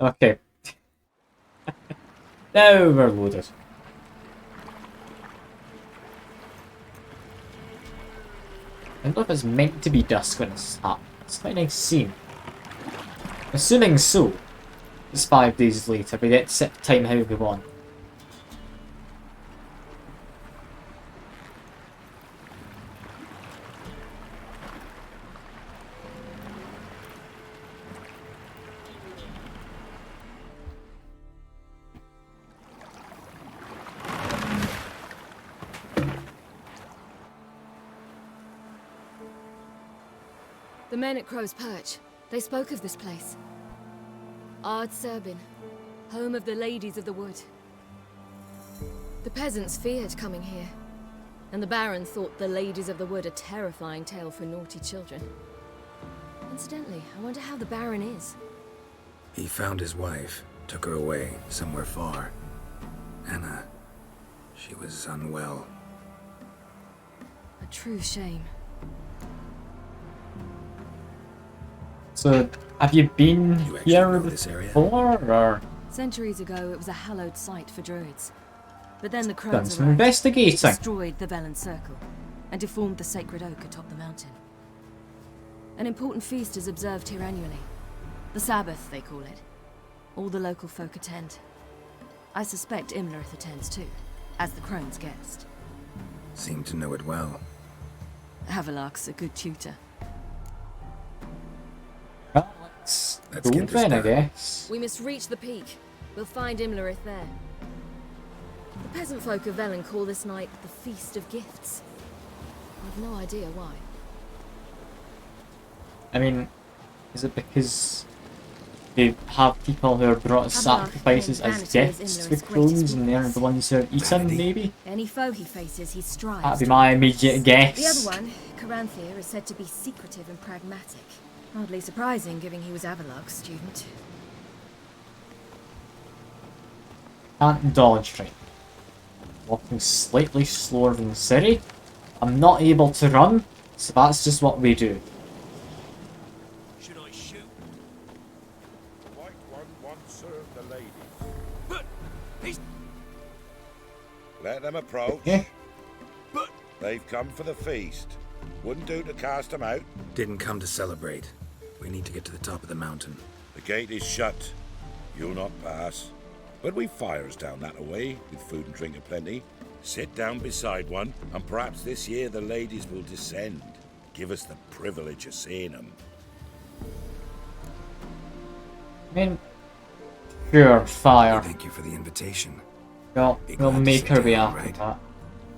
Okay. Now we're loaded. I wonder if it's meant to be dusk when it's happening. It's quite a nice scene. Assuming so, it's 5 days later, we get to set the time how we want. The men at Crow's Perch, they spoke of this place. Ard Serbin, home of the Ladies of the Wood. The peasants feared coming here, and the Baron thought the Ladies of the Wood a terrifying tale for naughty children. Incidentally, I wonder how the Baron is. He found his wife, took her away, somewhere far. Anna, she was unwell. A true shame. So, have you been here know this area? before, or? Centuries ago, it was a hallowed site for druids. But then the Done crows some arrived, investigating. destroyed the Velen Circle, and deformed the sacred oak atop the mountain. An important feast is observed here annually. The Sabbath, they call it. All the local folk attend. I suspect Imlerith attends too, as the crone's guest. Seemed to know it well. Avalok's a good tutor. Well, let's Let's go get this then, I done. guess. We must reach the peak. We'll find Imlerith there. The peasant folk of Velen call this night the Feast of Gifts. I've no idea why. I mean, is it because they have people who are brought as sacrifices as gifts to the crones and they're the ones who are eaten, maybe? Any foe he faces, he strives. That'd be my immediate guess. The other one, Caranthir, is said to be secretive and pragmatic. Hardly surprising, given he was Avalok's student. Can't dodge, right? Walking slightly slower than Ciri. I'm not able to run, so that's just what we do. Should I shoot? White one once served the lady. But he's... Let them approach. Yeah. But they've come for the feast. Wouldn't do to cast them out. Didn't come to celebrate. We need to get to the top of the mountain. The gate is shut. You'll not pass. But we've fires down that way, with food and drink aplenty. Sit down beside one, and perhaps this year the ladies will descend. Give us the privilege of seeing them. I mean, sure, fire. Thank you for the invitation. Well, we'll make her be after that.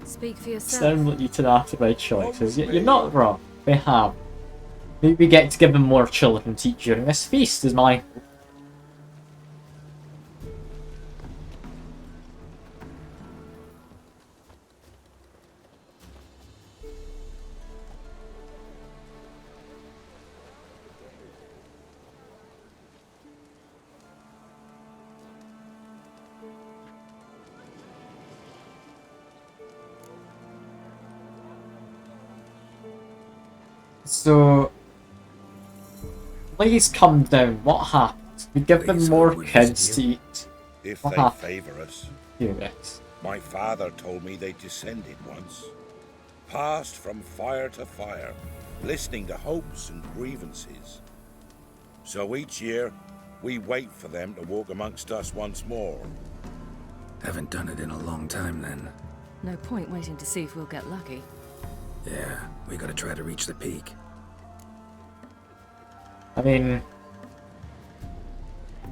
Speak for yourself. Sound like you to after my choices. You're not wrong. We have. Maybe we get to give them more children to eat during this feast, is my hope. So, please come down. What happens? We give them more kids to eat. If What they happens? favour us. Yes. My father told me they descended once. Passed from fire to fire, listening to hopes and grievances. So each year, we wait for them to walk amongst us once more. Haven't done it in a long time then. No point waiting to see if we'll get lucky. Yeah, we gotta try to reach the peak. I mean,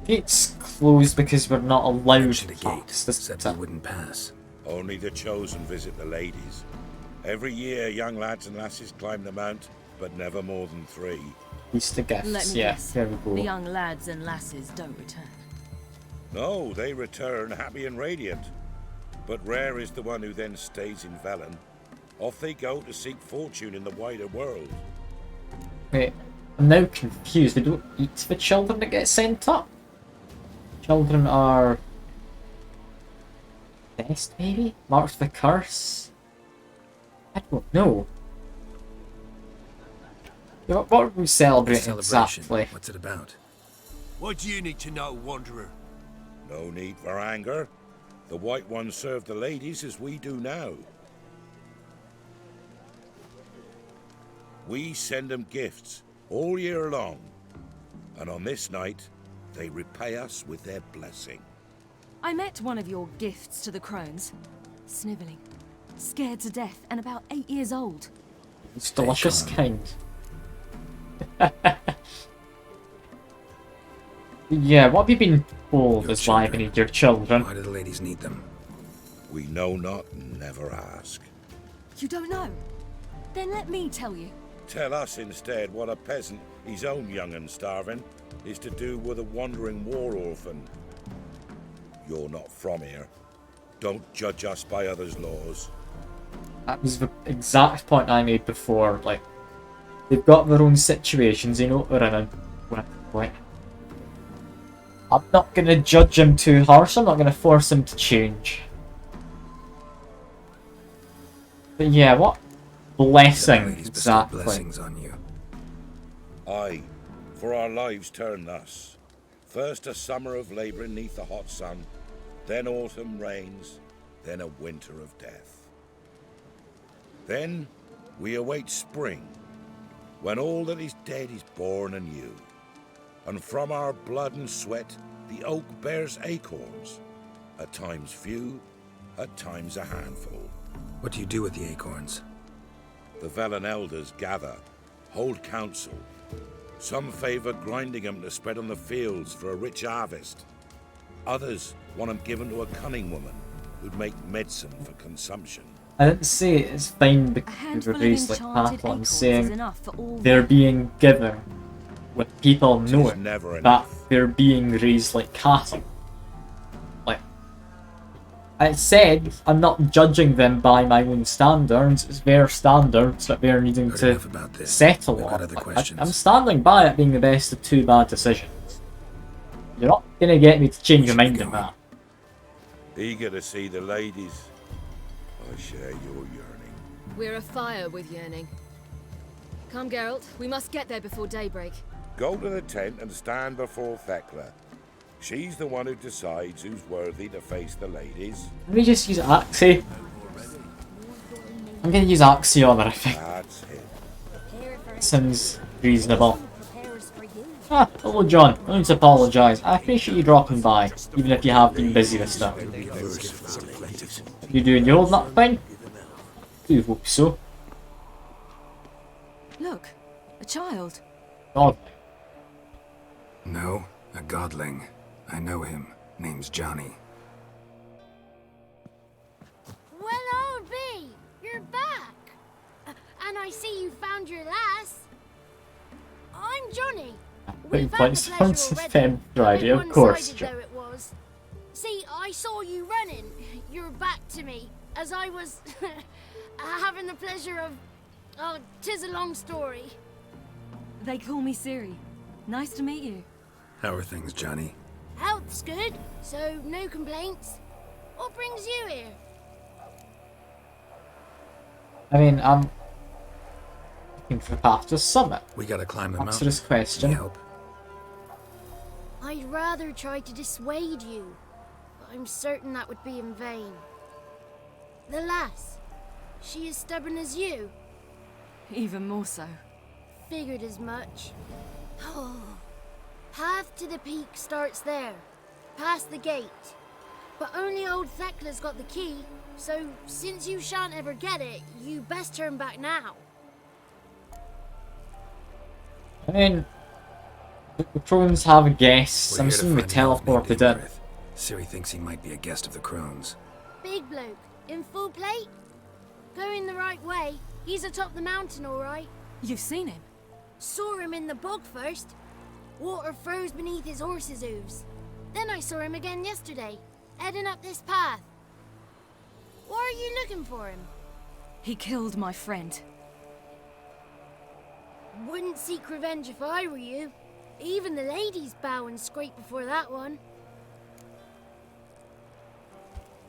gate's closed because we're not allowed to pass. Said we wouldn't pass. Only the chosen visit the ladies. Every year, young lads and lasses climb the mount, but never more than 3. Feast of Let gifts, me yeah, guess. there we go. The young lads and lasses don't return. No, they return happy and radiant. But rare is the one who then stays in Velen. Off they go to seek fortune in the wider world. Wait, I'm now confused. They don't eat the children that get sent up? Children are... best, maybe? Marked the curse? I don't know. Yeah, what are we celebrating exactly? What's it about? what do you need to know, Wanderer? No need for anger. The White Ones serve the ladies as we do now. We send them gifts all year long, and on this night, they repay us with their blessing. I met one of your gifts to the crones. Snivelling, scared to death, and about 8 years old. It's delicious kind. Yeah, what have you been told is why we need your children? Why do the ladies need them? We know not and never ask. You don't know? Then let me tell you. Tell us instead what a peasant, his own young and starving, is to do with a wandering war orphan. You're not from here. Don't judge us by others' laws. That was the exact point I made before. Like, they've got their own situations, you know what they're in. Like, I'm not gonna judge him too harsh. I'm not gonna force him to change. But yeah, what blessing exactly? Blessings on you. Aye, for our lives turn thus. First a summer of labouring neath the hot sun, then autumn rains, then a winter of death. Then we await spring, when all that is dead is born anew. And from our blood and sweat the oak bears acorns, at times few, at times a handful. What do you do with the acorns? The Velen elders gather, hold council. Some favour grinding them to spread on the fields for a rich harvest. Others want them given to a cunning woman, who'd make medicine for consumption. I didn't say it's fine because handful they're of raised like enchanted cattle. I'm acorns is saying enough for all they're them. being given with people knowing never that enough. they're being raised like cattle. Like, I said, I'm not judging them by my own standards. It's their standards that they're needing Heard to enough about this. settle We've on. got other Like, questions. I'm standing by it being the best of two bad decisions. You're not gonna get me to change your mind on that. Eager to see the ladies. I share your yearning. We're afire with yearning. Come, Geralt. We must get there before daybreak. Go to the tent and stand before Thekla. She's the one who decides who's worthy to face the ladies. Let me just use Axie. I'm gonna use Axie on her, I think. That's it. Sounds reasonable. Ah, hello John. I need to apologise. I appreciate you dropping by, even if you have been busy with stuff. You doing your old nut thing? Do hope so. Look, a child. God. No, a godling. I know him. Name's Johnny. Well, old B, you're back. And I see you found your lass. I'm Johnny. Putting points on Fem Friday, of course. Though it was. See, I saw you running. You're back to me as I was having the pleasure of. Oh, 'tis a long story. They call me Ciri. Nice to meet you. How are things, Johnny? Health's good, so no complaints. What brings you here? I mean, I'm looking for the path to summit. We gotta climb the Answer mountain. this question. Need help? I'd rather try to dissuade you, but I'm certain that would be in vain. The lass, she as stubborn as you? Even more so. Figured as much. Oh. Path to the peak starts there, past the gate. But only old Thekla's got the key, so since you shan't ever get it, you best turn back now. I mean, the crones have guests. We're I'm here to assuming we find an elf named teleported in. Ingrid. Ciri thinks he might be a guest of the crones. Big bloke, in full plate? Going the right way, he's atop the mountain all right. You've seen him? Saw him in the bog first. Water froze beneath his horse's hooves. Then I saw him again yesterday, heading up this path. Why are you looking for him? He killed my friend. Wouldn't seek revenge if I were you. Even the ladies bow and scrape before that one.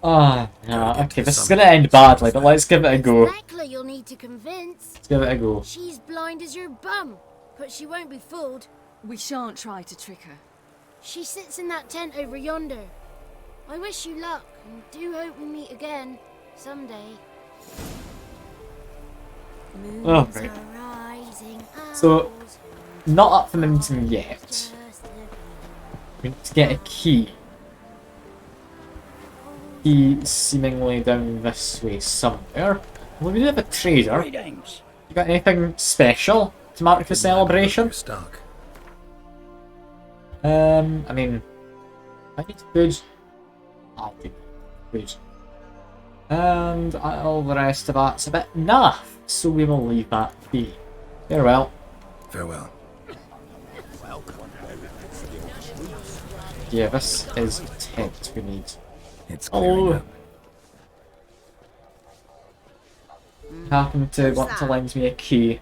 Ah, no, okay, this is gonna end badly, but let's give it a go. Thekla you'll need to convince. Let's give it a go. She's blind as your bum, but she won't be fooled. We shan't try to trick her. She sits in that tent over yonder. I wish you luck, and do hope we meet again, someday. Oh, right. So, not up the mountain yet. We need to get a key. Key seemingly down this way somewhere. Well, we do have a trader. Greetings. You got anything special to mark the celebration? Stock. I mean, I need food. I do food. And all the rest of that's a bit naff, so we will leave that be. Farewell. Farewell. Yeah, this is the tent we need. It's clearing up. Happen to want to lend me a key.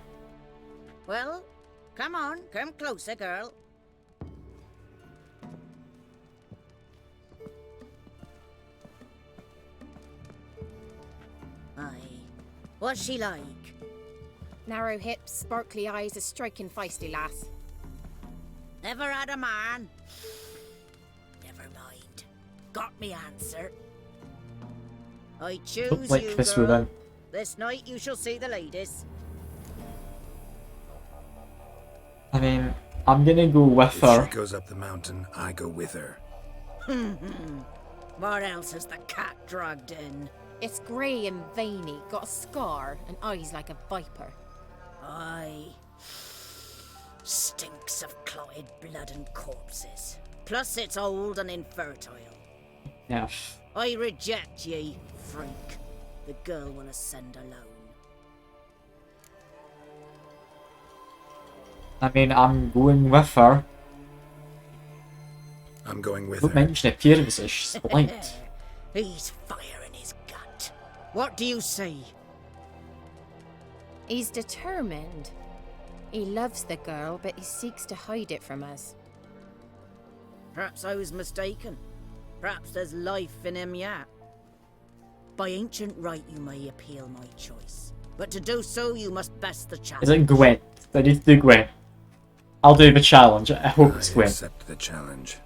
Well, come on, come closer, girl. Aye. What's she like? Narrow hips, sparkly eyes, a striking feisty lass. Never had a man? Never mind. Got me answer. I choose Don't like you, this girl. woman. This night you shall see the ladies. I mean, I'm gonna go with If her. she goes up the mountain, I go with her. What else has the cat dragged in? It's grey and veiny, got a scar, and eyes like a viper. Aye. Stinks of clotted blood and corpses. Plus it's old and infertile. Yeah, I reject ye, freak. The girl will ascend alone. I mean, I'm going with her. I'm going with Don't her. mention appearances, she's blind. He's fire in his gut. What do you say? He's determined. He loves the girl, but he seeks to hide it from us. Perhaps I was mistaken. Perhaps there's life in him yet. By ancient right, you may appeal my choice. But to do so, you must best the challenge. Is it Gwen? I need to do Gwen. I'll do the challenge. I hope it's Gwen. Accept the challenge.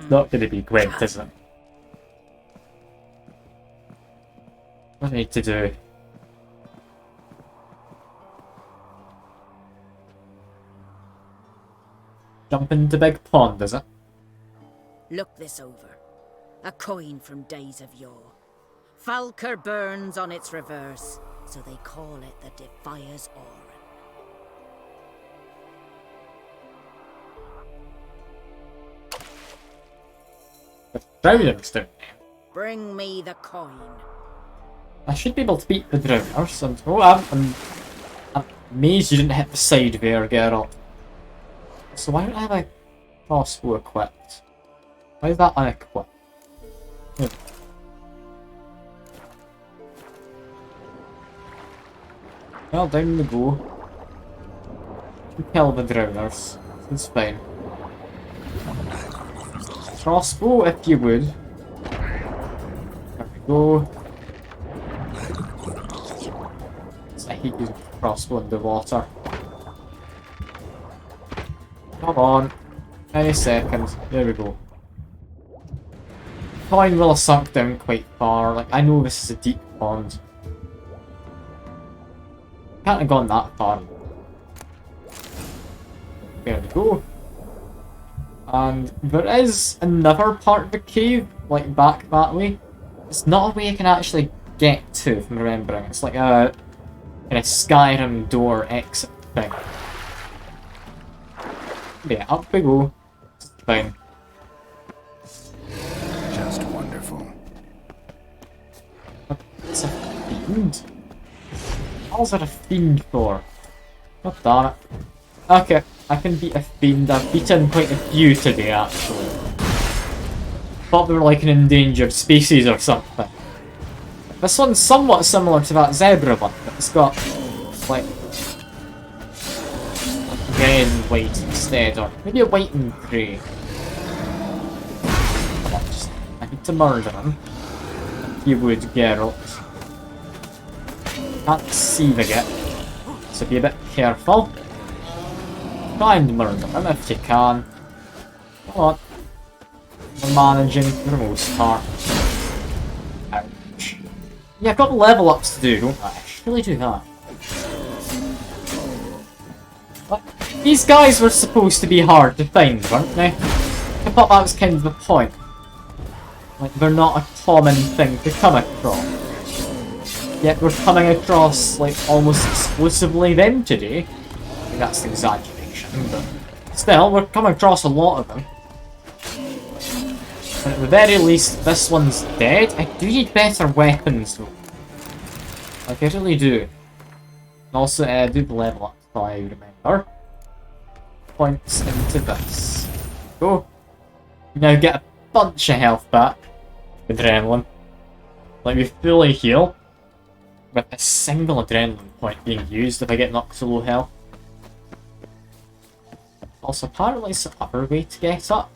Not gonna be Gwen, is it? What do I need to do? Jump into big pond, is it? Look this over. A coin from days of yore. Falker burns on its reverse, so they call it the Defier's Aura. Drowning stone. Bring me the coin. I should be able to beat the drowners. I'm amazed you didn't hit the side there, Geralt. So why don't I have a crossbow equipped? Why is that unequipped? Well, down we go. Kill the drowners. It's fine. Crossbow, if you would. There we go. I hate using crossbow in the water. Come on. Any second. There we go. Coin will have sunk down quite far. Like, I know this is a deep pond. Can't have gone that far. There we go. And there is another part of the cave, like back that way. It's not a way I can actually get to, if I'm remembering. It's like a kind of Skyrim door exit thing. Yeah, up we go. It's fine. Just wonderful. It's a fiend? How's it a fiend for? God damn it. Okay, I can beat a fiend. I've beaten quite a few today, actually. Thought they were like an endangered species or something. This one's somewhat similar to that zebra one, but it's got, like, red and white instead, or maybe a white and grey. I need to murder him. If you would, Geralt. Can't see the git, so be a bit careful. Try and murder him if you can. Come on. We're managing for the most part. Ouch. Yeah, I've got level ups to do, don't I? I should really do that. But these guys were supposed to be hard to find, weren't they? I thought that was kind of the point. Like, they're not a common thing to come across. Yet we're coming across, like, almost exclusively them today. I think that's an exaggeration, but still, we're coming across a lot of them. And at the very least, this one's dead. I do need better weapons, though. Like, I really do. And also, I do the level up, if I remember. Points into this. Go. You now get a bunch of health back. Adrenaline. Let me fully heal. With a single adrenaline point being used if I get knocked to low health. Also, apparently it's the other way to get up.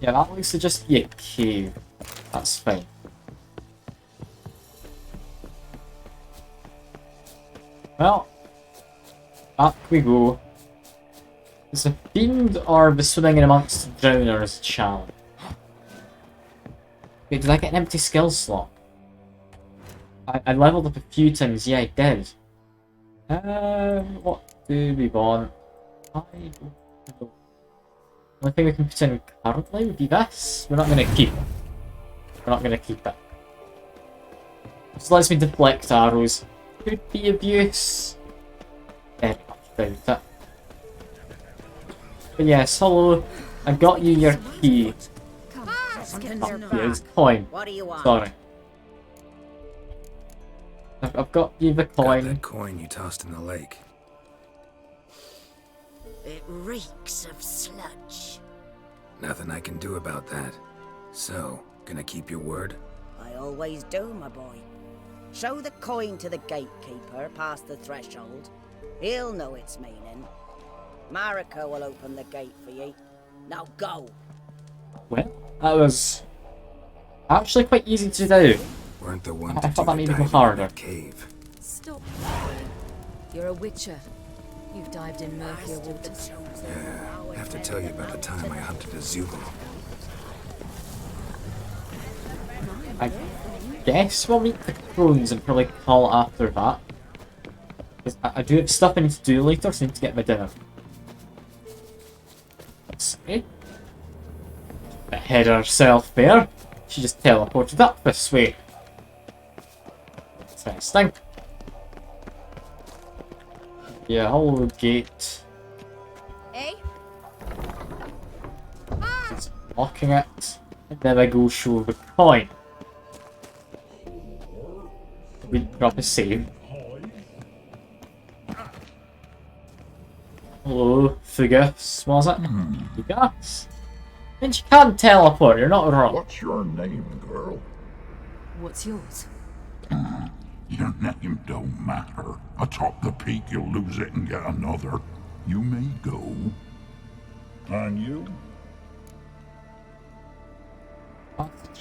Yeah, that looks to just be a cave. That's fine. Well, up we go. Is a fiend or the swimming in amongst drowners challenge? Wait, did I get an empty skill slot? I leveled up a few times, yeah I did. What do we want? The only thing we can put in currently would be this. We're not going to keep it. We're not going to keep it. This lets me deflect arrows. Could be of use. Very much doubt it. But yes, hello. I got you your key. Something's Oh, in the here's back. coin. What do you want? Sorry. I've got you the Got coin. that coin you tossed in the lake. It reeks of sludge. Nothing I can do about that. So, gonna keep your word? I always do, my boy. Show the coin to the gatekeeper past the threshold. He'll know its meaning. Marika will open the gate for ye. Now go. Well, that was actually quite easy to do. Weren't the one I to thought do that the made it diving in harder. that cave. Stop. You're a witcher. You've dived in murkier waters. Yeah, have to tell you about the time I hunted a Zugel. I guess we'll meet the crones and probably call it after that. Because I do have stuff I need to do later, so I need to get my dinner. Let's see. Ahead herself there. She just teleported up this way. Interesting. Yeah, hollow gate. Eh? He's locking it. And then I go show the coin. We drop a save. Hello, Fugus, was it? Fugus? And you can't teleport, you're not wrong. What's your name, girl? What's yours? Your name don't matter. Atop the peak, you'll lose it and get another. You may go. And you?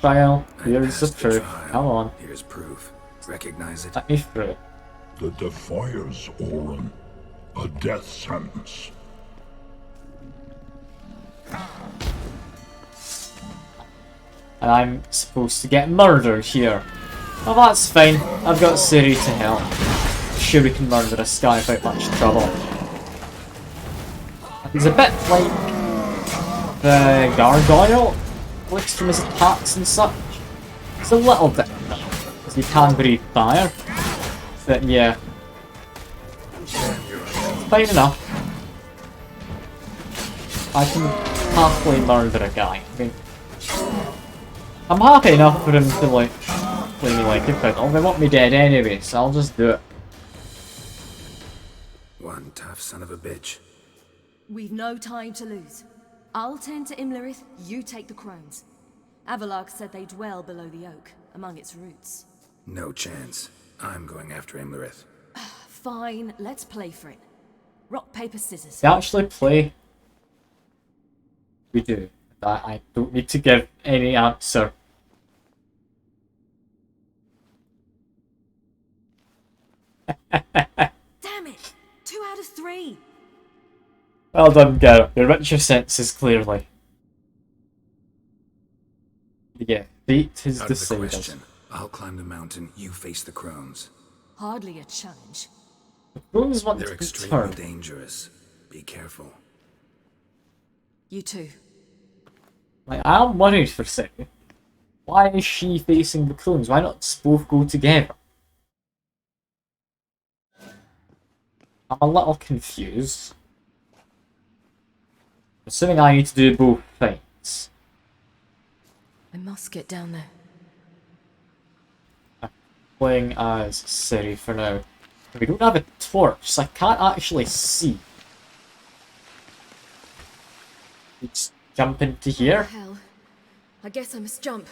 Trial, here's the proof. Come on. Here's proof. Recognize it? Let me through. The Defiers, Orin. A death sentence. And I'm supposed to get murdered here. Well, that's fine. I've got Ciri to help. I'm sure we can murder this guy without much trouble. He's a bit like the gargoyle. Looks from his attacks and such. It's a little different, because he can breathe fire. But yeah. It's fine enough. I can happily murder a guy. I mean, I'm happy enough for him to like play me like a fiddle. They want me dead anyway, so I'll just do it. One tough son of a bitch. We've no time to lose. I'll tend to Imlerith, you take the crones. Avalark said they dwell below the oak, among its roots. No chance. I'm going after Imlerith. Fine, let's play for it. Rock, paper, scissors. They actually play. We do. I don't need to give any answer. Damn it! 2 out of 3! Well done, girl. Your richer senses clearly. Yeah, fate has Out of the decided. question. I'll climb the mountain, you face the crones. Hardly a challenge. The crones want They're to extremely return. dangerous. Be careful. You too. Like, I'm worried for Ciri. Why is she facing the crones? Why not both go together? I'm a little confused. Assuming I need to do both things. I must get down there. I'm playing as Ciri for now. We don't have a torch, so I can't actually see. Let's jump into here. Hell. I guess I must jump.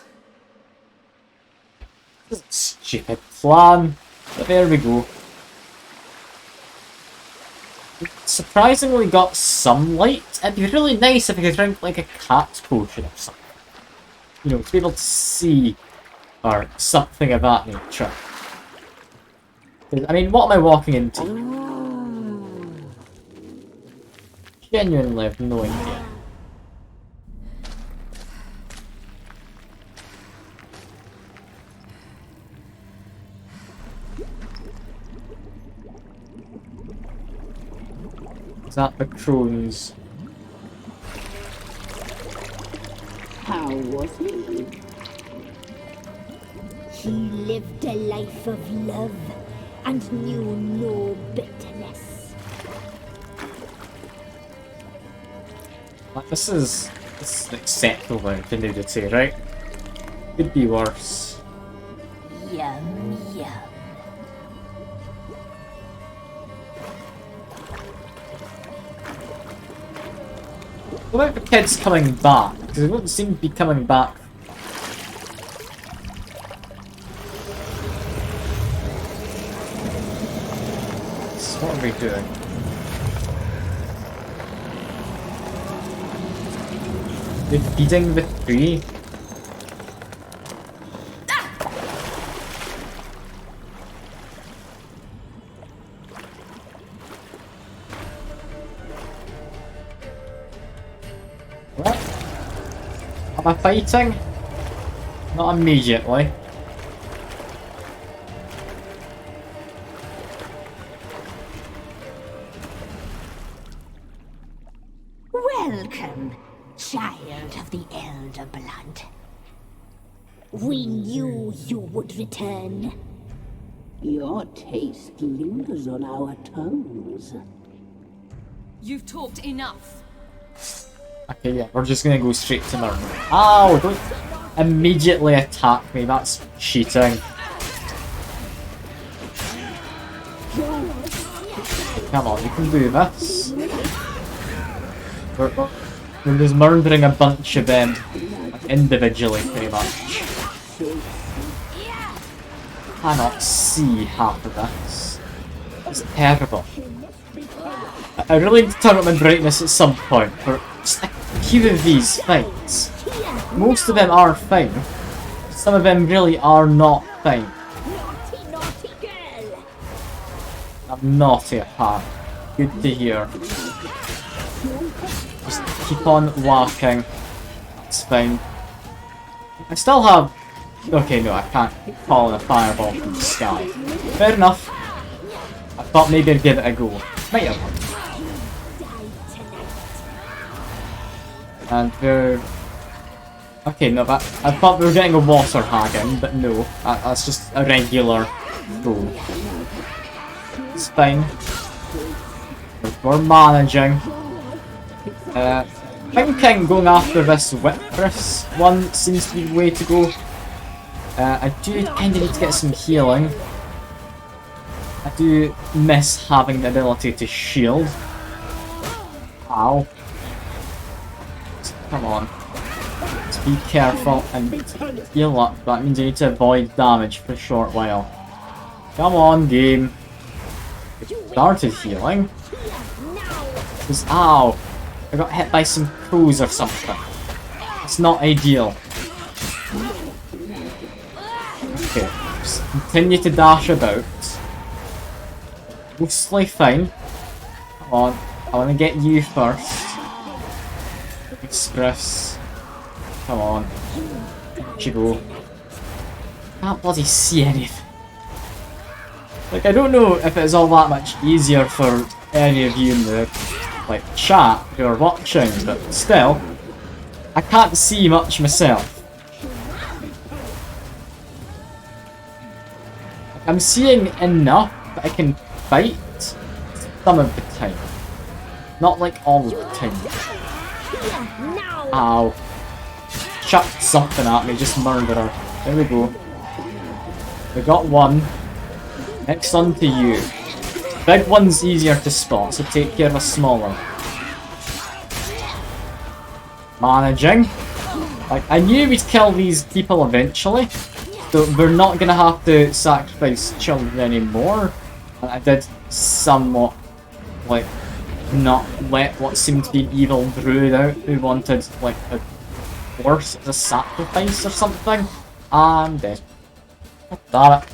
Stupid plan. But there we go. Surprisingly got some light. It'd be really nice if I could drink like a cat's potion or something. You know, to be able to see or something of that nature. I mean, what am I walking into? Genuinely have no idea. Is that the crones? How was he? He lived a life of love and knew no bitterness. Like, this is It's an acceptable amount of nudity, right? Could be worse. Yum, yum. What about the kids coming back? Because they wouldn't seem to be coming back. So what are we doing? They're feeding the tree? What? Am I fighting? Not immediately. Welcome, child of the Elder Blood. We knew you would return. Your taste lingers on our tongues. You've talked enough. Okay, yeah, we're just gonna go straight to murder. Ow! Don't immediately attack me, that's cheating. Come on, you can do this. We're just murdering a bunch of them individually, pretty much. I cannot see half of this. It's terrible. I really need to turn up my brightness at some point for just a few of these fights. Most of them are fine. Some of them really are not fine. I'm naughty at heart. Good to hear. Just keep on walking. It's fine. I still have... Okay, no, I can't call in a fireball from the sky. Fair enough. I thought maybe I'd give it a go. Might have worked. And we're... Okay, no, but I thought we were getting a water hagen, but no. That's just a regular go. It's fine. We're managing. Thinking going after this Whipress one seems to be the way to go. I do kind of need to get some healing. I do miss having the ability to shield. Ow. Come on. Just be careful and heal up. That means you need to avoid damage for a short while. Come on, game. Started healing. Just, ow. I got hit by some crows or something. It's not ideal. Okay, just continue to dash about. Mostly fine. Come on, I want to get you first. Express. Come on. There you go. Can't bloody see anything. Like, I don't know if it's all that much easier for any of you in the chat who are watching, but still, I can't see much myself. I'm seeing enough that I can fight some of the time. Not like all of the time. Ow. Chuck something at me, just murder her. There we go. We got one. Next on to you. Big one's easier to spot, so take care of a smaller. Managing. Like, I knew we'd kill these people eventually, so we're not gonna have to sacrifice children anymore. And I did somewhat, like, not let what seemed to be an evil druid out who wanted, like, a horse as a sacrifice or something. I'm dead. Damn it.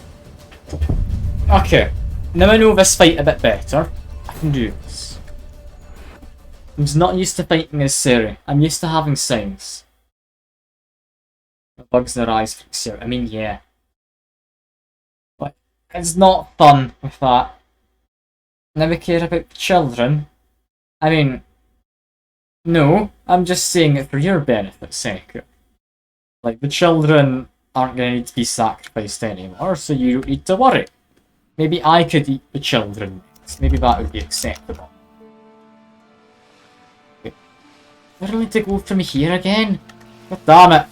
Okay. Now I know this fight a bit better. I can do this. I'm just not used to fighting as Siri. I'm used to having signs. The bugs in their eyes freaks out. I mean, yeah. But it's not fun with that. Now we care about the children. I mean, no. I'm just saying it for your benefit, Seneca. Like, the children aren't going to need to be sacrificed anymore, so you don't need to worry. Maybe I could eat the children next. Maybe that would be acceptable. Okay. I really need to go from here again? God damn it.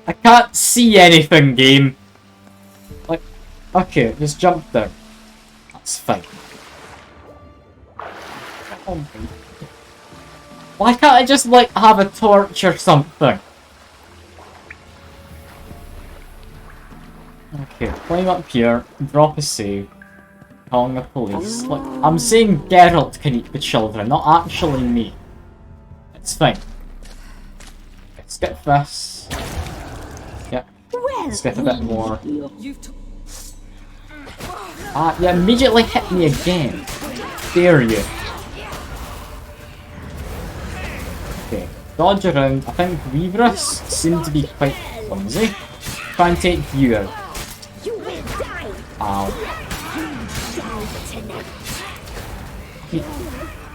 I can't see anything, game. Like, okay, just jump there. That's fine. Why can't I just, like, have a torch or something? Okay, climb up here, drop a save, calling the police. Like, I'm saying Geralt can eat the children, not actually me. It's fine. Let's skip this. Yep. Skip a bit more. Ah, you immediately hit me again. Dare you. Okay, dodge around. I think Weaverus seem to be quite clumsy. Try and take you out. Ow.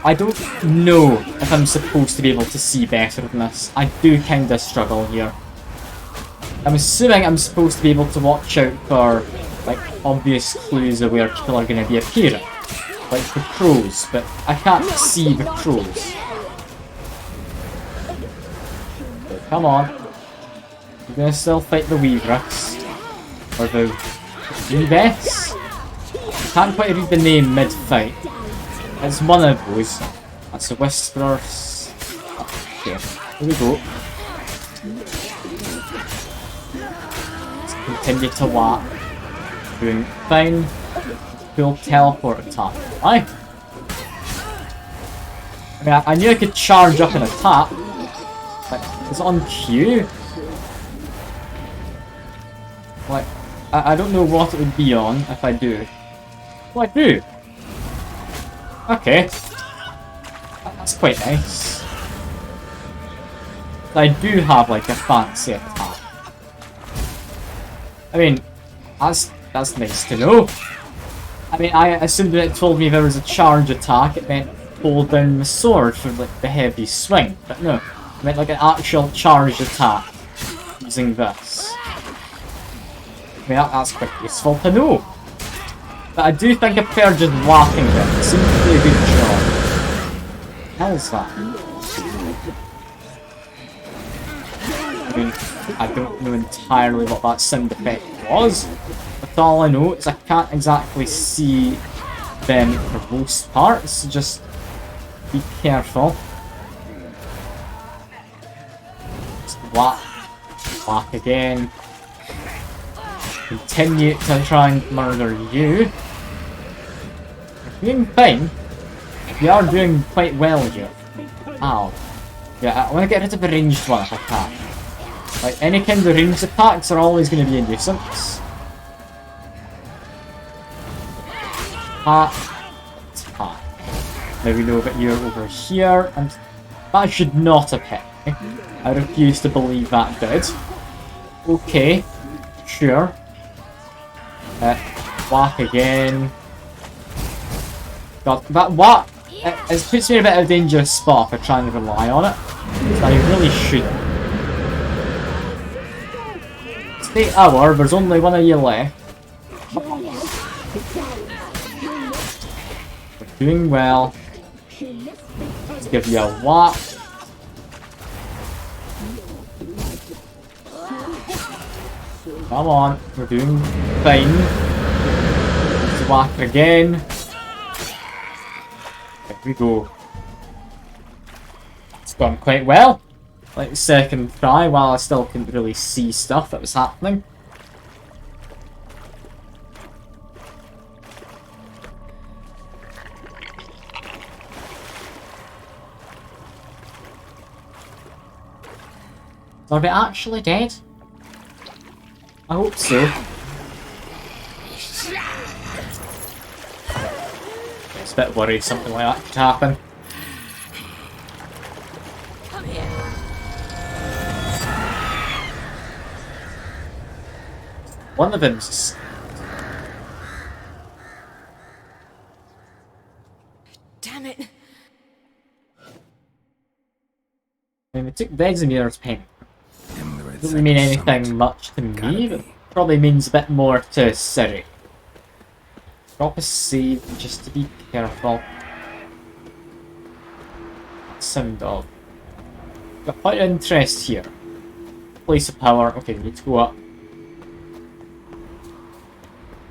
I don't know if I'm supposed to be able to see better than this. I do kinda struggle here. I'm assuming I'm supposed to be able to watch out for, like, obvious clues of where people are going to be appearing. Like the crows, but I can't see the crows. Okay, come on. We're going to still fight the Weaverus. Or the Weavess? Can't quite read the name mid-fight. It's one of those. That's the Whisperers. Okay, here we go. Let's continue to whack. Doing fine. Cool teleport attack. Why? I mean, I knew I could charge up and attack. Like, is it on cue? Like, I don't know what it would be on if I do. Well, I do. Okay. That's quite nice. I do have, like, a fancy attack. I mean, that's nice to know. I mean, I assumed when it told me there was a charge attack, it meant hold down the sword for, like, the heavy swing. But no, it meant, like, an actual charged attack using this. I mean, that's quite useful to know. But I do think I prefer just whacking it. It seems to do a good job. How is that? I mean, I don't know entirely what that sound effect was. But all I know is I can't exactly see them for most parts, so just be careful. Just whack. Whack again. Continue to try and murder you. You're doing fine. You are doing quite well here. Ow. Yeah, I want to get rid of the ranged one if I can. Like, any kind of ranged attacks are always going to be a nuisance. Attack. Now we know that you're over here, and that should not have hit me. I refuse to believe that did. Okay. Sure. Whack again. God, that whack! It puts me in a bit of a dangerous spot if I try and rely on it. So I really shouldn't. Stay hour, there's only one of you left. We're doing well. Let's give you a whack. Come on, we're doing fine. Let's whack again. There we go. It's gone quite well. Like second try, while I still couldn't really see stuff that was happening. Are they actually dead? I hope so. It's a bit worried something like that could happen. Come here. One of them's... Damn it. I mean, we took Vesemir's pen. Doesn't mean anything much to me, but probably means a bit more to Siri. Drop a save just to be careful. Sound of. got quite an interest here. Place of power. Okay, we need to go up.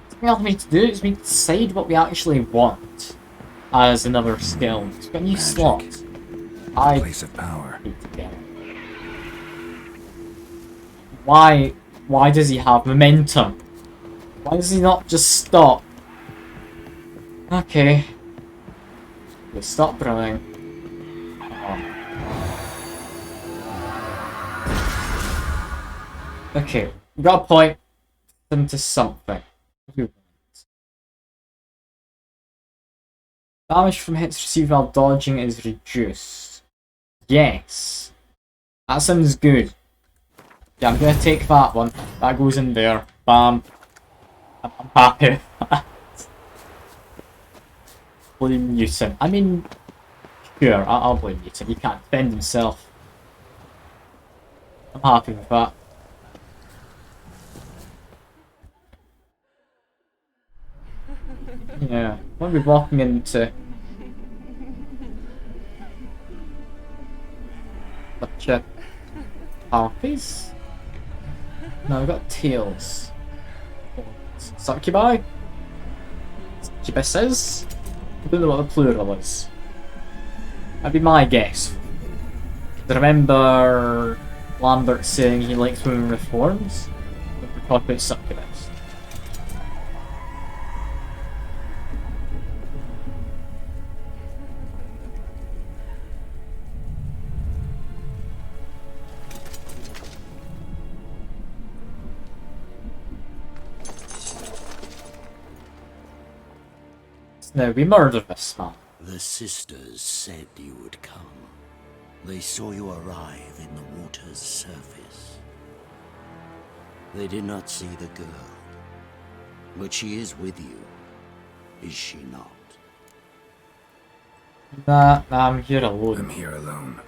Something else we need to do is we need to decide what we actually want as another skill. It's got a new slot. Place of power. Need to get it. Why does he have momentum? Why does he not just stop? Okay. We stop running. Okay, we got a point them to something. Damage from hits received while dodging is reduced. Yes. That sounds good. Yeah, I'm gonna take that one. That goes in there. Bam. I'm happy. Blame Newton. I mean, sure, I'll blame Newton. He can't defend himself. I'm happy with that. Yeah, what are we walking into? Such a harpies? No, we've got tails. Succubi? Succubuses? I don't know what the plural is. That'd be my guess. I remember Lambert saying he likes women with horns, but we're talking about succubus. Now we murdered this man. The sisters said you would come. They saw you arrive in the water's surface. They did not see the girl. But she is with you, is she not? Nah, I'm here alone. I'm here alone.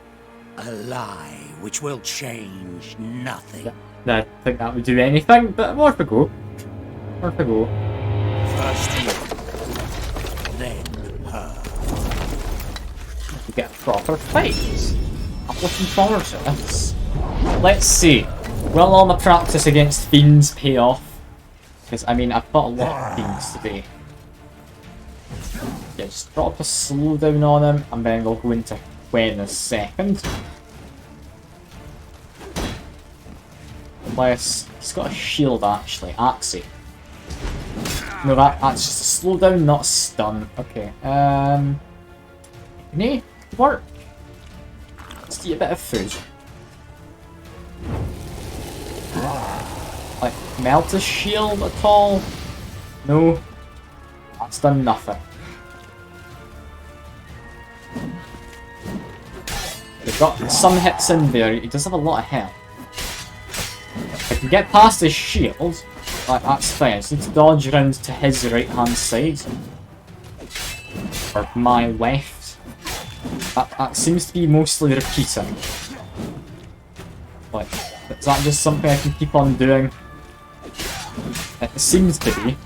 A lie which will change nothing. I don't think that would do anything, but worth a go. Worth a go. First you, then her. We get a proper fight. I'm looking forward to this. Let's see. Will all my practice against fiends pay off? Because, I mean, I've got a lot of fiends today. Yeah, just drop a slowdown on him, and then we'll go into Gwen in a second. Unless he's got a shield, actually. Axie. No, that's just a slowdown, not a stun. Okay, Nay, work. Let's eat a bit of food. Like, melt his shield at all? No. That's done nothing. We've got some hits in there. He does have a lot of health. If I can get past his shield, like, that's fine. I just need to dodge around to his right hand side. Or my left. That seems to be mostly repeating. Like, is that just something I can keep on doing? It seems to be.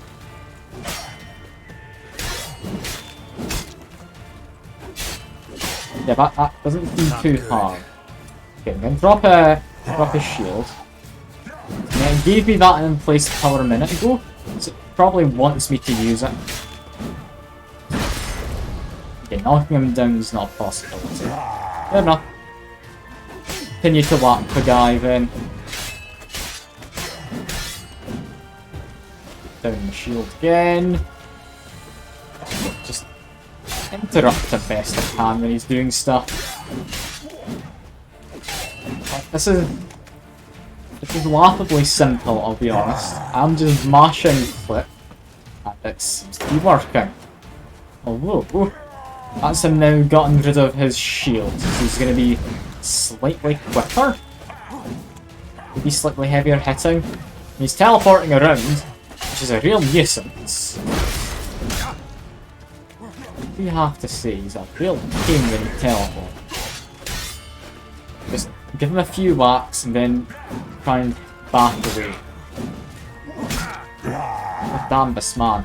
Yeah, that doesn't seem too hard. Okay, I'm gonna drop a shield. Yeah, it gave me that in place of power a minute ago, so it probably wants me to use it. Okay, knocking him down is not a possibility. Fair enough. Continue to whack the guy then. Down the shield again. Just interrupt him best I can when he's doing stuff. This is laughably simple, I'll be honest. I'm just mashing flip, and it seems to be working. Although, that's him now gotten rid of his shield, so he's going to be slightly quicker. Maybe slightly heavier hitting. He's teleporting around, which is a real nuisance. You have to say, he's a real pain when you teleport. Just give him a few whacks and then try and back away. Damn this man.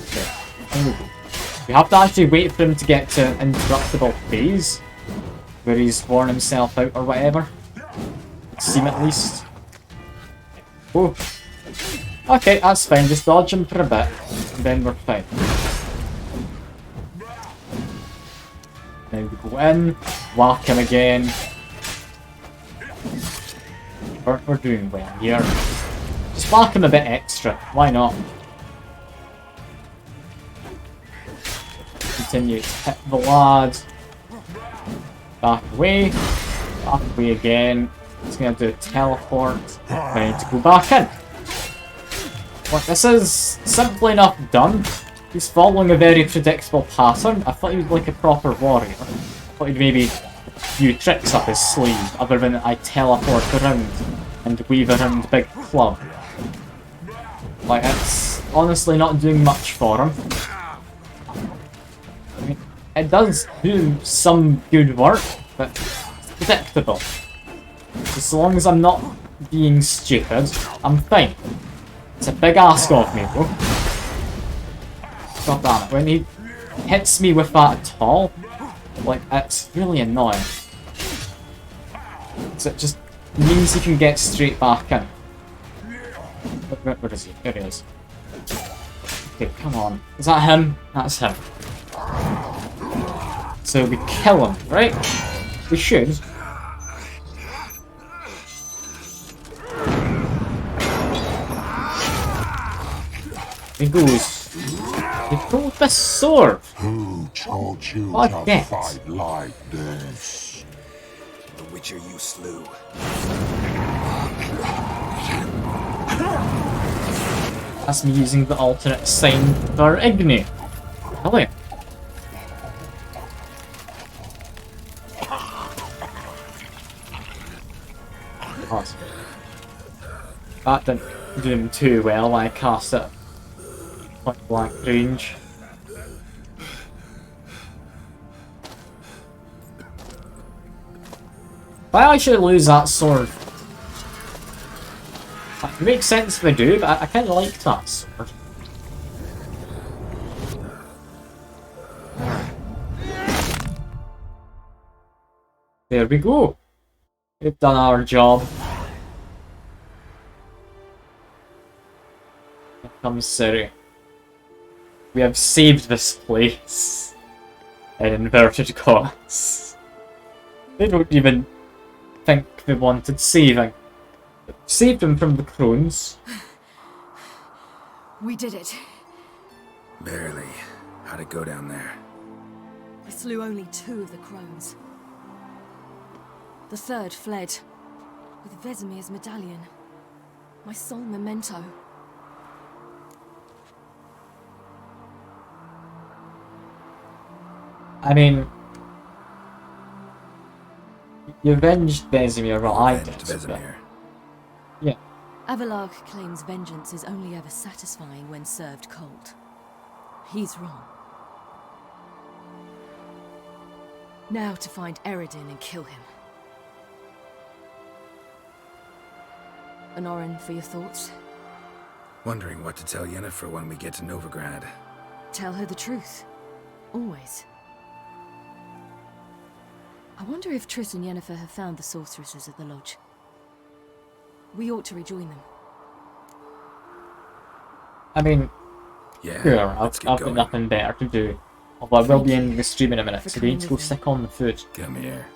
Okay. You have to actually wait for him to get to interruptible phase. where he's worn himself out or whatever. It seem at least. Oh. Okay, that's fine. Just dodge him for a bit, and then we're fine. Now we go in, whack him again. We're doing well here. Just whack him a bit extra. Why not? Continue to hit the lad. Back away. Back away again. It's going to do a teleport. I need to go back in. Look, this is simply not done. He's following a very predictable pattern. I thought he was like a proper warrior. I thought he'd maybe a few tricks up his sleeve, other than I teleport around and weave around big club. Like, it's honestly not doing much for him. I mean, it does do some good work, but it's predictable. As long as I'm not being stupid, I'm fine. It's a big ask of me, though. God damn it, when he hits me with that at all, like, it's really annoying. So it just means he can get straight back in. Where is he? There he is. Okay, come on. Is that him? That's him. So we kill him, right? We should. He goes. He pulled the sword. Who taught you What to death? fight like this? The Witcher you slew. That's me using the alternate sign for Igni. Hello. Awesome. That didn't do him too well when I cast it point blank range. Why I should lose that sword? It makes sense if I do, but I kind of like that sword. There we go. We've done our job. Here comes Ciri. We have saved this place. In inverted commas. They don't even think they wanted saving. Saved them from the crones. We did it. Barely. How'd it go down there? We slew only 2 of the crones. The 3rd fled, with Vesemir's medallion. My sole memento. I mean, you avenged Vesemir, well, I did. Vesemir. Yeah. Avalark claims vengeance is only ever satisfying when served cold. He's wrong. Now to find Eredin and kill him. Honorin, for your thoughts? Wondering what to tell Yennefer when we get to Novigrad. Tell her the truth. Always. I wonder if Triss and Yennefer have found the sorceresses at the lodge. We ought to rejoin them. I mean, yeah, sure, I've got nothing better to do. Although I will be ending the stream in a minute, so we need to go stick on the food. Come here.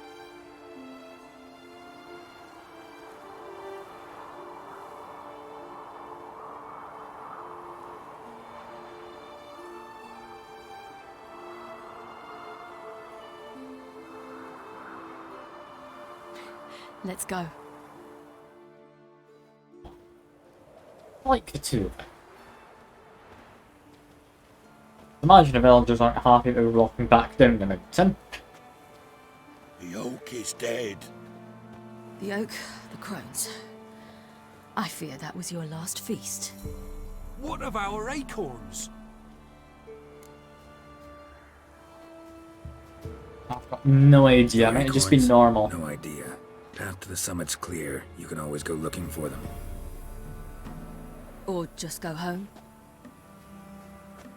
Let's go. I like the 2 of them. Imagine the villagers aren't happy that we're walking back down the mountain. The oak is dead. The oak, the crones. I fear that was your last feast. What of our acorns? I've got no idea, it might just be normal. No idea. After the summit's clear, you can always go looking for them. Or just go home.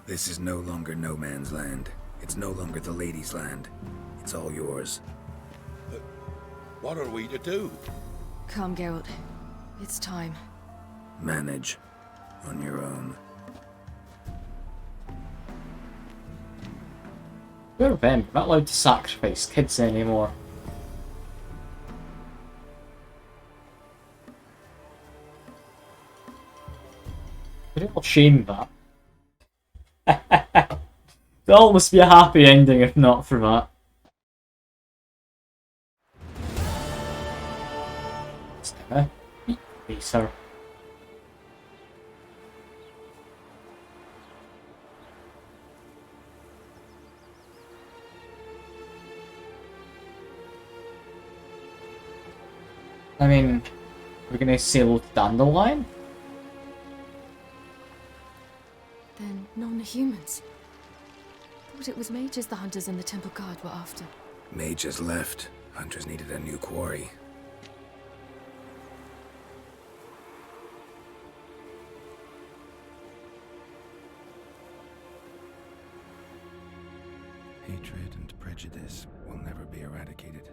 This is no longer no man's land. It's no longer the lady's land. It's all yours. What are we to do? Come, Geralt. It's time. Manage on your own. We're not allowed to sacrifice kids anymore. Real shame that. There'll almost be a happy ending if not for that. Sir. I mean, we're gonna sail down the line? Then non-humans. Thought it was mages the hunters and the temple guard were after. Mages left. Hunters needed a new quarry. Hatred and prejudice will never be eradicated,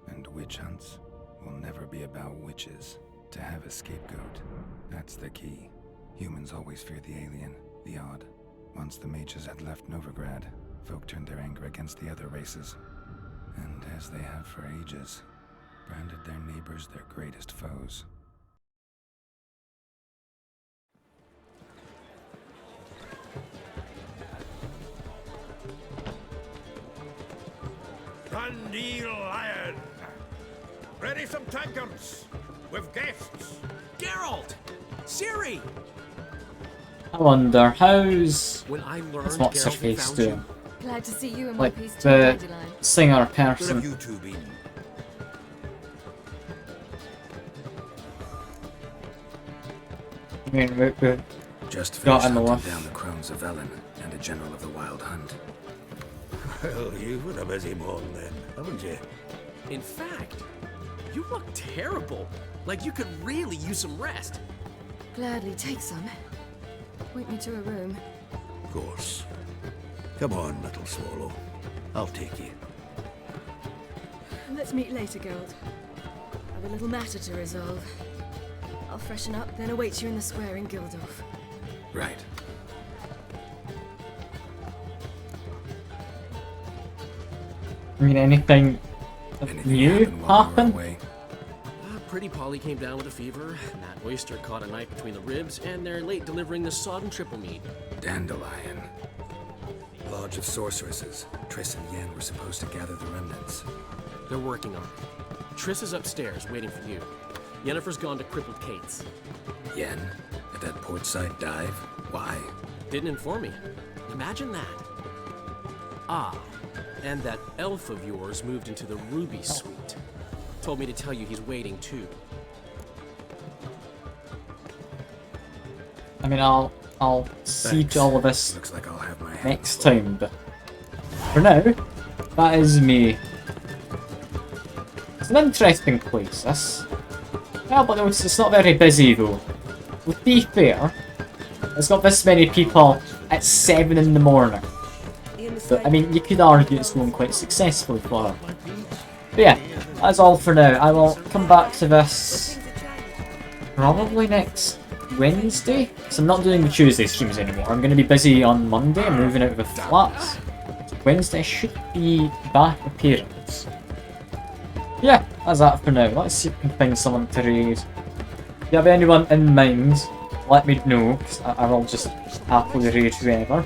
and witch hunts will never be about witches. To have a scapegoat, that's the key. Humans always fear the alien, the odd. Once the mages had left Novigrad, folk turned their anger against the other races. And as they have for ages, branded their neighbors their greatest foes. Dundee Lion! Ready some tankards! With guests! Geralt! Ciri! I wonder, how's When I learned what's her Geralt face found doing? Glad to see you in Like one piece too, the Dandelion. singer Where person. have you two been? I mean, we Just got finished in the hunting lift. down the crones of Ellen and a general of the Wild Hunt. Well, you've had a busy morning then, haven't you? In fact, you look terrible. Like you could really use some rest. Gladly take some. Point me to a room. Of course. Come on, little swallow. I'll take you. Let's meet later, Geralt. I've a little matter to resolve. I'll freshen up, then await you in the square in Gildorf. Right. I mean, anything new happen? Pretty Polly came down with a fever. That oyster caught a knife between the ribs, and they're late delivering the sodden triple meat. Dandelion. Lodge of Sorceresses. Triss and Yen were supposed to gather the remnants. They're working on it. Triss is upstairs, waiting for you. Yennefer's gone to crippled Kate's. Yen? At that portside dive? Why? Didn't inform me. Imagine that. Ah, and that elf of yours moved into the Ruby Suite. Told me to tell you he's waiting too. I mean, I'll see to all of this Looks like I'll have my hands next full. time, but for now, that is me. It's an interesting place, this. Yeah, but it's not very busy though. To be fair, it's got this many people at 7 in the morning. But, I mean, you could argue it's going quite successfully for her. But yeah, that's all for now. I will come back to this probably next Wednesday. So I'm not doing the Tuesday streams anymore. I'm going to be busy on Monday. I'm moving out of the flats. Wednesday I should be back appearance. Yeah, that's that for now. Let's see if we can find someone to raise. If you have anyone in mind, let me know, because I will just happily raid whoever.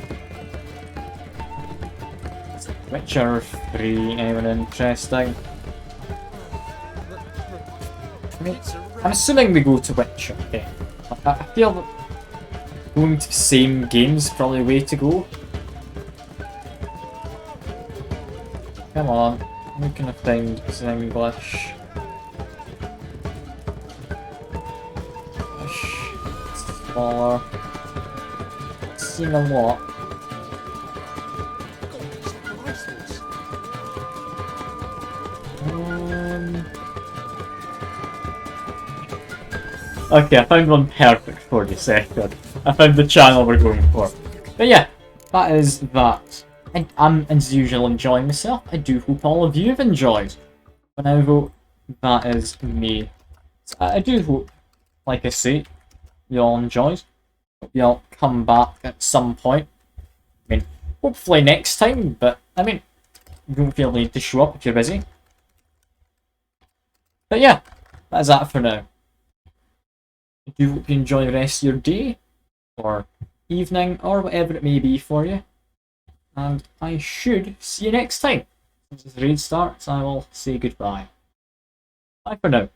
Witcher 3, anyone interesting? I mean, I'm assuming we go to Witcher, okay. I feel that going to the same game's probably the way to go. Come on, who can I find in English? Smaller. Seen a lot. Okay, I found one perfect for the second. I found the channel we're going for. But yeah, that is that. I'm, as usual, enjoying myself. I do hope all of you have enjoyed. For now, though, that is me. So I do hope, like I say, you all enjoyed. Hope you all come back at some point. I mean, hopefully next time, but I mean, you don't feel the need to show up if you're busy. But yeah, that's that for now. I do hope you enjoy the rest of your day, or evening, or whatever it may be for you. And I should see you next time. Once the raid starts, I will say goodbye. Bye for now.